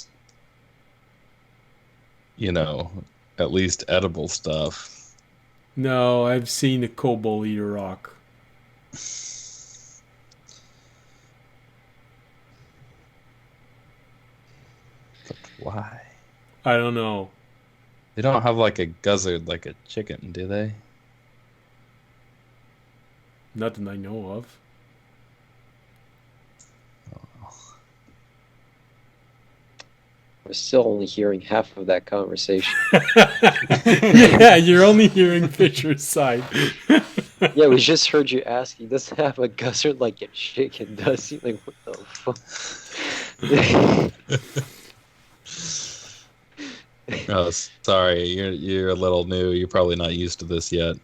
you know, at least edible stuff. No, I've seen a kobold eat a rock. But why? I don't know. They don't have like a gizzard like a chicken, do they? Not that I know of. We're still only hearing half of that conversation. Yeah, you're only hearing Fisher's side. Yeah, we just heard you ask. He doesn't have a guzzard like a chicken, does he? Like, what the fuck? Oh, sorry, you're a little new. You're probably not used to this yet.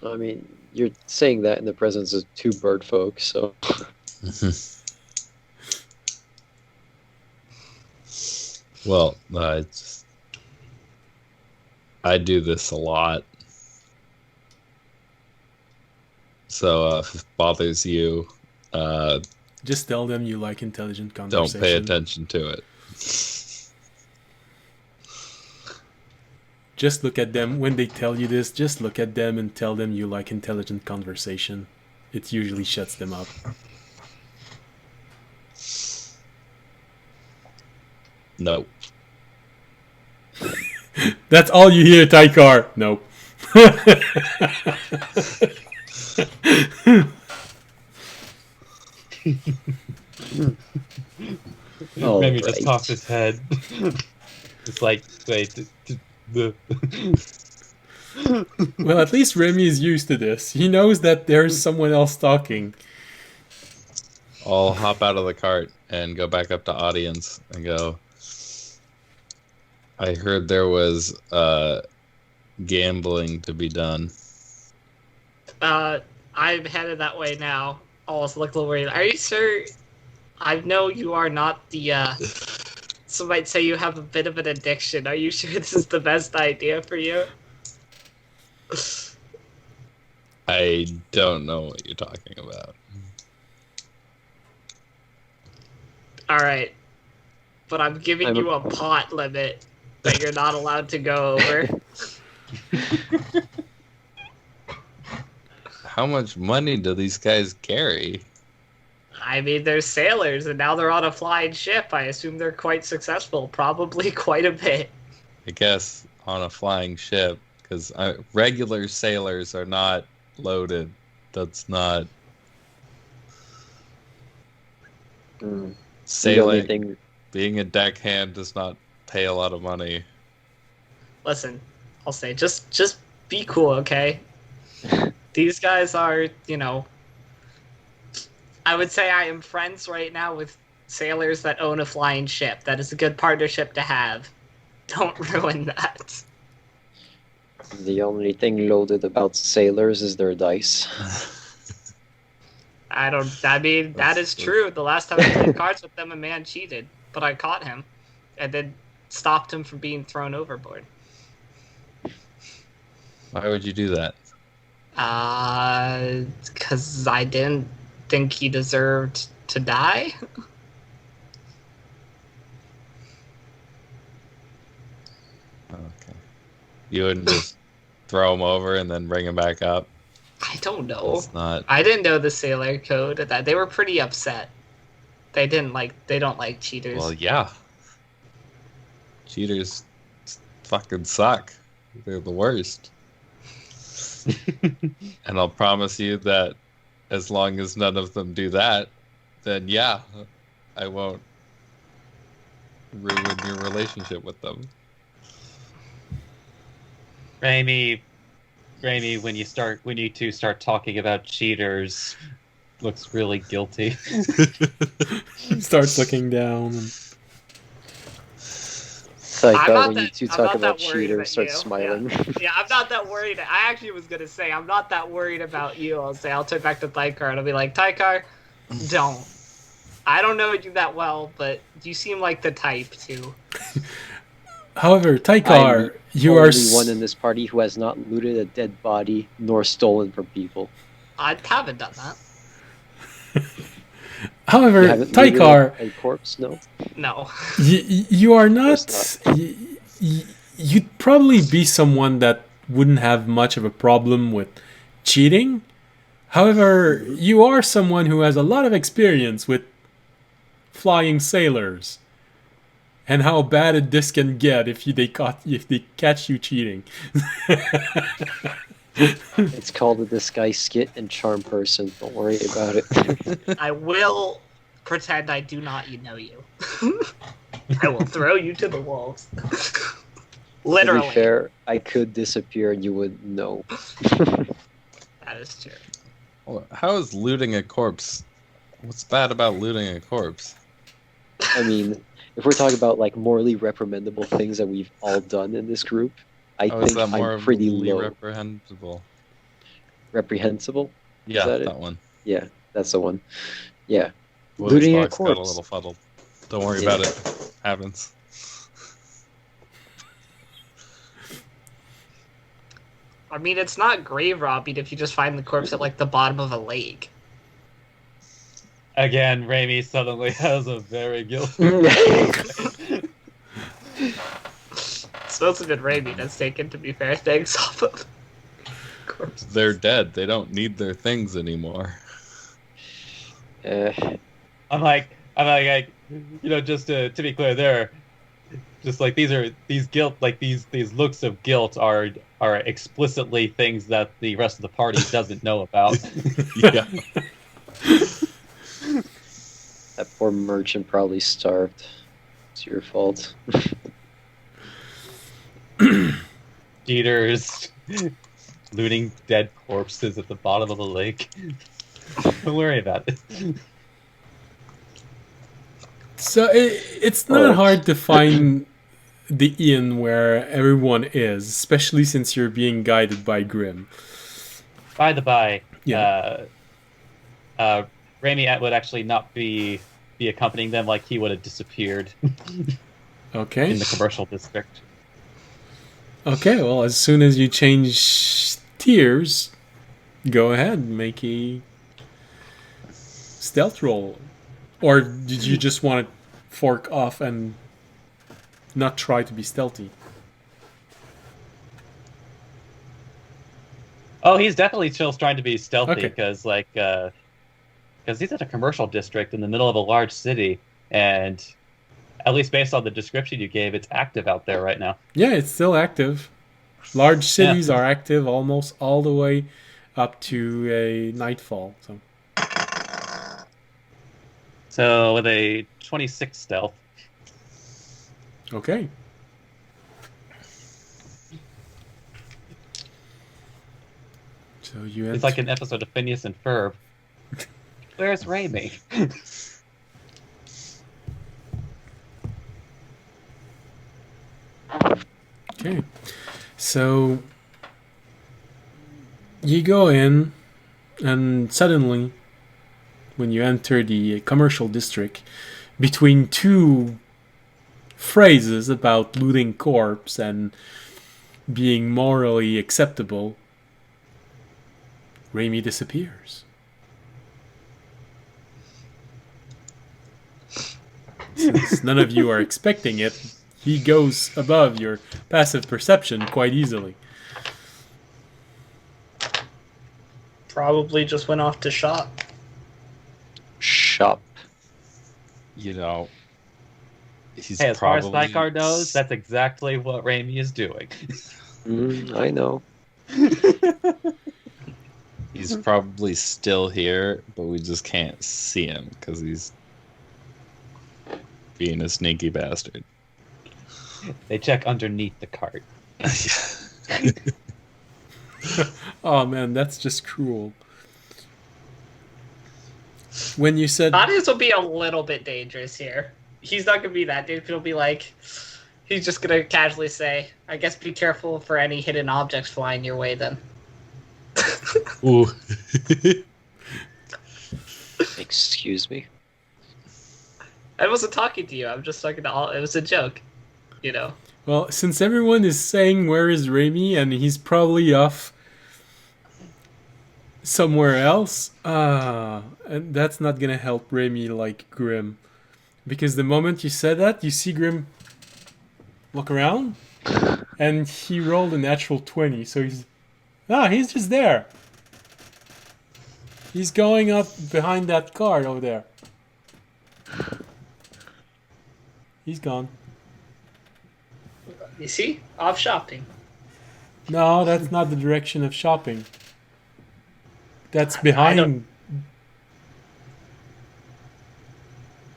I mean, you're saying that in the presence of two bird folk, so. Well, I do this a lot. So if it bothers you, Just tell them you like intelligent don't conversation. pay attention to it. Just look at them. When they tell you this, just look at them and tell them you like intelligent conversation. It usually shuts them up. No. That's all you hear, Tykar. Nope. All Maybe just right. toss his head. It's like, wait, the. Well, at least Remy is used to this. He knows that there's someone else talking. I'll hop out of the cart and go back up to audience and go, I heard there was gambling to be done. I'm headed that way now. Almost look a little worried. Are you sure? I know you are not the. Some might say you have a bit of an addiction. Are you sure this is the best idea for you? I don't know what you're talking about. All right, but I'm giving you a pot limit that you're not allowed to go over. How much money do these guys carry? I mean, they're sailors, and now they're on a flying ship. I assume they're quite successful, probably quite a bit. I guess on a flying ship, because regular sailors are not loaded. That's not sailing. Thing... Being a deckhand does not pay a lot of money. Listen, I'll say, just be cool, okay? These guys are, I would say I am friends right now with sailors that own a flying ship. That is a good partnership to have. Don't ruin that. The only thing loaded about sailors is their dice. That is true. The last time I played cards with them, a man cheated, but I caught him and then stopped him from being thrown overboard. Why would you do that? Because I didn't think he deserved to die. Okay. You wouldn't just throw him over and then bring him back up? I don't know. It's not. I didn't know the sailor code. That they were pretty upset. They don't like cheaters. Well, yeah. Cheaters fucking suck. They're the worst. And I'll promise you that as long as none of them do that, then yeah, I won't ruin your relationship with them. Raimi, when you two start talking about cheaters, looks really guilty. Starts looking down. It's like I'm not when you that- two I'm talk not about that worried cheaters, about start you. smiling. Yeah, I'm not that worried. I actually was gonna say I'm not that worried about you. I'll turn back to Tykar and I'll be like, Tykar, don't. I don't know you that well, but you seem like the type to. However, Tykar, I'm you the are only one in this party who has not looted a dead body nor stolen from people. I haven't done that. However, You haven't looted Tykar, a corpse, no? No. you are not. Of You'd probably be someone that wouldn't have much of a problem with cheating. However, you are someone who has a lot of experience with flying sailors. and how bad this can get if they catch you cheating. It's called a disguise skit and charm person. Don't worry about it. I will pretend I do not know you. I will throw you to the wolves. Literally. To be fair, I could disappear and you wouldn't know. That is true. Well, how is looting a corpse? What's bad about looting a corpse? I mean, if we're talking about like morally reprehensible things that we've all done in this group, I How is think that more I'm pretty low. reprehensible? Reprehensible? Yeah, that that it? one. Yeah, that's the one. Yeah. Willie's Looting a box got a corpse. little fuddled. Don't worry Yeah. about it. Happens. I mean, it's not grave robbing if you just find the corpse at like the bottom of a lake. Again, Raimi suddenly has a very guilty. It's mostly been Raimi that's taken, to be fair, things off of corpse. They're dead. They don't need their things anymore. I'm like, just to be clear, there, just like these guilt, like these looks of guilt are explicitly things that the rest of the party doesn't know about. Yeah. That poor merchant probably starved. It's your fault. Cheaters looting dead corpses at the bottom of the lake. Don't worry about it. So it's not hard to find the inn where everyone is, especially since you're being guided by Grim. By the by, Yeah. Raimi would actually not be accompanying them, like he would have disappeared Okay. in the commercial district. Okay, well, as soon as you change tiers, go ahead and make a stealth roll. Or did you just want to fork off and not try to be stealthy? Oh, he's definitely still trying to be stealthy Okay. because he's in a commercial district in the middle of a large city, and at least based on the description you gave, it's active out there right now. Yeah, it's still active. Large cities are active almost all the way up to a nightfall. So So with a 26 stealth, okay. So you it's like an episode of Phineas and Ferb. Where's Raimi? Okay. So you go in, and suddenly, when you enter the commercial district, between two phrases about looting corpse and being morally acceptable, Raimi disappears. Since none of you are expecting it, he goes above your passive perception quite easily. Probably just went off to shop. Shop. You know, he's Hey, as far as probably Nightguard knows, that's exactly what Raimi is doing. I know. he's probably still here, but we just can't see him because he's being a sneaky bastard. They check underneath the cart. Oh man, that's just cruel. When you said Thaddeus will be a little bit dangerous here. He's not gonna be that dude. He'll be like, he's just gonna casually say, "I guess be careful for any hidden objects flying your way." Then. Ooh. Excuse me. I wasn't talking to you. I'm just talking to all. It was a joke, you know. well, since everyone is saying where is Raimi and he's probably off somewhere else, and that's not gonna help Raimi like Grim. Because the moment you said that, you see Grim look around, and he rolled a natural 20, so he's just there. He's going up behind that car over there. He's gone. You see? Off shopping. No, that's not the direction of shopping. That's I don't. behind.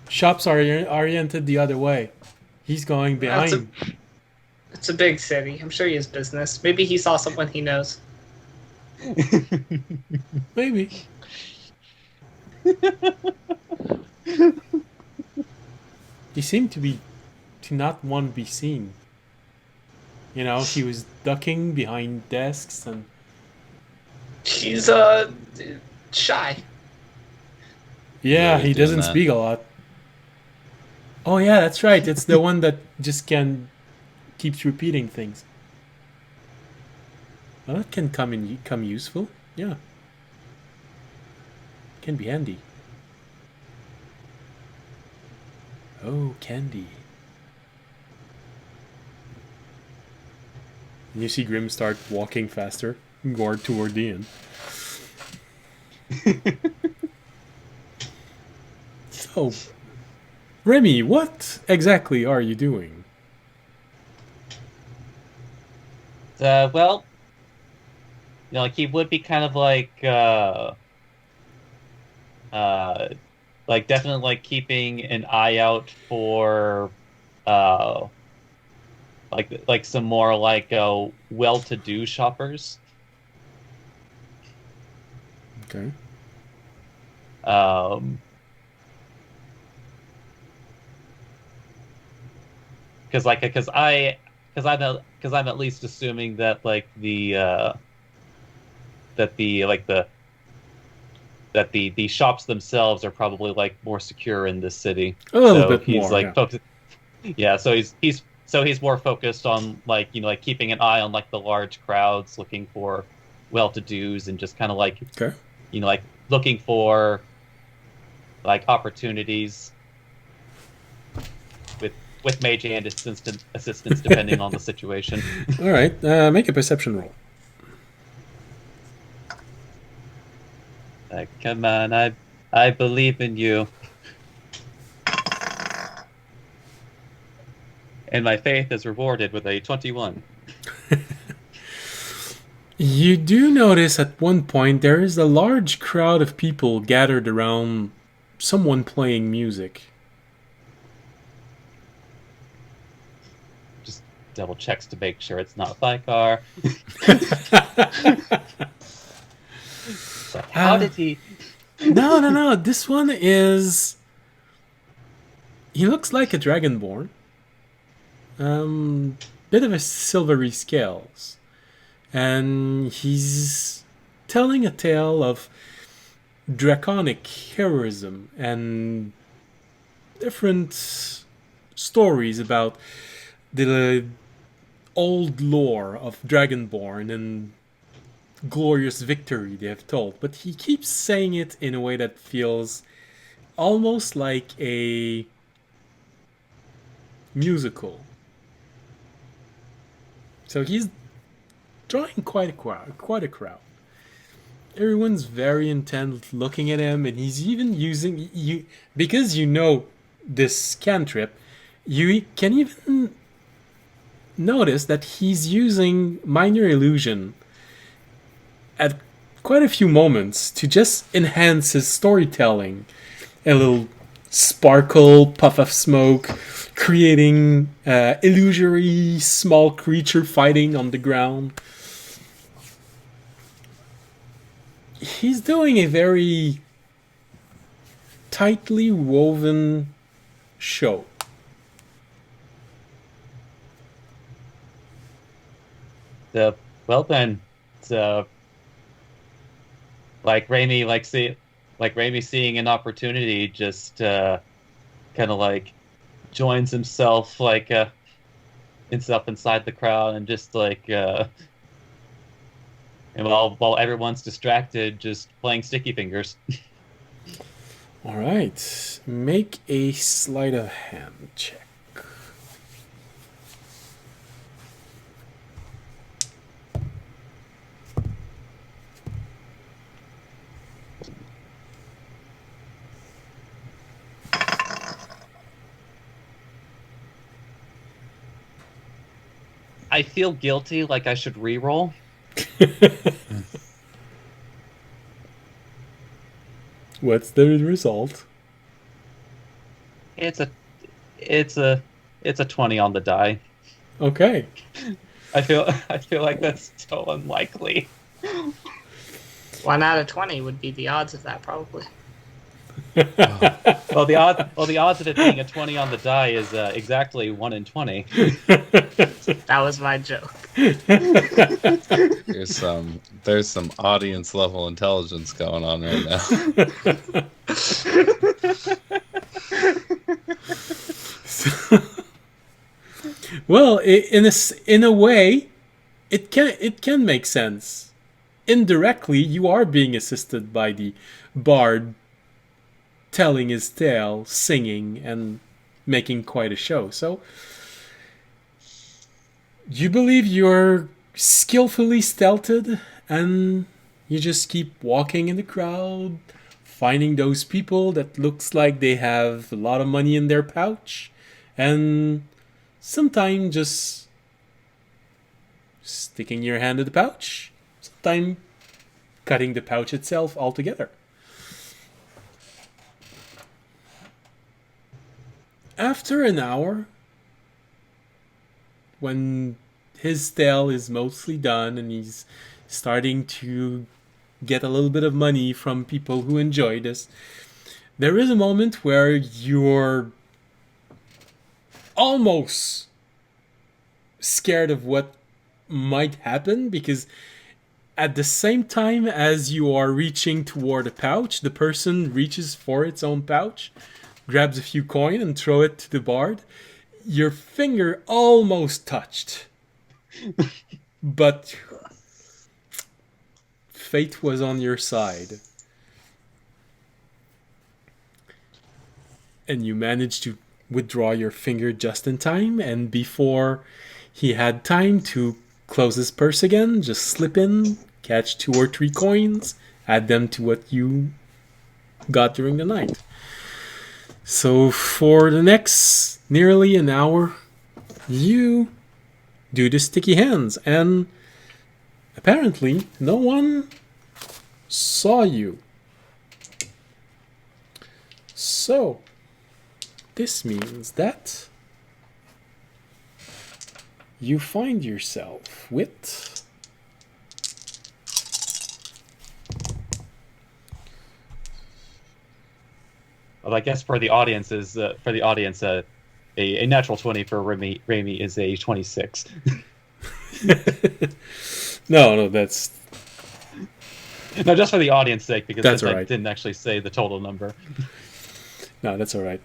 Shops are oriented the other way. He's going That's a. behind. It's a big city. I'm sure he has business. Maybe he saw someone he knows. Maybe. He seemed to not want to be seen. You know, he was ducking behind desks and He's shy. yeah, Always he doing doesn't that. speak a lot. Oh yeah, that's right. It's the one that just keeps repeating things. Well, that can come useful. Yeah, can be handy. Oh, candy. And you see Grim start walking faster, guard toward the end. So, Remy, what exactly are you doing? Well, like he would be kind of like definitely like keeping an eye out for uh like some more well-to-do shoppers. Okay. Um, because I'm at least assuming that the shops themselves are probably like more secure in this city. A little So bit he's more, like yeah. focused. Yeah, so he's more focused on like keeping an eye on like the large crowds, looking for well-to-dos, and just kind of like Okay. like looking for like opportunities with mage and assistance depending on the situation. All right. Make a perception roll. Like, come on, I believe in you, and my faith is rewarded with a 21. You do notice at one point there is a large crowd of people gathered around someone playing music. Just double checks to make sure it's not Thykar. Like, how did he? No. This one is. He looks like a dragonborn. Bit of a silvery scales. And he's telling a tale of draconic heroism and different stories about the old lore of Dragonborn and glorious victory they have told. But he keeps saying it in a way that feels almost like a musical. So he's drawing quite a crowd. Everyone's very intent looking at him, and he's even using you because you know this cantrip. You can even notice that he's using minor illusion at quite a few moments to just enhance his storytelling. A little sparkle, puff of smoke, creating illusory small creature fighting on the ground. He's doing a very tightly woven show. Well then, so like Raimi seeing an opportunity, just kind of like joins himself inside the crowd, and just and while everyone's distracted, just playing sticky fingers. All right, make a sleight of hand check. I feel guilty, like I should re-roll. What's the result? It's a it's a it's a 20 on the die. Okay. I feel like that's so unlikely. 1 out of 20 would be the odds of that, probably. Well, the odds of it being a 20 on the die is exactly 1 in 20. That was my joke. There's some audience level intelligence going on right now. Well, in a way, it can make sense. Indirectly, you are being assisted by the bard telling his tale, singing, and making quite a show. So, you believe you're skillfully stealthed, and you just keep walking in the crowd, finding those people that looks like they have a lot of money in their pouch, and sometimes just sticking your hand in the pouch, sometimes cutting the pouch itself altogether. After an hour, when his tale is mostly done and he's starting to get a little bit of money from people who enjoy this, there is a moment where you're almost scared of what might happen, because at the same time as you are reaching toward a pouch, the person reaches for its own pouch, grabs a few coin and throw it to the bard. Your finger almost touched, but fate was on your side, and you managed to withdraw your finger just in time, and before he had time to close his purse again, just slip in, catch 2 or 3 coins, add them to what you got during the night. So for the next nearly an hour, you do the sticky hands, and apparently no one saw you. So this means that you find yourself with Well, I guess for the audience, a natural 20 for Raimi is a 26. no, that's No, just for the audience sake, because That's I all right. didn't actually say the total number. No, that's all right.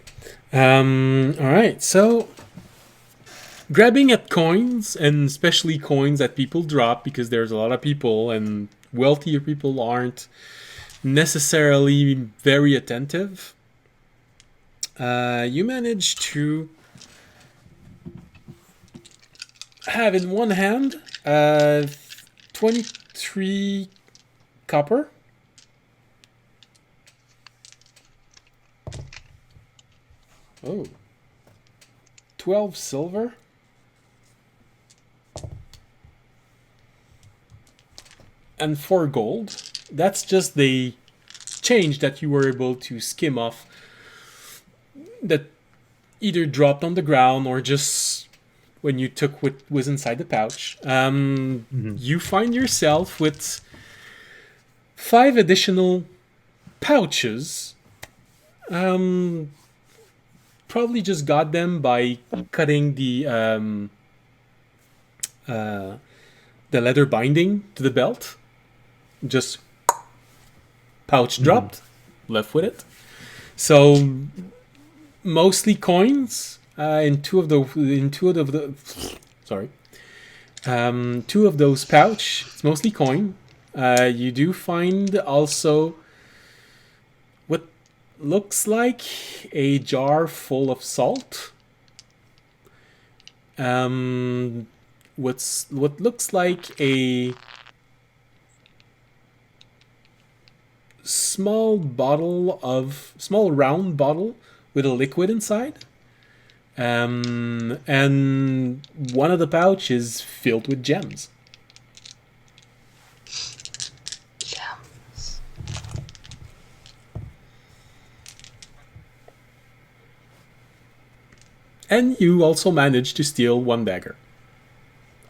All right, so grabbing at coins, and especially coins that people drop, because there's a lot of people, and wealthier people aren't necessarily very attentive. You manage to have in one hand 23 copper. Oh. 12 silver. And 4 gold. That's just the change that you were able to skim off, that either dropped on the ground or just when you took what was inside the pouch. You find yourself with 5 additional pouches. Probably just got them by cutting the leather binding to the belt. Just pouch dropped, left with it. So mostly coins. Two of those pouch. It's mostly coin. You do find also what looks like a jar full of salt. What looks like a small round bottle with a liquid inside. And one of the pouch is filled with gems. Gems. And you also managed to steal one dagger.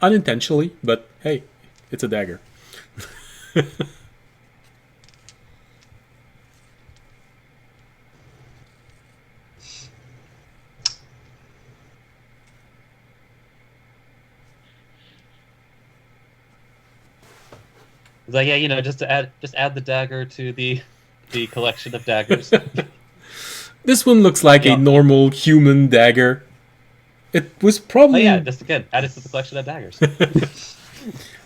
Unintentionally, but hey, it's a dagger. It's like, yeah, just add the dagger to the collection of daggers. This one looks like Yeah. a normal human dagger. It was Oh probably yeah, just again, add it to the collection of daggers.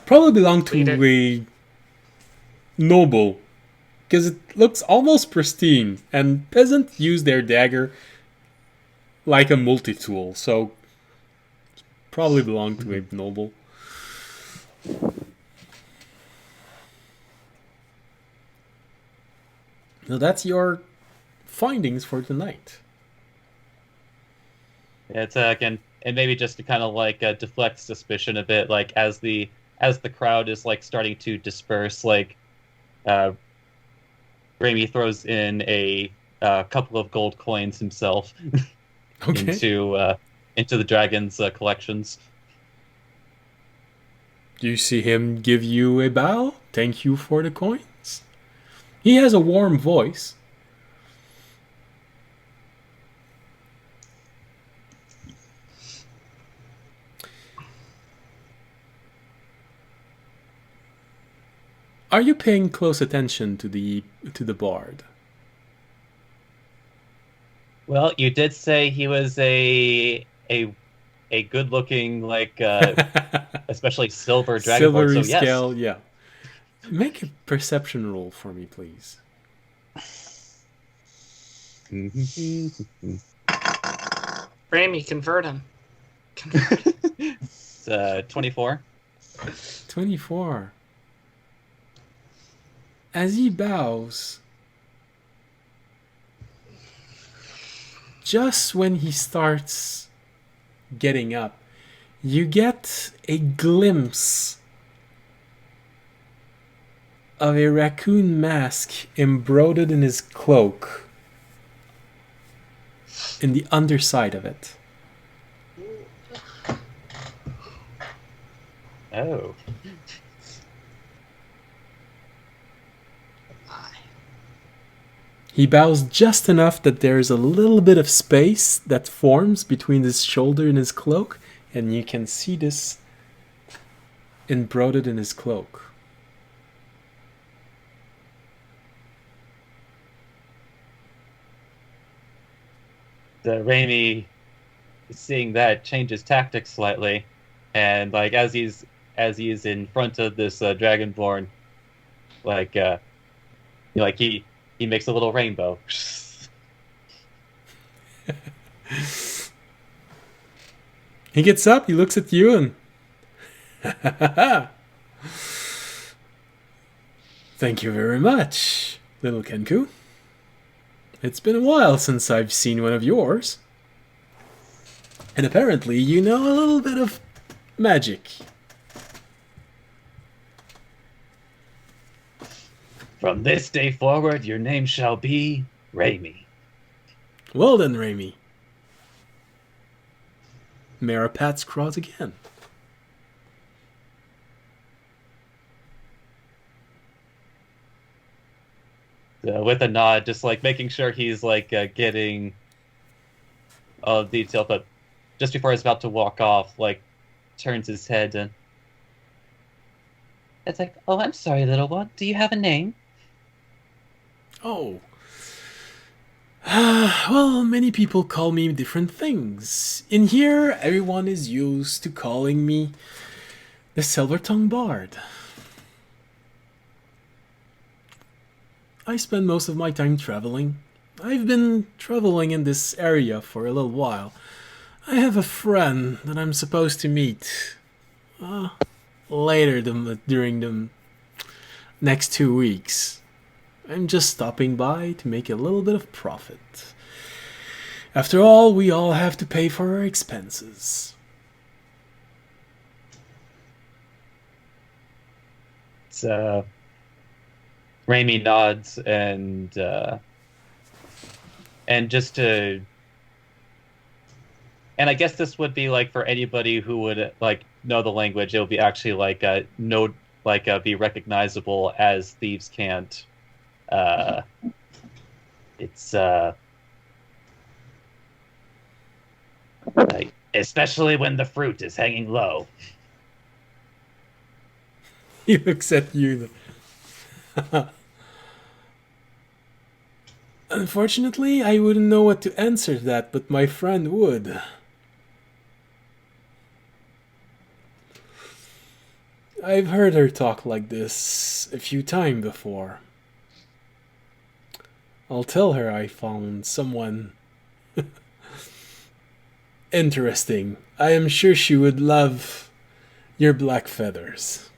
probably belonged to Leader. a noble, because it looks almost pristine. And peasants use their dagger like a multi-tool, so probably belonged to a noble. So that's your findings for tonight. Yeah, it's again, and maybe just to kind of like deflect suspicion a bit, like as the crowd is like starting to disperse, like Raimi throws in a couple of gold coins himself Okay. into the dragon's collections. Do you see him give you a bow? Thank you for the coins. He has a warm voice. Are you paying close attention to the bard? Well, you did say he was a good-looking, like especially silver dragonborn. Silvery So yes, scale, yeah. Make a perception roll for me, please. Rami, convert him. It's 24. 24. As he bows, just when he starts getting up, you get a glimpse of a raccoon mask embroidered in his cloak, in the underside of it. Oh. He bows just enough that there's a little bit of space that forms between his shoulder and his cloak, and you can see this embroidered in his cloak. Raimi, seeing that, changes tactics slightly, and like as he's in front of this dragonborn, like like he makes a little rainbow. He gets up, he looks at you, and thank you very much, little Kenku. It's been a while since I've seen one of yours. And apparently you know a little bit of magic. From this day forward, your name shall be Raimi. Well then, Raimi. Mara pats Cross again. With a nod, just like making sure he's like getting all the detail, but just before he's about to walk off, like turns his head and it's like, "Oh, I'm sorry, little one. Do you have a name?" Oh. Well, many people call me different things. In here, everyone is used to calling me the Silver-Tongued Bard. I spend most of my time traveling. I've been traveling in this area for a little while. I have a friend that I'm supposed to meet later during the next 2 weeks. I'm just stopping by to make a little bit of profit. After all, we all have to pay for our expenses. It's, Raimi nods and just to, and I guess this would be like for anybody who would like know the language, it would be actually like no, like be recognizable as thieves can't. It's like, especially when the fruit is hanging low. He looks at you. Unfortunately, I wouldn't know what to answer that, but my friend would. I've heard her talk like this a few times before. I'll tell her I found someone interesting. I am sure she would love your black feathers.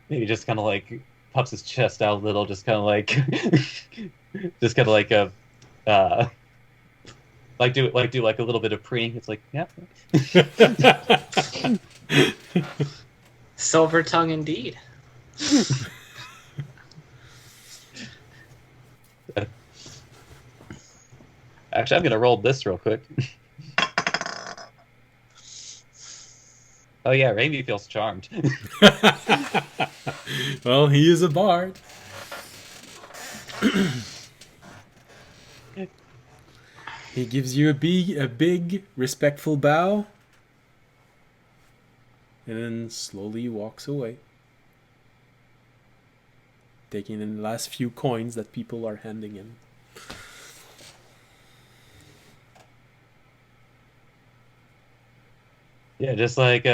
Maybe just kind of like puffs his chest out a little, just kind of like, just kind of like a, do like a little bit of preening. It's like, yeah. Silver tongue indeed. Actually, I'm gonna roll this real quick. Oh yeah, Raimi feels charmed. Well, he is a bard. He gives you a big, respectful bow, and then slowly walks away, taking in the last few coins that people are handing in. Yeah, just like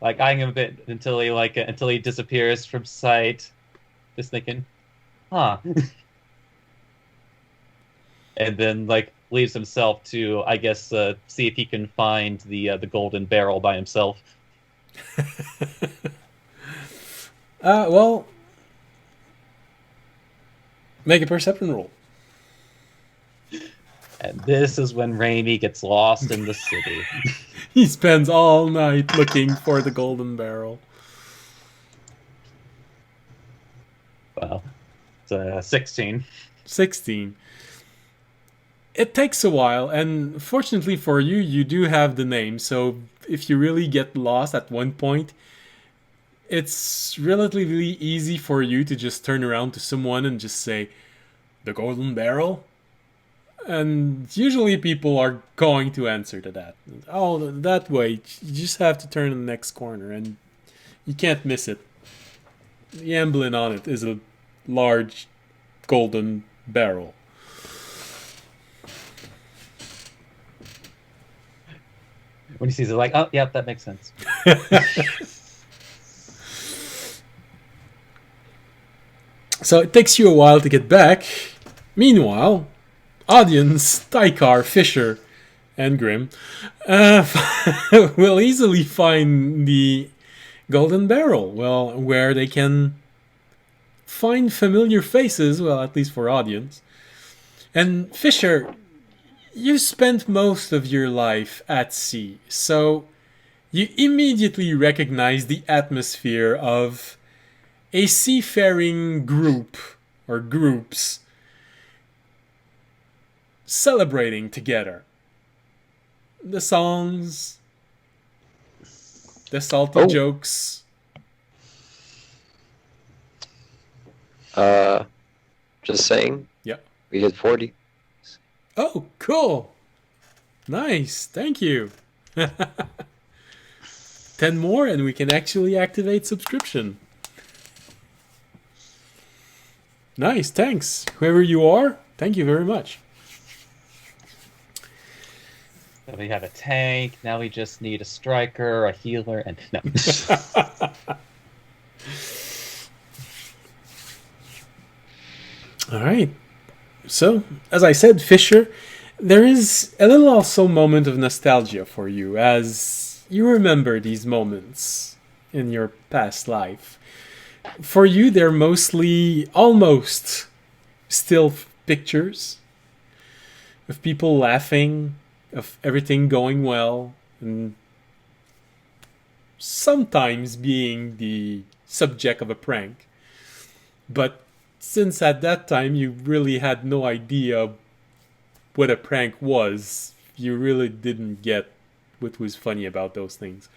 eyeing him a bit until he disappears from sight. Just thinking, huh. And then like leaves himself to, I guess, see if he can find the golden barrel by himself. Well, make a perception roll. And this is when Raimi gets lost in the city. He spends all night looking for the golden barrel. Wow. It's 16. 16. It takes a while, and fortunately for you, you do have the name. So if you really get lost at one point, it's relatively easy for you to just turn around to someone and just say, "The golden barrel?" And usually people are going to answer to that. Oh, that way. You just have to turn the next corner, and you can't miss it. The emblem on it is a large golden barrel. When he sees it, like, oh, yeah, that makes sense. So it takes you a while to get back. Meanwhile, audience, Tykar, Fisher, and Grim will easily find the golden barrel. Well, where they can find familiar faces, well, at least for audience. And Fisher, you spent most of your life at sea, so you immediately recognize the atmosphere of a seafaring group or groups celebrating together. The songs, the salty jokes. Just saying. Yeah. We hit 40. Oh, cool. Nice. Thank you. 10 more and we can actually activate subscription. Nice. Thanks. Whoever you are, thank you very much. So we have a tank. Now we just need a striker, a healer, and no. All right. So, as I said, Fisher, there is a little also moment of nostalgia for you as you remember these moments in your past life. for you, they're mostly almost still pictures of people laughing, of everything going well, and sometimes being the subject of a prank. But since at that time you really had no idea what a prank was, you really didn't get what was funny about those things.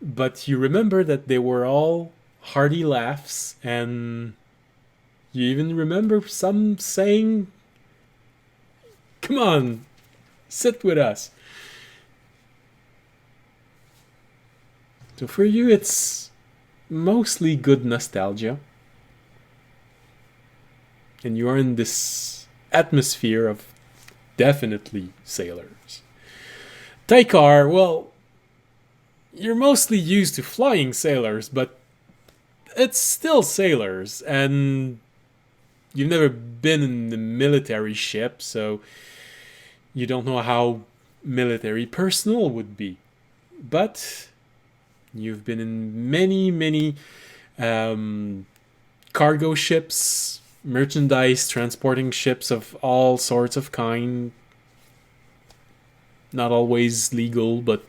But you remember that they were all hearty laughs, and you even remember some saying, "Come on, sit with us." So for you, it's mostly good nostalgia. And you are in this atmosphere of definitely sailors. Taikar, well, you're mostly used to flying sailors, but it's still sailors, and you've never been in the military ship, so you don't know how military personnel would be. But you've been in many, many cargo ships, merchandise transporting ships of all sorts of kind. Not always legal, but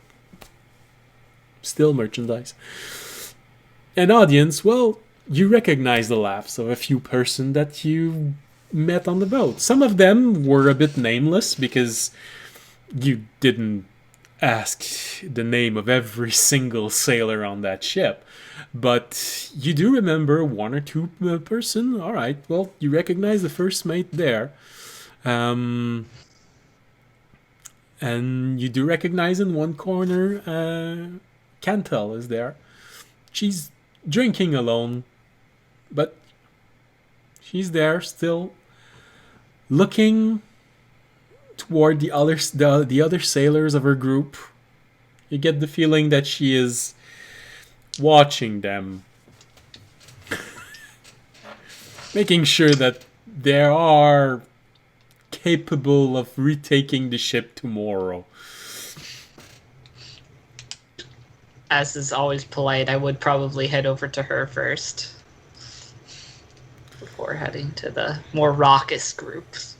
still merchandise. An audience, well, you recognize the laughs of a few person that you met on the boat. Some of them were a bit nameless because you didn't ask the name of every single sailor on that ship. But you do remember one or two person. All right, well, you recognize the first mate there. And you do recognize in one corner, Cantel is there. She's drinking alone, but she's there still, looking toward the other sailors of her group. You get the feeling that she is watching them, making sure that they are capable of retaking the ship tomorrow. As is always polite, I would probably head over to her first before heading to the more raucous groups.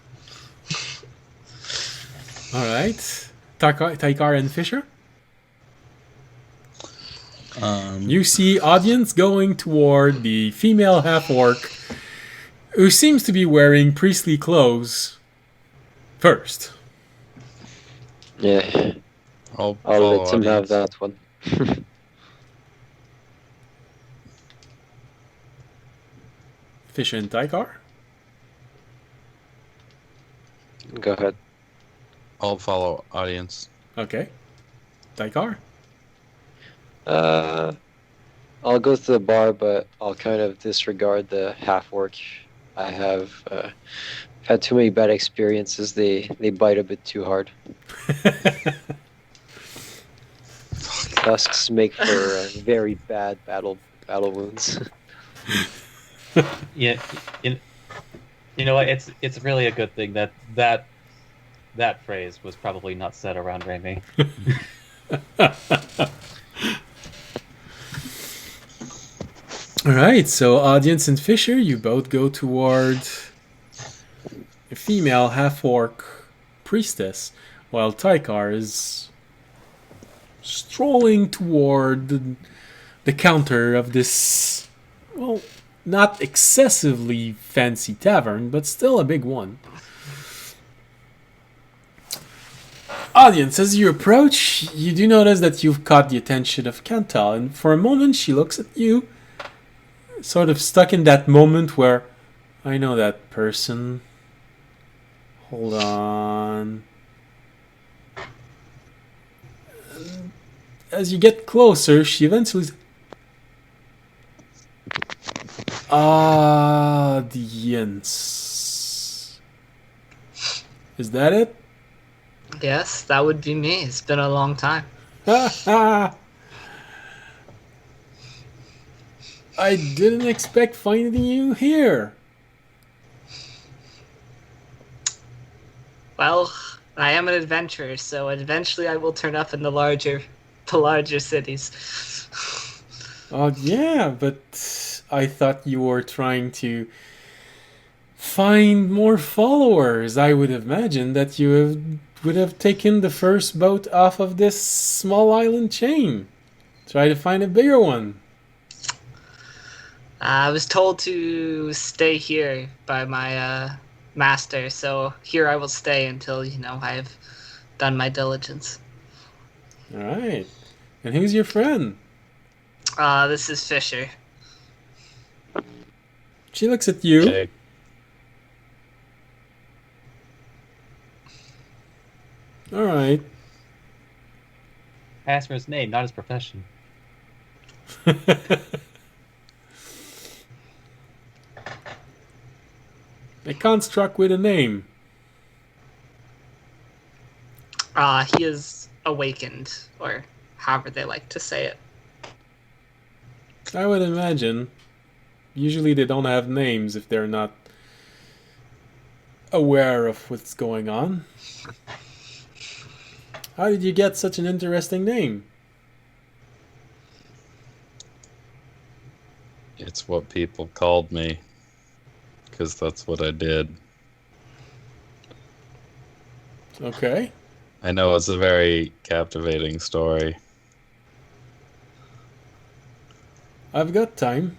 All right, Taikar and Fisher. You see audience going toward the female half-orc who seems to be wearing priestly clothes first. Yeah, I'll I'll let him follow have audience. that one. Fisher and Taikar. Go ahead. I'll follow audience. Okay. Taikar. I'll go to the bar, but I'll kind of disregard the half orc. I have had too many bad experiences. They bite a bit too hard. Tusks make for very bad battle wounds. Yeah, you know what? It's really a good thing that phrase was probably not said around Raimi. All right, so audience and Fisher, you both go toward a female half-orc priestess, while Taikar is strolling toward the counter of this, well, not excessively fancy tavern, but still a big one. Audience, as you approach, you do notice that you've caught the attention of Cantal, and for a moment she looks at you, sort of stuck in that moment where, I know that person. Hold on. And as you get closer, she eventually... Audience. Is that it? Yes, that would be me. It's been a long time. I didn't expect finding you here. Well, I am an adventurer, so eventually I will turn up in the larger cities. Oh, yeah, but I thought you were trying to find more followers. I would imagine that would have taken the first boat off of this small island chain. Try to find a bigger one. I was told to stay here by my master, so here I will stay until, I've done my diligence. All right. And who's your friend? This is Fisher. She looks at you. Okay. All right. Ask for his name, not his profession. A construct with a name. He is awakened, or however they like to say it. I would imagine. Usually they don't have names if they're not aware of what's going on. How did you get such an interesting name? It's what people called me. Because that's what I did. Okay. I know it's a very captivating story. I've got time.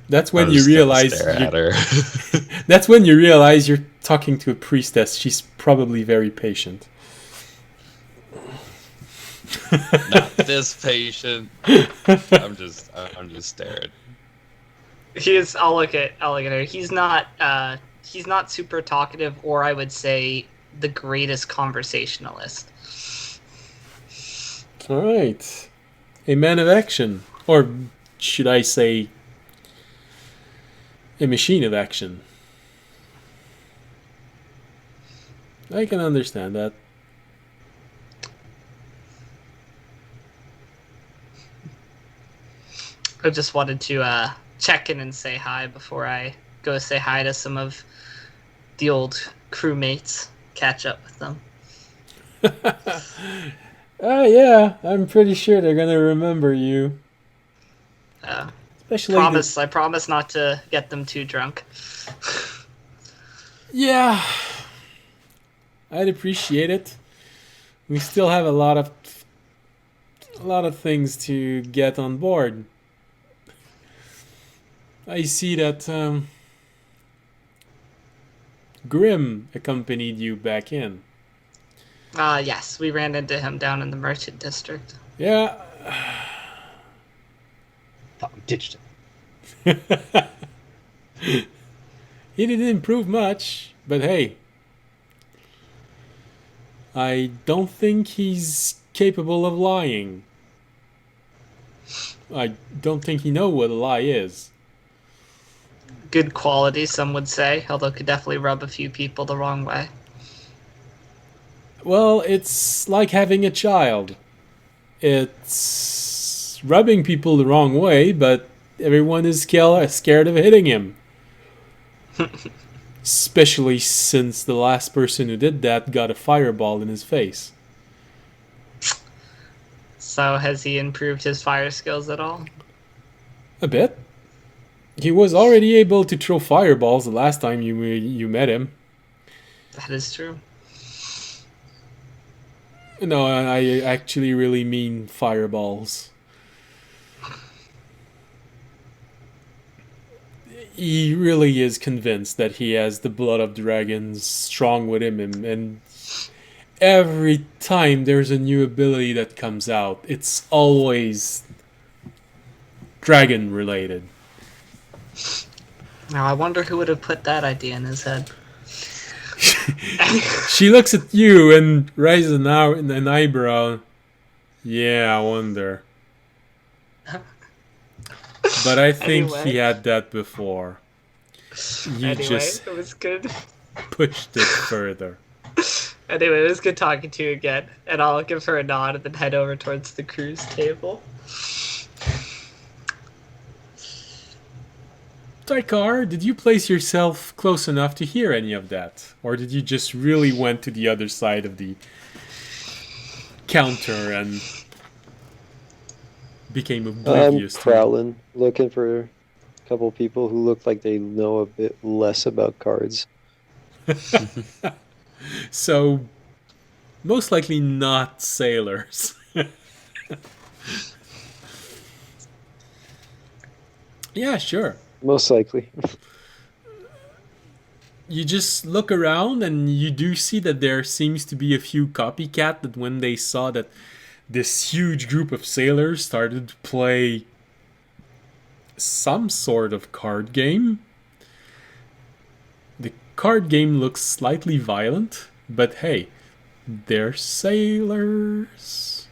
That's when I'm you just gonna realize stare at her. that's when you realize you're talking to a priestess. She's probably very patient. Not this patient. I'm just staring. I'll look at her. He's not super talkative, or I would say the greatest conversationalist. All right. A man of action. Or should I say a machine of action? I can understand that. I just wanted to check in and say hi before I go say hi to some of the old crewmates, catch up with them. Yeah, I'm pretty sure they're gonna remember you. Especially I promise not to get them too drunk. Yeah, I'd appreciate it. We still have a lot of things to get on board. I see that Grim accompanied you back in. Yes, we ran into him down in the merchant district. Yeah. Thought we ditched him. He didn't improve much, but hey. I don't think he's capable of lying. I don't think he knows what a lie is. Good quality, some would say, although could definitely rub a few people the wrong way. Well, it's like having a child. It's rubbing people the wrong way, but everyone is scared of hitting him. Especially since the last person who did that got a fireball in his face. So has he improved his fire skills at all? A bit. He was already able to throw fireballs the last time you met him. That is true. No, I actually really mean fireballs. He really is convinced that he has the blood of dragons strong within him, and every time there's a new ability that comes out, it's always dragon related. Now I wonder who would have put that idea in his head. She looks at you and raises an eyebrow. Yeah, I wonder. But I think Anyway. he had that before. You just it was good. pushed it further. Anyway, it was good talking to you again, and I'll give her a nod and then head over towards the cruise table. Taikar, did you place yourself close enough to hear any of that? Or did you just really went to the other side of the counter and became I'm oblivious to it. prowling, looking for a couple people who look like they know a bit less about cards. So, most likely not sailors. Yeah, sure. Most likely. You just look around and you do see that there seems to be a few copycat that when they saw that this huge group of sailors started to play some sort of card game. The card game looks slightly violent, but hey, they're sailors.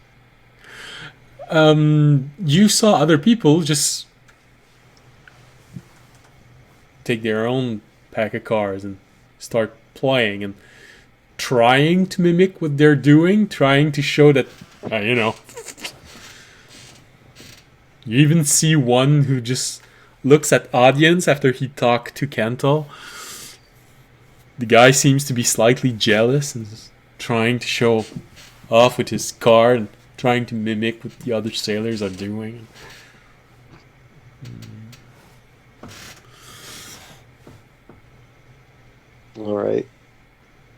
You saw other people just take their own pack of cards and start playing and trying to mimic what they're doing, trying to show that, you know. You even see one who just looks at audience after he talked to Kanto. The guy seems to be slightly jealous and is trying to show off with his card and trying to mimic what the other sailors are doing. All right.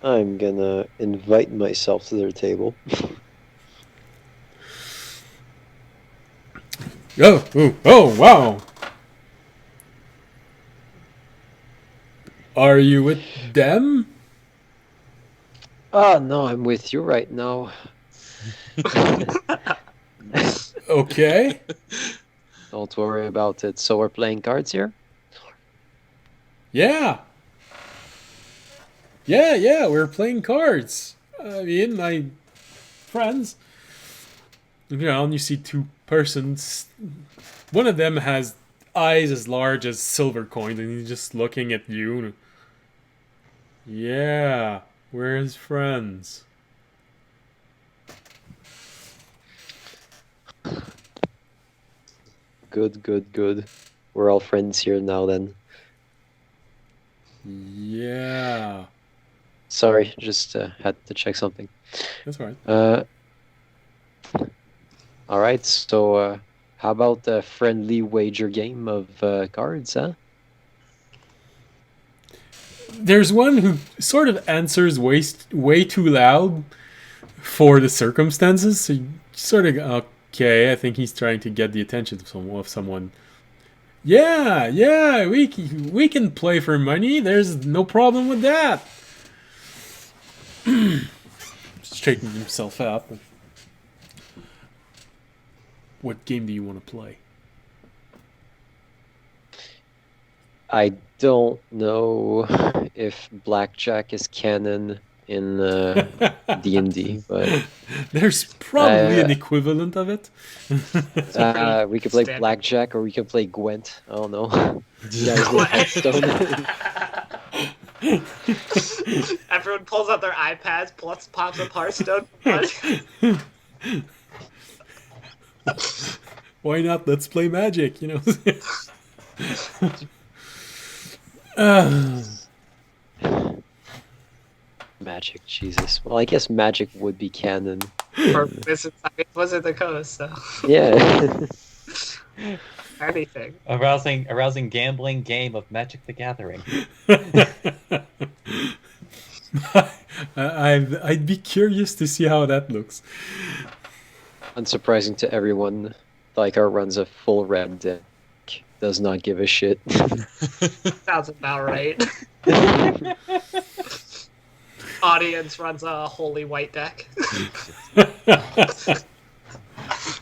I'm gonna invite myself to their table. Oh, wow. Are you with them? Oh, no, I'm with you right now. Okay. Don't worry about it. So we're playing cards here? Yeah. Yeah, we're playing cards. Me and my friends. You know, and you see two persons. One of them has eyes as large as silver coins, and he's just looking at you. Yeah, we're his friends. Good. We're all friends here now then. Yeah, Sorry, just had to check something. that's right. All right, so how about a friendly wager game of cards, huh? There's one who sort of answers way too loud for the circumstances. So you sort of okay. I think he's trying to get the attention of someone. Yeah, we can play for money. There's no problem with that. Straightening himself up. What game do you want to play? I don't know if blackjack is canon in D&D, but There's probably an equivalent of it. we could play Standard. blackjack or we could play Gwent. I don't know. You guys know Hearthstone? Everyone pulls out their iPads, pops up Hearthstone. Why not? Let's play Magic, you know. Magic, Jesus. Well, I guess magic would be canon. Or Wizards of the Coast, so Yeah. anything. Arousing gambling game of Magic the Gathering. I'd be curious to see how that looks. Unsurprising to everyone, Thykar runs a full red deck. Does not give a shit. Sounds about right. Audience runs a holy white deck.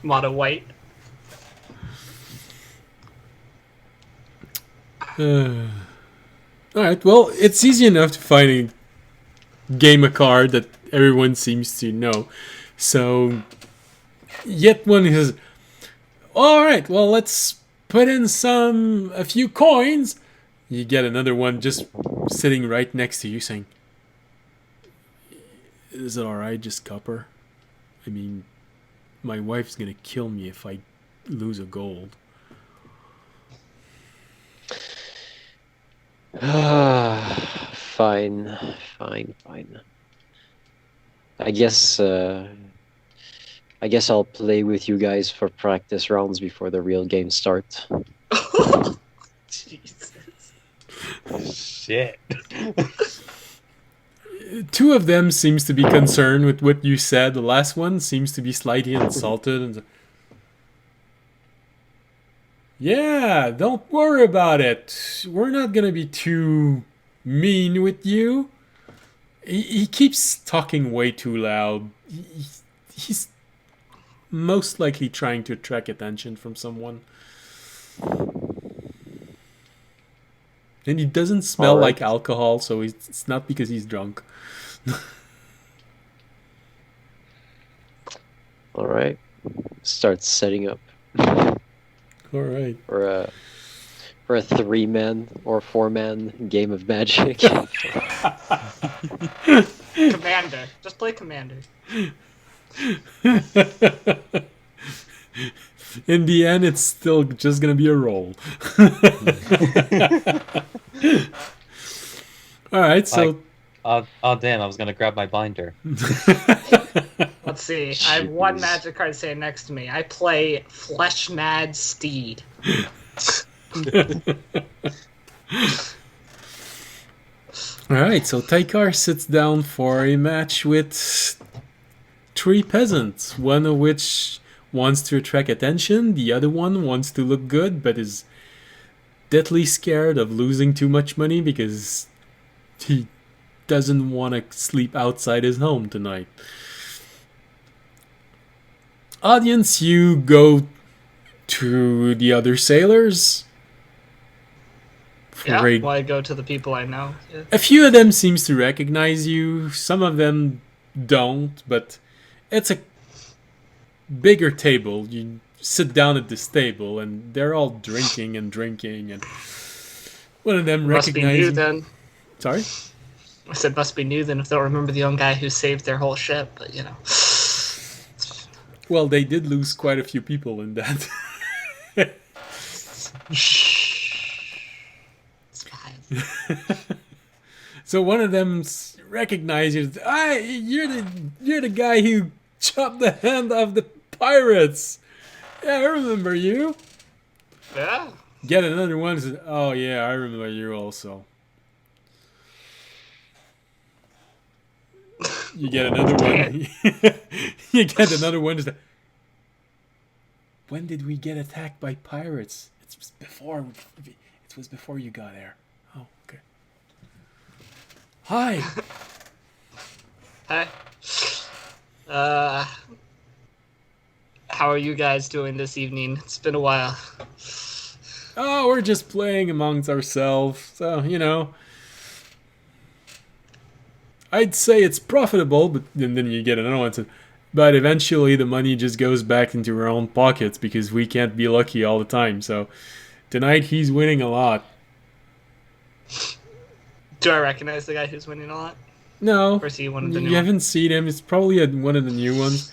Mono white. Alright, well, it's easy enough to find a game of card that everyone seems to know. So, yet one is, alright, well, let's put in a few coins. You get another one just sitting right next to you saying, is it alright, just copper? I mean, my wife's gonna kill me if I lose a gold. Fine. I guess I guess I'll play with you guys for practice rounds before the real game starts. Jesus. Shit. Two of them seems to be concerned with what you said. The last one seems to be slightly insulted. And yeah, don't worry about it. We're not gonna be too mean with you. He keeps talking way too loud. He's most likely trying to attract attention from someone. And he doesn't smell Alright. like alcohol, so it's not because he's drunk. All right, start setting up All right. for a 3-man or 4-man game of Magic. Commander. Just play Commander. In the end, it's still just gonna be a roll. All right, so Oh damn! I was gonna grab my binder. Let's see. I have one Jeez. magic card sitting next to me. I play Flesh Mad Steed. all right, so Taikar sits down for a match with 3 peasants, one of which wants to attract attention, the other one wants to look good, but is deathly scared of losing too much money because he doesn't want to sleep outside his home tonight. Audience, you go to the other sailors. Yeah. Great. Well, I go to the people I know. Yeah. A few of them seems to recognize you. Some of them don't, but it's a bigger table. You sit down at this table, and they're all drinking and drinking, and one of them Must be recognizes new you. then. Sorry? I said must be new then if they'll remember the young guy who saved their whole ship, but you know. Well, they did lose quite a few people in that. So one of them recognizes, you're the guy who chopped the hand off the pirates. Yeah, I remember you. Yeah. Get another one. Says, oh yeah, I remember you also. You get another one. You get another one. When did we get attacked by pirates? It was before you got there. Oh, okay. Hi. Hi. How are you guys doing this evening? It's been a while. Oh, we're just playing amongst ourselves. So, you know. I'd say it's profitable, but then you get another one. But eventually the money just goes back into our own pockets because we can't be lucky all the time. So tonight he's winning a lot. Do I recognize the guy who's winning a lot? No, Or is he one of the new you ones? haven't seen him. It's probably one of the new ones.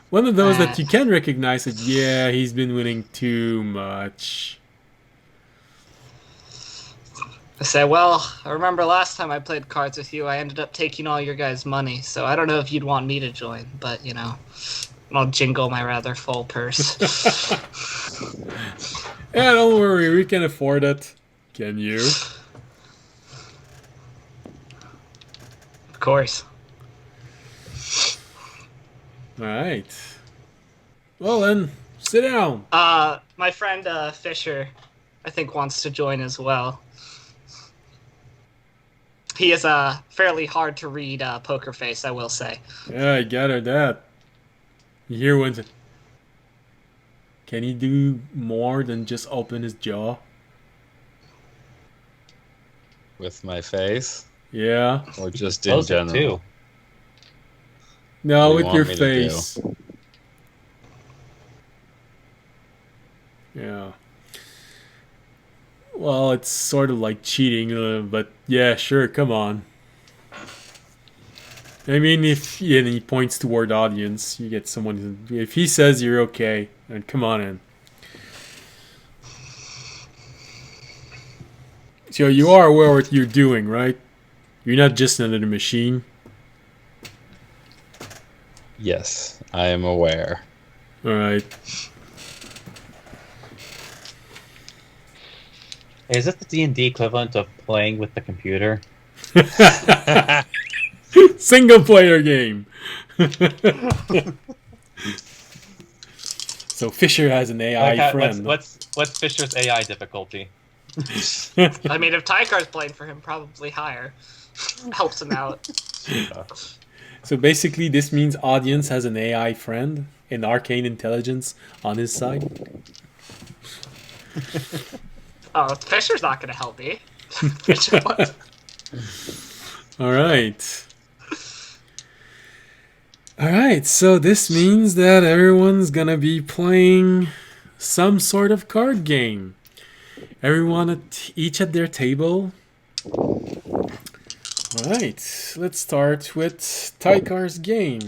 One of those that you can recognize that, yeah, he's been winning too much. I say, well, I remember last time I played cards with you, I ended up taking all your guys' money, so I don't know if you'd want me to join, but, you know, I'll jingle my rather full purse. Yeah, don't worry, we can afford it. Can you? Of course. Alright. Well then, sit down. My friend Fisher, I think, wants to join as well. He is a fairly hard to read poker face, I will say. Yeah, I gathered that. You hear one. Can he do more than just open his jaw? With my face, Yeah. or just in Those are general. two. No, What do you with want your me to face. Yeah. Well, it's sort of like cheating, but yeah, sure, come on. I mean, if and he points toward audience, you get someone. If he says you're okay, then come on in. So you are aware what you're doing, right? You're not just another machine. Yes, I am aware. All right. Is this the D&D equivalent of playing with the computer? Single player game. So Fisher has an AI friend. What's Fisher's AI difficulty? I mean, if Tykar's playing for him, probably higher. Helps him out. So basically, this means audience has an AI friend, an arcane intelligence on his side. Oh, Fisher's not going to help me. Fisher wants... All right. All right. So this means that everyone's gonna be playing some sort of card game. Everyone each at their table. All right. Let's start with Tykar's game.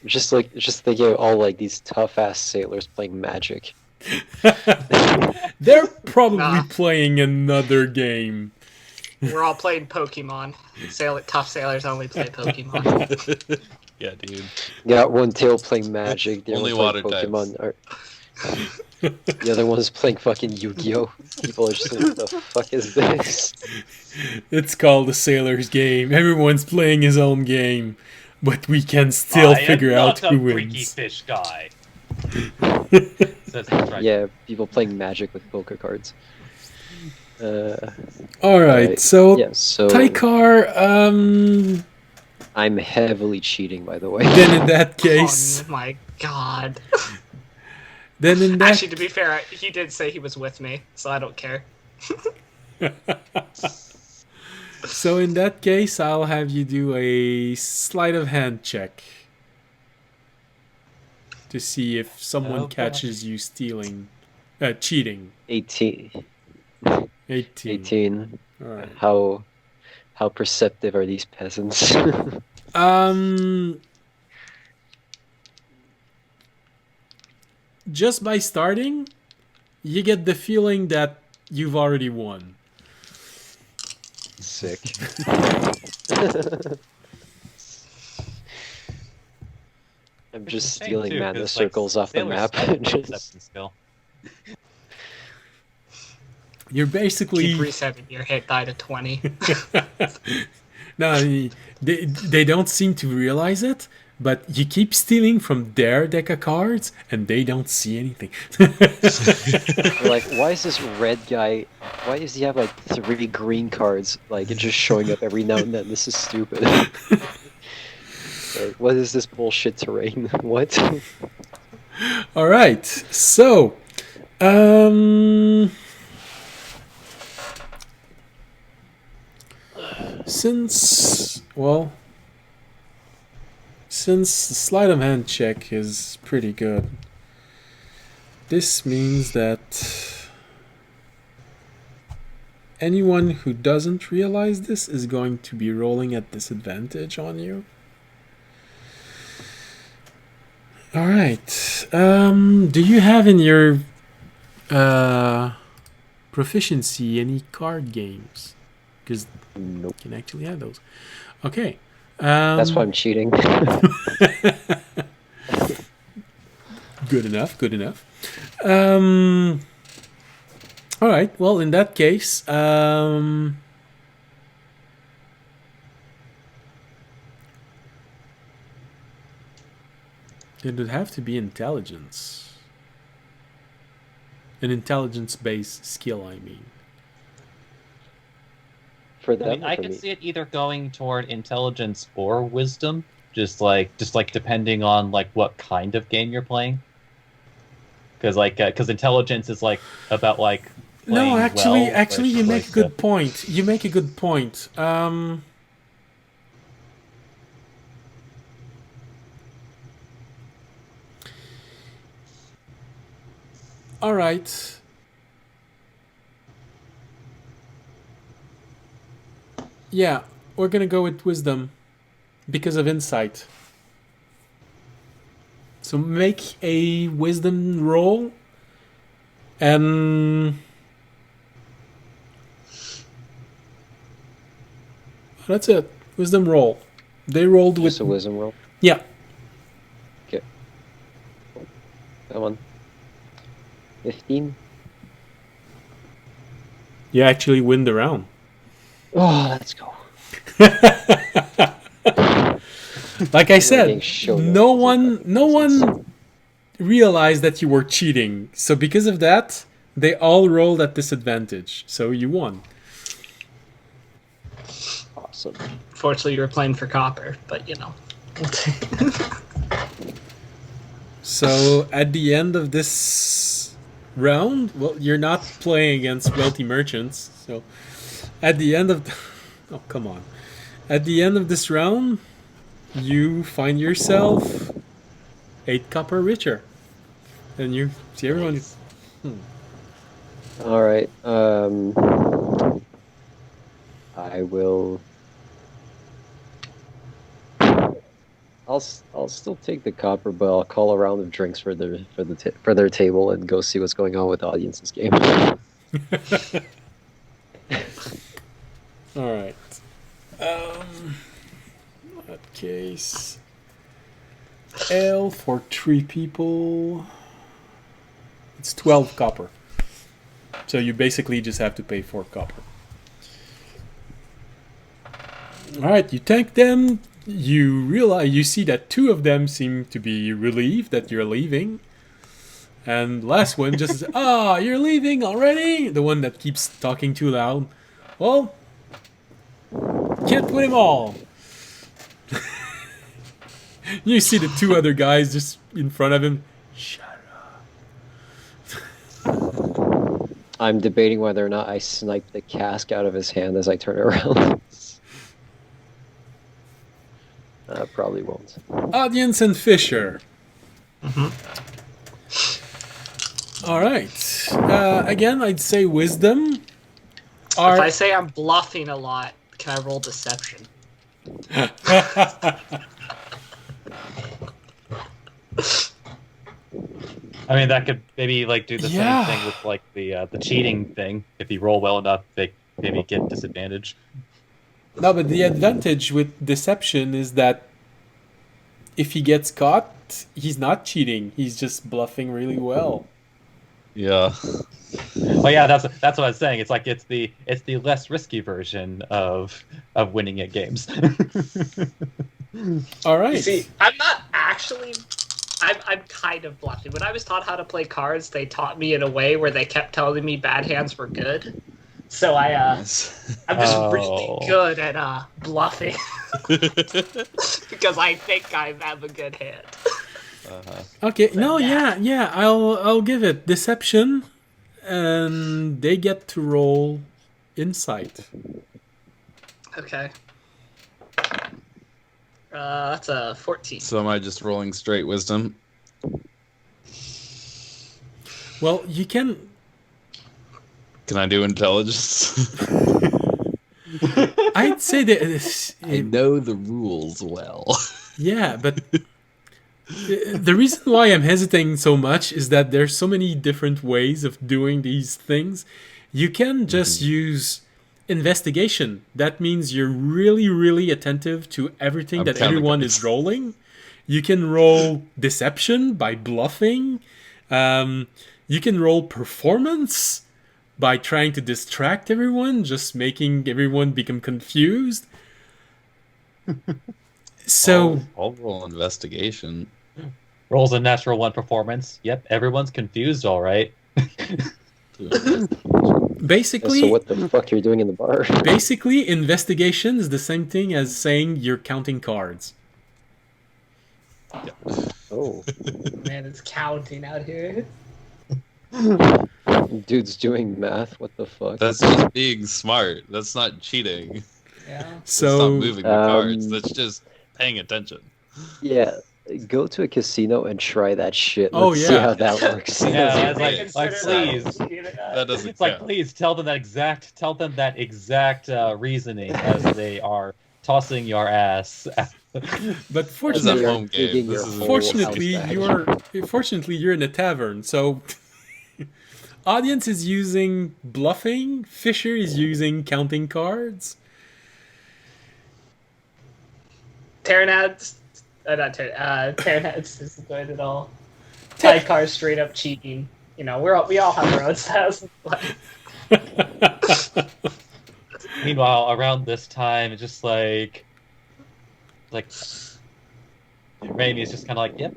Just thinking of all like these tough ass sailors playing Magic. They're probably Nah. playing another game. We're all playing Pokemon. Tough sailors only play Pokemon. Yeah, dude. Got one tail playing Magic. The Only other one water playing Pokemon. The other one is playing fucking Yu-Gi-Oh. People are just like, what the fuck is this? It's called the Sailor's Game. Everyone's playing his own game, but we can still figure out who Freaky wins. fish guy. Yeah, people playing Magic with poker cards. All right, so Yeah, so Tykar, I'm heavily cheating, by the way. then in that case, Oh my god. then in that Actually, to be fair, he did say he was with me, so I don't care. so in that case, I'll have you do a sleight of hand check to see if someone Oh, catches you cheating. 18. 18. 18. All right. How perceptive are these peasants? Just by starting, you get the feeling that you've already won. Sick. I'm just Shame, stealing too, mana 'cause, like, circles off the sailors map. suck at Just- perception skill. You're basically Keep resetting your hit die to 20. no, they don't seem to realize it, but you keep stealing from their deck of cards, and they don't see anything. like, why is this red guy? Why does he have like 3 green cards? Like, it's just showing up every now and then. This is stupid. Like, what is this bullshit terrain? What? All right, so since the sleight of hand check is pretty good, this means that anyone who doesn't realize this is going to be rolling at disadvantage on you. All right. Do you have in your proficiency any card games? Because Nope. you can actually have those. Okay. That's why I'm cheating. Good enough. Good enough. All right. Well, in that case, it would have to be intelligence. An intelligence-based skill, I mean. For I them, mean, or I for could me? see it either going toward intelligence or wisdom, just like depending on like what kind of game you're playing. Because intelligence is like about like playing No, actually, well actually, you versus, make like, a good point. You make a good point. All right. Yeah, we're gonna go with wisdom because of insight. So make a wisdom roll, and that's it. Wisdom roll. They rolled Just with a wisdom roll. yeah. Okay. Come on. 15. You actually win the round. Oh, let's go. Like I We're said, getting shown no up as one, fucking no peasants. one realized that you were cheating. So because of that, they all rolled at disadvantage. So you won. Awesome. Fortunately, you were playing for copper, but you know. So at the end of this round, well, you're not playing against wealthy merchants. So at the end of, oh come on, at the end of this round, you find yourself 8 copper richer, and you see everyone. All right. I will. I'll still take the copper, but I'll call a round of drinks for their table and go see what's going on with the audience's game. All right. In that case, ale for 3 people. It's 12 copper. So you basically just have to pay 4 copper. All right, you thank them. You see that 2 of them seem to be relieved that you're leaving. And last one just says, you're leaving already? The one that keeps talking too loud. Well, can't put him all. You see the 2 other guys just in front of him. Shut up. I'm debating whether or not I snipe the cask out of his hand as I turn around. Probably won't. Audience and Fisher. All right. Again, I'd say wisdom. If I say I'm bluffing a lot, can I roll deception? I mean, that could maybe like do the Yeah. same thing with like the cheating thing. If you roll well enough, they maybe get disadvantage. No, but the advantage with deception is that if he gets caught, he's not cheating. He's just bluffing really well. Yeah. Oh yeah, that's what I was saying. It's like it's the less risky version of winning at games. All right. You see, I'm not actually. I'm kind of bluffing. When I was taught how to play cards, they taught me in a way where they kept telling me bad hands were good. So I'm just really Oh. good at bluffing because I think I have a good hand. Okay. No. Yeah. I'll give it deception, and they get to roll insight. Okay. That's a 14. So am I just rolling straight wisdom? Well, you can. Can I do intelligence? I'd say that. I know the rules well. Yeah, but the reason why I'm hesitating so much is that there's so many different ways of doing these things. You can just use investigation. That means you're really, really attentive to everything I'm that counting everyone cards. is rolling. You can roll deception by bluffing. You can roll performance by trying to distract everyone, just making everyone become confused. So I'll roll investigation. Rolls a natural 1 performance. Yep, everyone's confused. All right. basically, So what the fuck you're doing in the bar? basically, investigation is the same thing as saying you're counting cards. Oh, Man, it's counting out here. dude's doing math. What the fuck? That's just being smart. That's not cheating. Yeah. That's not So moving the cards. That's just paying attention. Yeah, go to a casino and try that shit. Oh, Let's see yeah. how that works. Yeah, They it's like consider please. That doesn't It's like, count. please tell them that exact reasoning as they are tossing your ass. but This is fortunately, a home game. digging This your is hole. fortunately, House you're in a tavern. So, audience is using bluffing. Fisher is using counting cards. Terranads, not Terranads isn't good at all. Sidecar straight up cheating. You know, we all have our own styles. Meanwhile, around this time, it's just like Raimi's just kind of like, yep.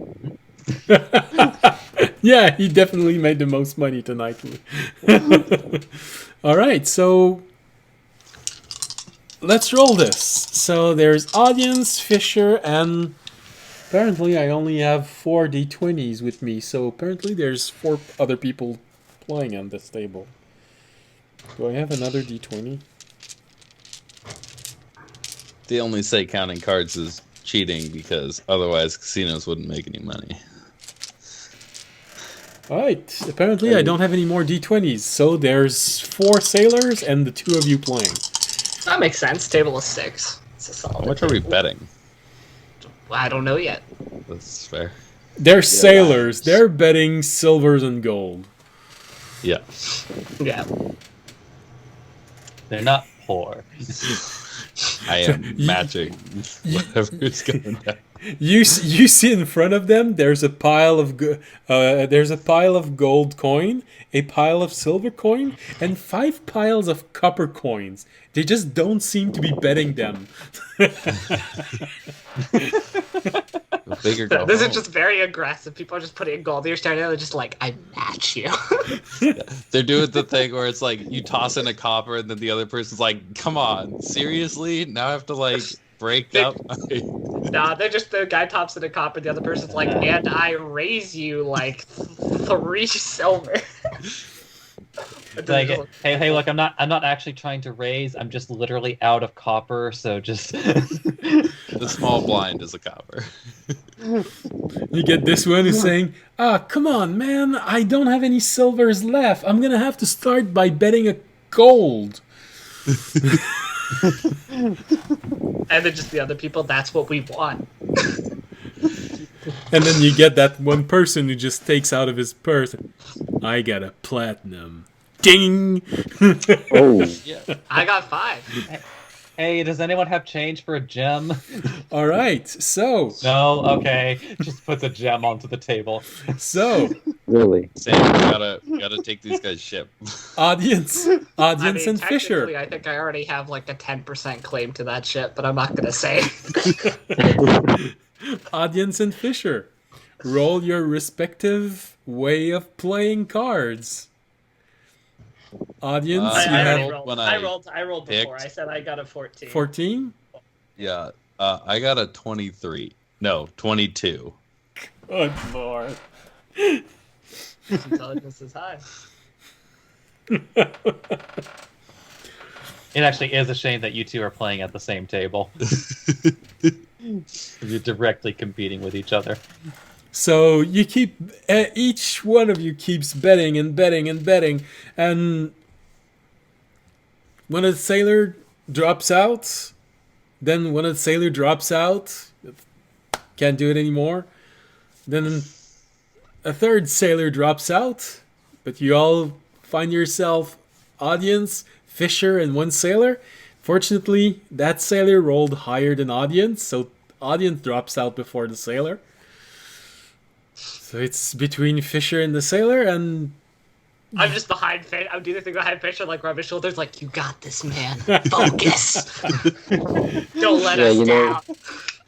Yeah, he definitely made the most money tonight. All right, so let's roll this. So there's audience, Fisher, and apparently I only have 4 d20s with me. So apparently there's 4 other people playing on this table. Do I have another d20? They only say counting cards is cheating because otherwise casinos wouldn't make any money. Alright, apparently I don't have any more d20s. So there's 4 sailors and the 2 of you playing. That makes sense. Table of 6. It's a solid How much are we table. betting? I don't know yet. That's fair. They're sailors. They're betting silvers and gold. Yeah. Yeah. They're not poor. I am matching whatever's going down. You see in front of them. There's a pile of gold coin, a pile of silver coin, and 5 piles of copper coins. They just don't seem to be betting them. The bigger go This is home. just very aggressive. People are just putting in gold. You're staring at it, they're just like, I match you. They're doing the thing where it's like you toss in a copper and then the other person's like, come on, seriously? Now I have to like break up my... Nah, they're just the guy tops in a copper. The other person's like, and I raise you like 3 silver. It's like, hey, look, I'm not actually trying to raise. I'm just literally out of copper, so just. The small blind is a copper. You get this one who's saying, come on, man, I don't have any silvers left. I'm going to have to start by betting a gold. And then just the other people, that's what we want. And then you get that one person who just takes out of his purse, I got a platinum. Ding! Oh, Yeah. I got 5. Hey, does anyone have change for a gem? All right, so No? Okay. Just puts a gem onto the table. really? Sam, you gotta take these guys' ship. audience I mean, and Fisher. technically, I think I already have like a 10% claim to that shit, but I'm not gonna say. Audience and Fisher, roll your respective way of playing cards. Audience, I you I have already rolled rolled. when I rolled before. picked. I said I got a 14. 14. Yeah. I got a 23. No, 22. Good lord. Intelligence is high. It actually is a shame that you two are playing at the same table. You're directly competing with each other. So you keep each one of you keeps betting and betting and betting, and when a sailor drops out, then when a sailor drops out, can't do it anymore. Then a third sailor drops out, but you all find yourself audience, Fisher, and one sailor. Fortunately, that sailor rolled higher than audience, so audience drops out before the sailor. So it's between Fisher and the sailor, and I'm just behind Fisher. I'm doing the thing behind Fisher, like rub his shoulders, like, you got this, man. Focus. Don't let Yeah, us you know, down.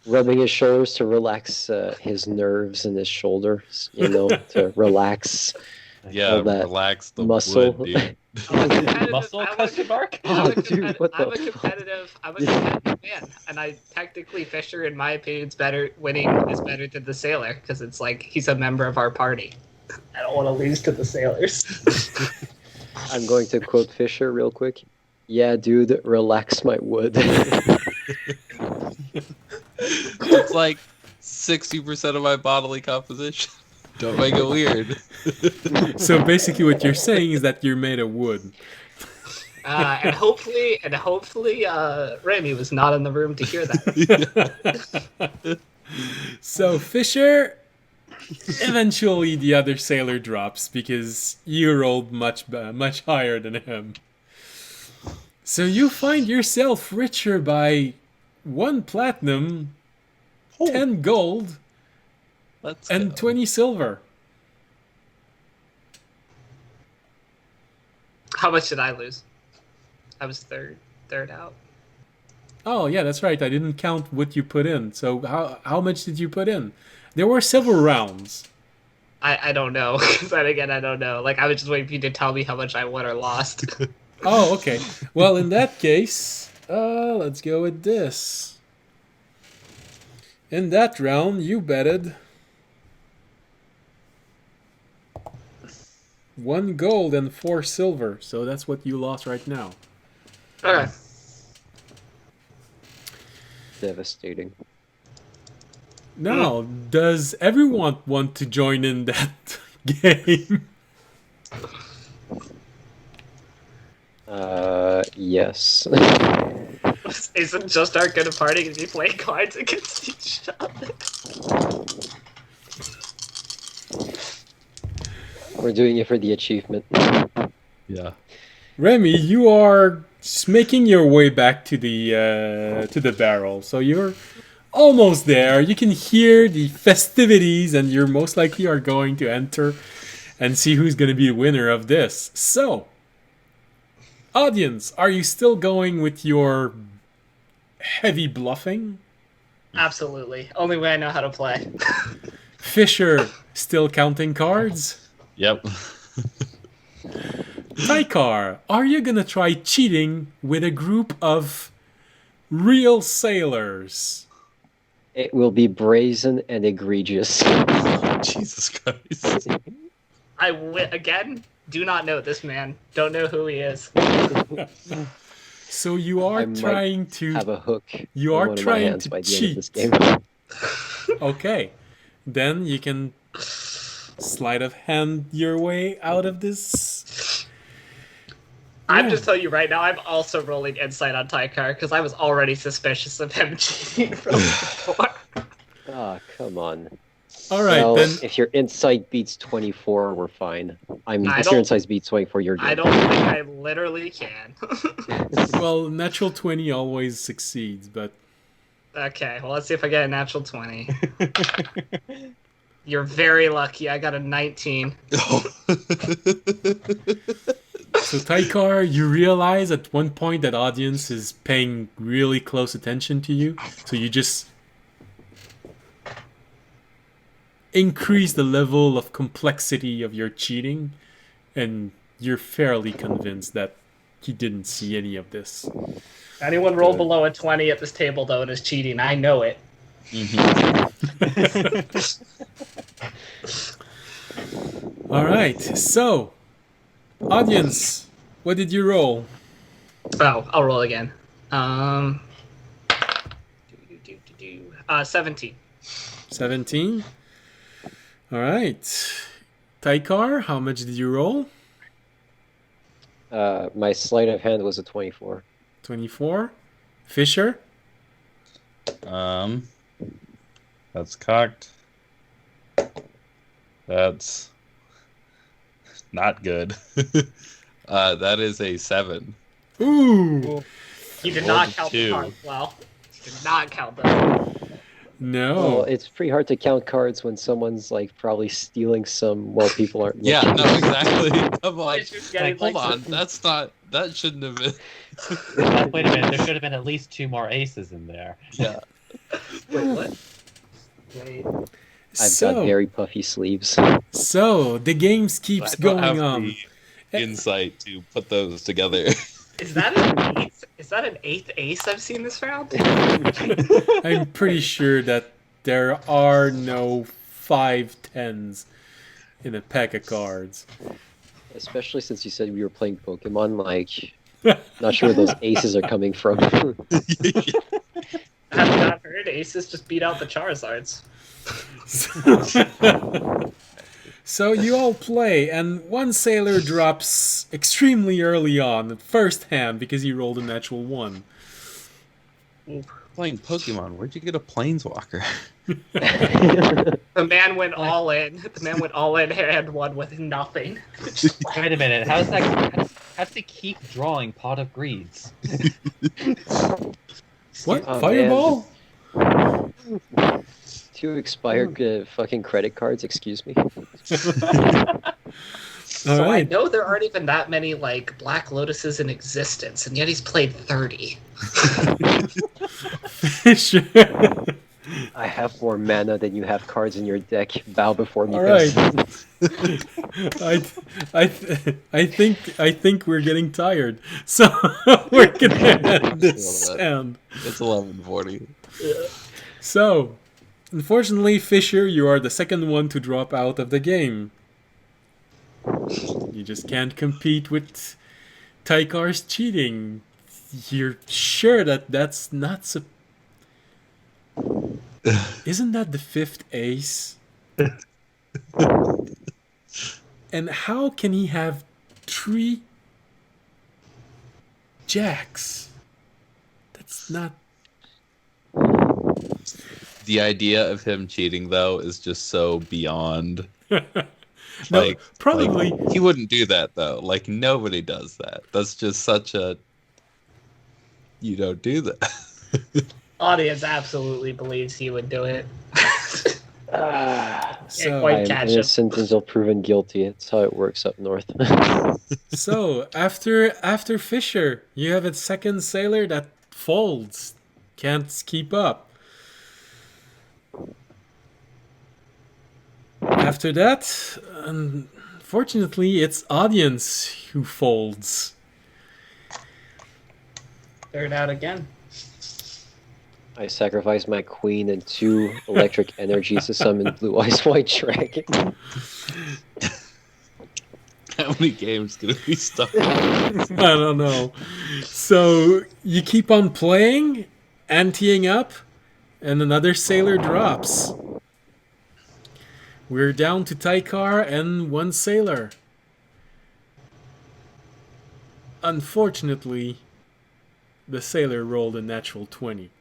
rubbing his shoulders to relax his nerves and his shoulders, to relax. Yeah, All that relax the muscle. wood, dude. I'm a competitive- Muscle I'm a- question mark? Oh, dude, what I'm the a fuck? competitive man, and I technically Fisher, in my opinion, is better. Winning is better than the sailor because it's like he's a member of our party. I don't want to lose to the sailors. I'm going to quote Fisher real quick. Yeah, dude, relax my wood. It's like 60% of my bodily composition. Don't make it weird. so basically what you're saying is that you're made of wood. And hopefully, Remy was not in the room to hear that. So Fisher, eventually the other sailor drops because you rolled much higher than him. So you find yourself richer by 1 platinum, 10 gold, Let's and go. 20 silver. How much did I lose? I was third out. Oh, yeah, that's right. I didn't count what you put in. So how much did you put in? There were several rounds. I don't know. But again, I don't know. Like, I was just waiting for you to tell me how much I won or lost. Oh, okay. Well, in that case, let's go with this. In that round, you betted 1 gold and 4 silver. So that's what you lost right now. Okay. Devastating. Now, does everyone want to join in that game? Yes. Isn't just our good at party to be playing cards against each other? We're doing it for the achievement. Yeah. Remy, you are making your way back to the barrel, so you're almost there. You can hear the festivities, and you're most likely are going to enter and see who's going to be the winner of this. So, audience, are you still going with your heavy bluffing? Absolutely. Only way I know how to play. Fisher still counting cards? Yep. Tykar, are you gonna try cheating with a group of real sailors? It will be brazen and egregious. Jesus Christ. Again, do not know this man. Don't know who he is. So you are I might trying to Have a hook. You in are one of my trying hands to by the end of this cheat. game. Okay. Then you can sleight of hand your way out of this. I'm Yeah. just telling you right now, I'm also rolling insight on Tykar because I was already suspicious of him cheating from before. Ah, come on. All right, Well, then. if your insight beats 24, we're fine. I If don't- your insight beats 24, you're good. I don't think I literally can. Well, natural 20 always succeeds, but Okay, well, let's see if I get a natural 20. You're very lucky. I got a 19. so Tykar, you realize at one point that audience is paying really close attention to you, so you just increase the level of complexity of your cheating, and you're fairly convinced that he didn't see any of this. Anyone roll below a 20 at this table, though, and is cheating. I know it. All right, so audience, what did you roll? Oh, I'll roll again. 17. 17. All right, Tykar, how much did you roll? My sleight of hand was a 24. 24. Fisher. That's cocked. That's not good. That is a 7. Ooh. He did Roll not the count two. the cards well. He did not count them. No. Well, it's pretty hard to count cards when someone's like probably stealing some while people aren't Yeah, looking. no, exactly. I'm like, It's just getting, hold like, on, that shouldn't have been. Wait a minute, there should have been at least 2 more aces in there. Yeah. Wait, what? Wait. I've so, got very puffy sleeves. so the games keeps I don't going have on. the insight to put those together. Is that an eighth? Is that an eighth ace I've seen this round? I'm pretty sure that there are no 5 10s in a pack of cards. Especially since you said we were playing Pokemon, like, not sure where those aces are coming from. I have not heard aces just beat out the Charizards. So you all play, and one sailor drops extremely early on, at first hand, because he rolled a natural 1. Playing Pokemon, where'd you get a Planeswalker? The man went all in. The man went all in hand one with nothing. Wait a minute, how does he keep drawing Pot of Greeds? What? Oh, Fireball? 2 expired fucking credit cards, excuse me. So I right. know there aren't even that many like Black Lotuses in existence, and yet he's played 30. Fisher. I have more mana than you have cards in your deck. Bow before me. All right. peasant. I think we're getting tired, so we're gonna end this sound. It's 11:40. So, unfortunately, Fisher, you are the second one to drop out of the game. You just can't compete with Tykar's cheating. You're sure that that's not Isn't that the fifth ace? And how can he have 3 jacks? That's not... The idea of him cheating, though, is just so beyond. No, probably... Like, he wouldn't do that, though. Like, nobody does that. That's just such a... You don't do that. Audience absolutely believes he would do it. So, quite I am catch him. innocent until proven guilty. It's how it works up north. so after Fisher, you have a second sailor that folds. Can't keep up. After that, unfortunately, it's audience who folds. Third out again. I sacrifice my queen and 2 electric energies to summon Blue Eyes White Dragon. How many games can we stuck? I don't know. So you keep on playing, anteing up, and another sailor drops. We're down to Tykar and 1 sailor. Unfortunately, the sailor rolled a natural 20.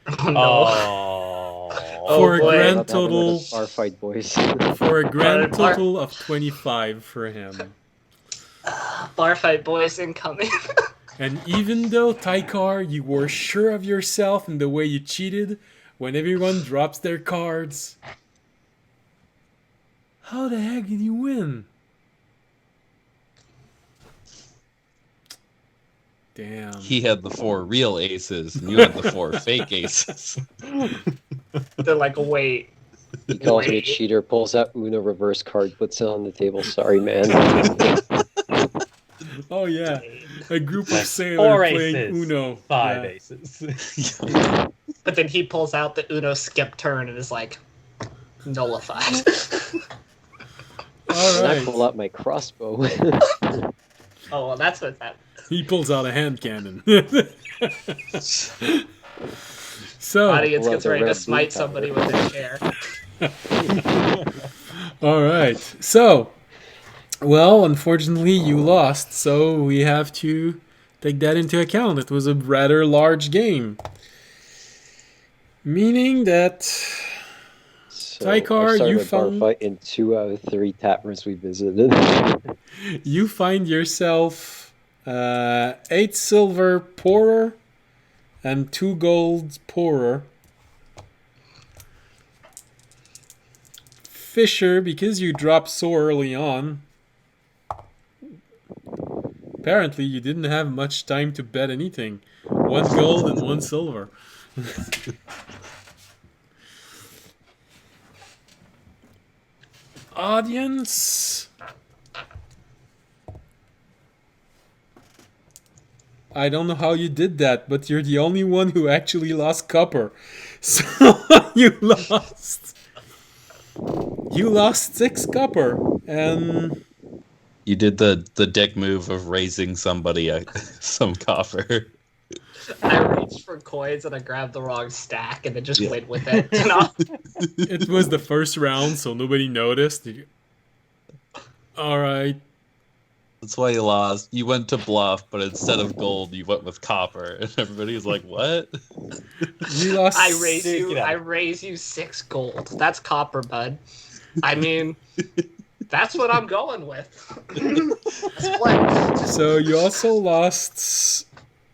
Oh no. Oh. For a boy. grand About to have another total bar fight, boys. for a grand Bar- total of 25 for him. Bar fight boys incoming. And even though, Tykar, you were sure of yourself in the way you cheated when everyone drops their cards, how the heck did you win? Damn. He had the 4 real aces, and you had the 4 fake aces. They're like, wait. He calls me a Wait. cheater, pulls out Uno reverse card, puts it on the table. Sorry, man. Oh yeah, a group of 4 sailors playing aces. Uno. 5 Yeah. aces. But then he pulls out the Uno skip turn and is like, nullified. All And I right. pull out my crossbow. Oh, well, that's what that. He pulls out a hand cannon. So, Audience Well, gets the ready to red smite blue somebody powder. with a chair. all right. So, well, unfortunately, you lost, so we have to take that into account. It was a rather large game. Meaning that So Tykar, I started you a bar found- fight in 2 out of 3 taverns we visited. you find yourself 8 silver poorer and 2 gold poorer. Fisher, because you dropped so early on, apparently you didn't have much time to bet anything. 1 gold and 1 silver. Audience, I don't know how you did that, but you're the only one who actually lost copper. So you lost 6 copper, and You did the dick move of raising somebody some copper. I reached for coins and I grabbed the wrong stack and then just Yeah. went with it. You know? it was the first round, so nobody noticed. All right. That's why you lost. You went to bluff, but instead of gold, you went with copper, and everybody's like, "What?" You lost. I raise Dude, you. get out. I raise you 6 gold. That's copper, bud. I mean, that's what I'm going with. Split. So you also lost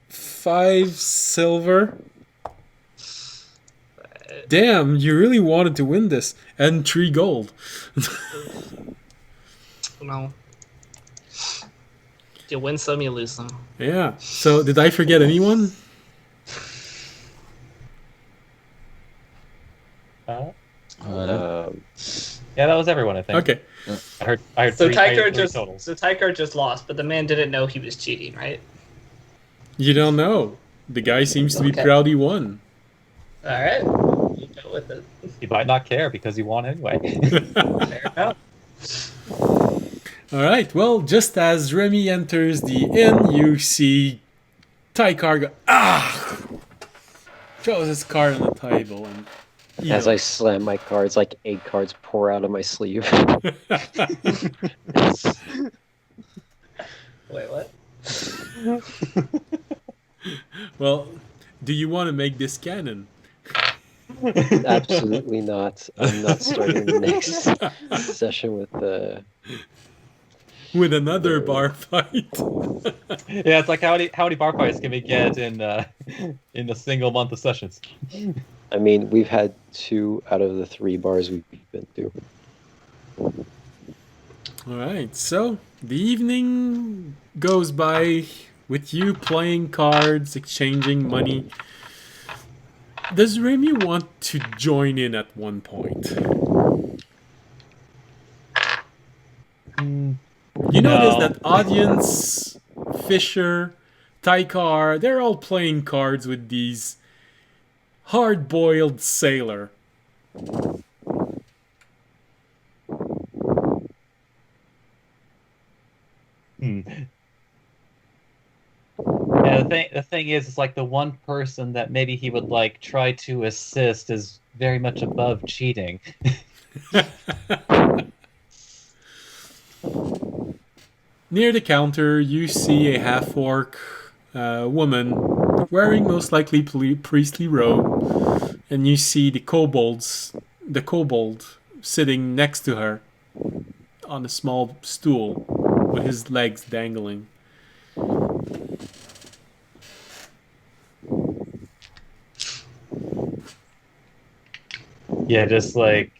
5 silver. Damn, you really wanted to win this. And 3 gold. No, You win some, you lose some. Yeah. So did I forget anyone? Uh, Um, yeah, that was everyone, I think. Okay. I heard So three, I heard Tyker three just totals. so Tyker just lost, but the man didn't know he was cheating, right? You don't know. The guy seems to be Okay. proud he won. All right, we'll go with it. He might not care because he won anyway. Fair enough. All right. Well, just as Remy enters the inn, you see Tykar go, throws his card on the table and as I slam my cards, like 8 cards pour out of my sleeve. Wait, what? Well, do you want to make this canon? Absolutely not. I'm not starting the next session with With another bar fight. Yeah, it's like how many bar fights can we get in a single month of sessions? I mean, we've had 2 out of the 3 bars we've been to. All right. So the evening goes by with you playing cards, exchanging money. Does Remy want to join in at one point? You notice No. that audience, Fisher, Tykar, they're all playing cards with these hard-boiled sailor. Yeah, the thing is, it's like the one person that maybe he would like try to assist is very much above cheating. Near the counter, you see a half-orc woman wearing most likely priestly robe, and you see the kobold sitting next to her on a small stool with his legs dangling. Yeah, just like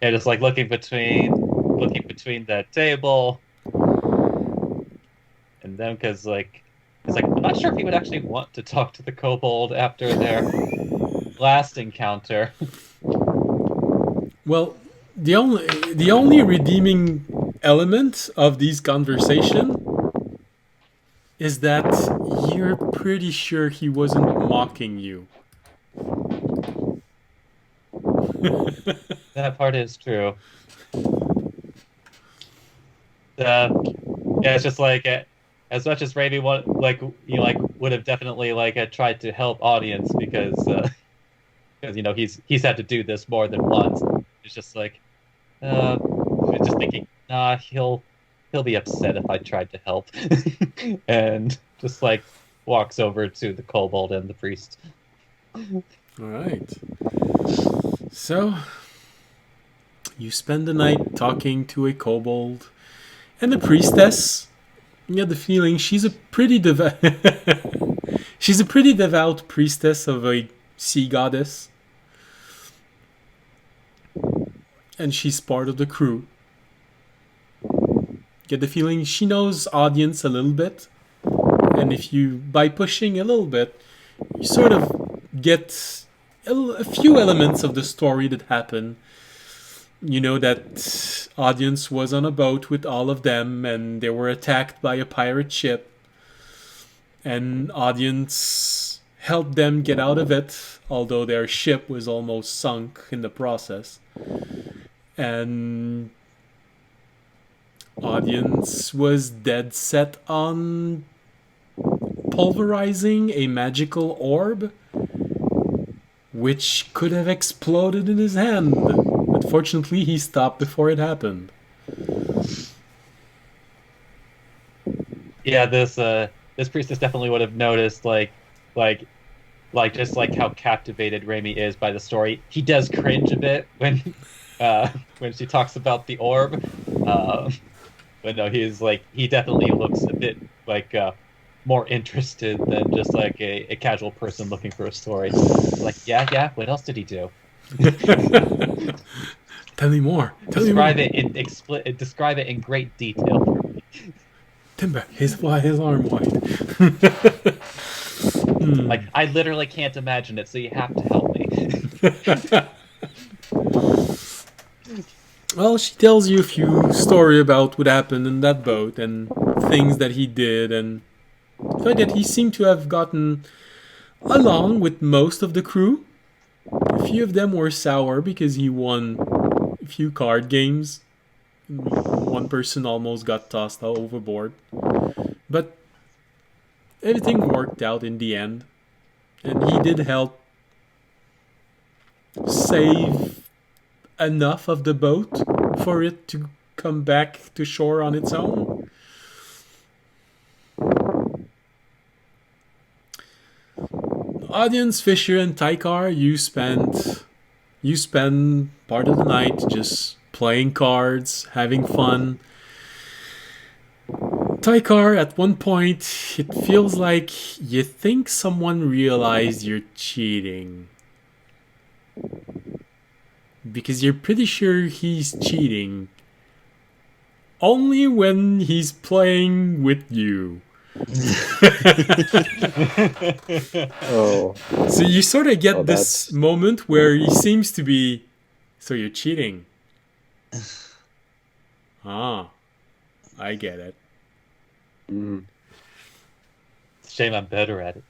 just like looking between that table and them, because like it's like I'm not sure if he would actually want to talk to the kobold after their last encounter. Well, the only redeeming element of these conversation is that you're pretty sure he wasn't mocking you. That part is true. Yeah, it's just like as much as Ravi would have definitely tried to help audience because he's had to do this more than once. It's just like just thinking, nah, he'll be upset if I tried to help, and just like walks over to the kobold and the priest. All right. So you spend the night talking to a kobold and the priestess. You get the feeling she's a pretty she's a pretty devout priestess of a sea goddess, and she's part of the crew. Get the feeling she knows audience a little bit, and if you, by pushing a little bit, you sort of get a few elements of the story that happen. You know that audience was on a boat with all of them, and they were attacked by a pirate ship, and audience helped them get out of it, although their ship was almost sunk in the process. And audience was dead set on pulverizing a magical orb which could have exploded in his hand, but fortunately he stopped before it happened. Yeah, this priestess definitely would have noticed just like how captivated Raimi is by the story. He does cringe a bit when she talks about the orb. But no, he definitely looks a bit more interested than just like a casual person looking for a story. Like, yeah, what else did he do? Tell me more. Describe it in great detail for me. Timber, his arm wide. Like, I literally can't imagine it, so you have to help me. Well, she tells you a few story about what happened in that boat and things that he did, and the fact that he seemed to have gotten along with most of the crew. A few of them were sour because he won a few card games. One person almost got tossed overboard. But everything worked out in the end. And he did help save enough of the boat for it to come back to shore on its own. Audience, Fisher, and Tykar, you spend part of the night just playing cards, having fun. Tykar, at one point, it feels like you think someone realized you're cheating. Because you're pretty sure he's cheating only when he's playing with you. Oh, So you sort of get Oh, this that's- moment where he seems to be, so you're cheating. Ah, I get it. mm. Shame I'm better at it.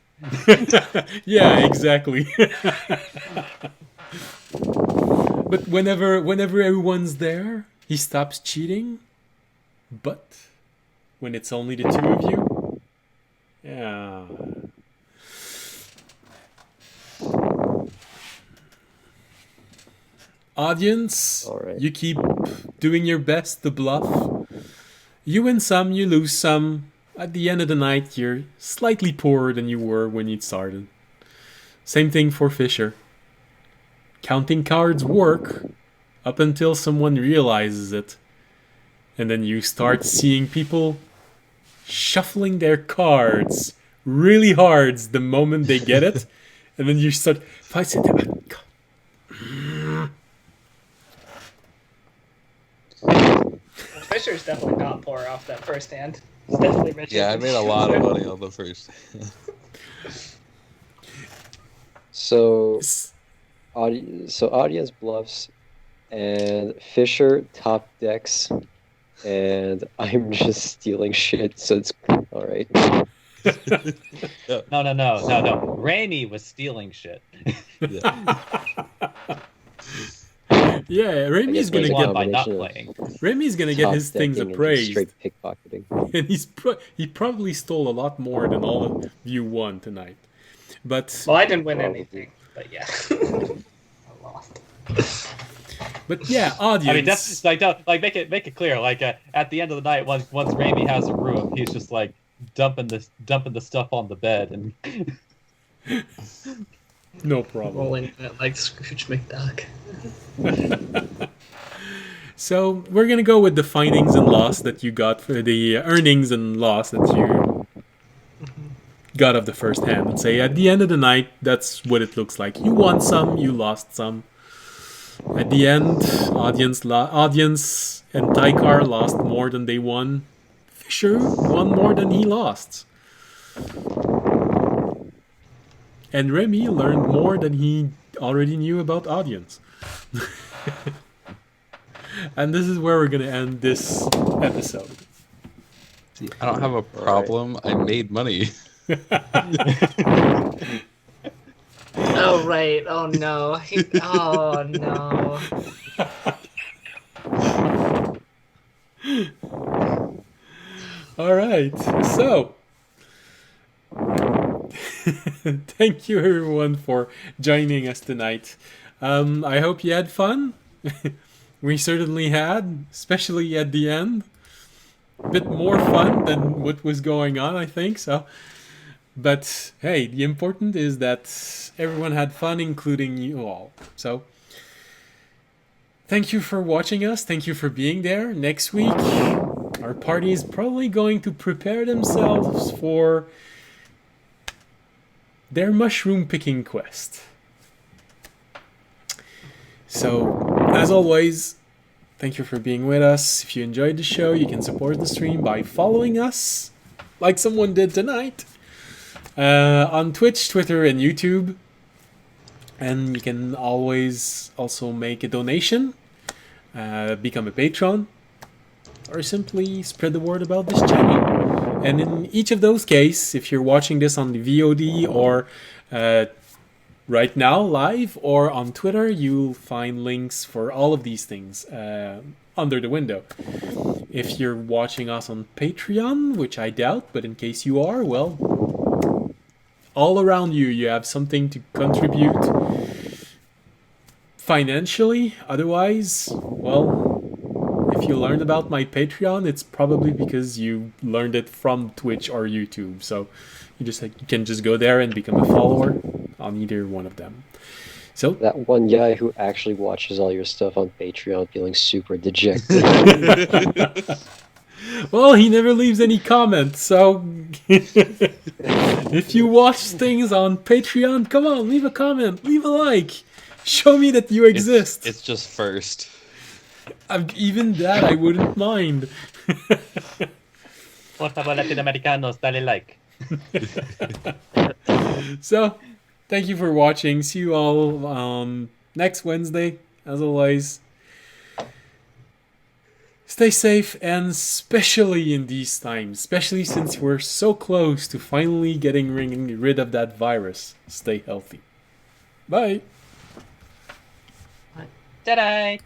Yeah, exactly. But whenever everyone's there, he stops cheating. But when it's only the two of you, yeah. Audience, All right. you keep doing your best to bluff. You win some, you lose some. At the end of the night, you're slightly poorer than you were when you started. Same thing for Fisher. Counting cards work up until someone realizes it. And then you start seeing people shuffling their cards really hard the moment they get it. And then you start... Fisher's definitely not poor off that first hand. It's definitely richer. Yeah, I than made a lot of money on the first. So, audience bluffs, and Fisher top decks, and I'm just stealing shit. So it's all right. No. Rainy was stealing shit. Yeah, Remy's I gonna guess Won get by not combination of playing. Remy's gonna get Top his things decking and just appraised, straight pickpocketing. and he probably stole a lot more than all of you won tonight. But Well, I didn't win Probably. anything, but yeah. I lost. yeah, audience. I mean, that's like, make it clear. Like, at the end of the night, once Raimi has a room, he's just like dumping the stuff on the bed, and no problem. Rolling it like Scrooge McDuck. So we're gonna go with the findings and loss that you got for the earnings and loss that you got of the first hand, and say at the end of the night, that's what it looks like. You won some, you lost some. At the end, audience and Tykar lost more than they won. Fisher won more than he lost. And Remy learned more than he already knew about audience. And this is where we're going to end this episode. I don't have a problem. I made money. Oh right. Oh no. Oh no. All right. So, thank you everyone for joining us tonight. I hope you had fun. We certainly had, especially at the end. A bit more fun than what was going on, I think. So, but hey, the important is that everyone had fun, including you all. So, thank you for watching us. Thank you for being there. Next week, our party is probably going to prepare themselves for their mushroom picking quest. So, as always, Thank you for being with us. If you enjoyed the show, you can support the stream by following us, like someone did tonight, on Twitch, Twitter, and YouTube. And you can always also make a donation, become a patron, or simply spread the word about this channel. And in each of those cases, if you're watching this on the VOD or right now live or on Twitter, you'll find links for all of these things under the window. If you're watching us on Patreon, which I doubt, but in case you are, well, all around you have something to contribute financially. Otherwise, well, if you learned about my Patreon, it's probably because you learned it from Twitch or YouTube. So you can just go there and become a follower on either one of them. So That one guy who actually watches all your stuff on Patreon feeling super dejected. well, he never leaves any comments, so if you watch things on Patreon, come on, leave a comment, leave a like, show me that you exist. It's just first. Even that I wouldn't mind. Por favor, Latinoamericanos, dale like. So, thank you for watching. See you all next Wednesday, as always. Stay safe, and especially in these times, especially since we're so close to finally getting rid of that virus, stay healthy. Bye. Jedi!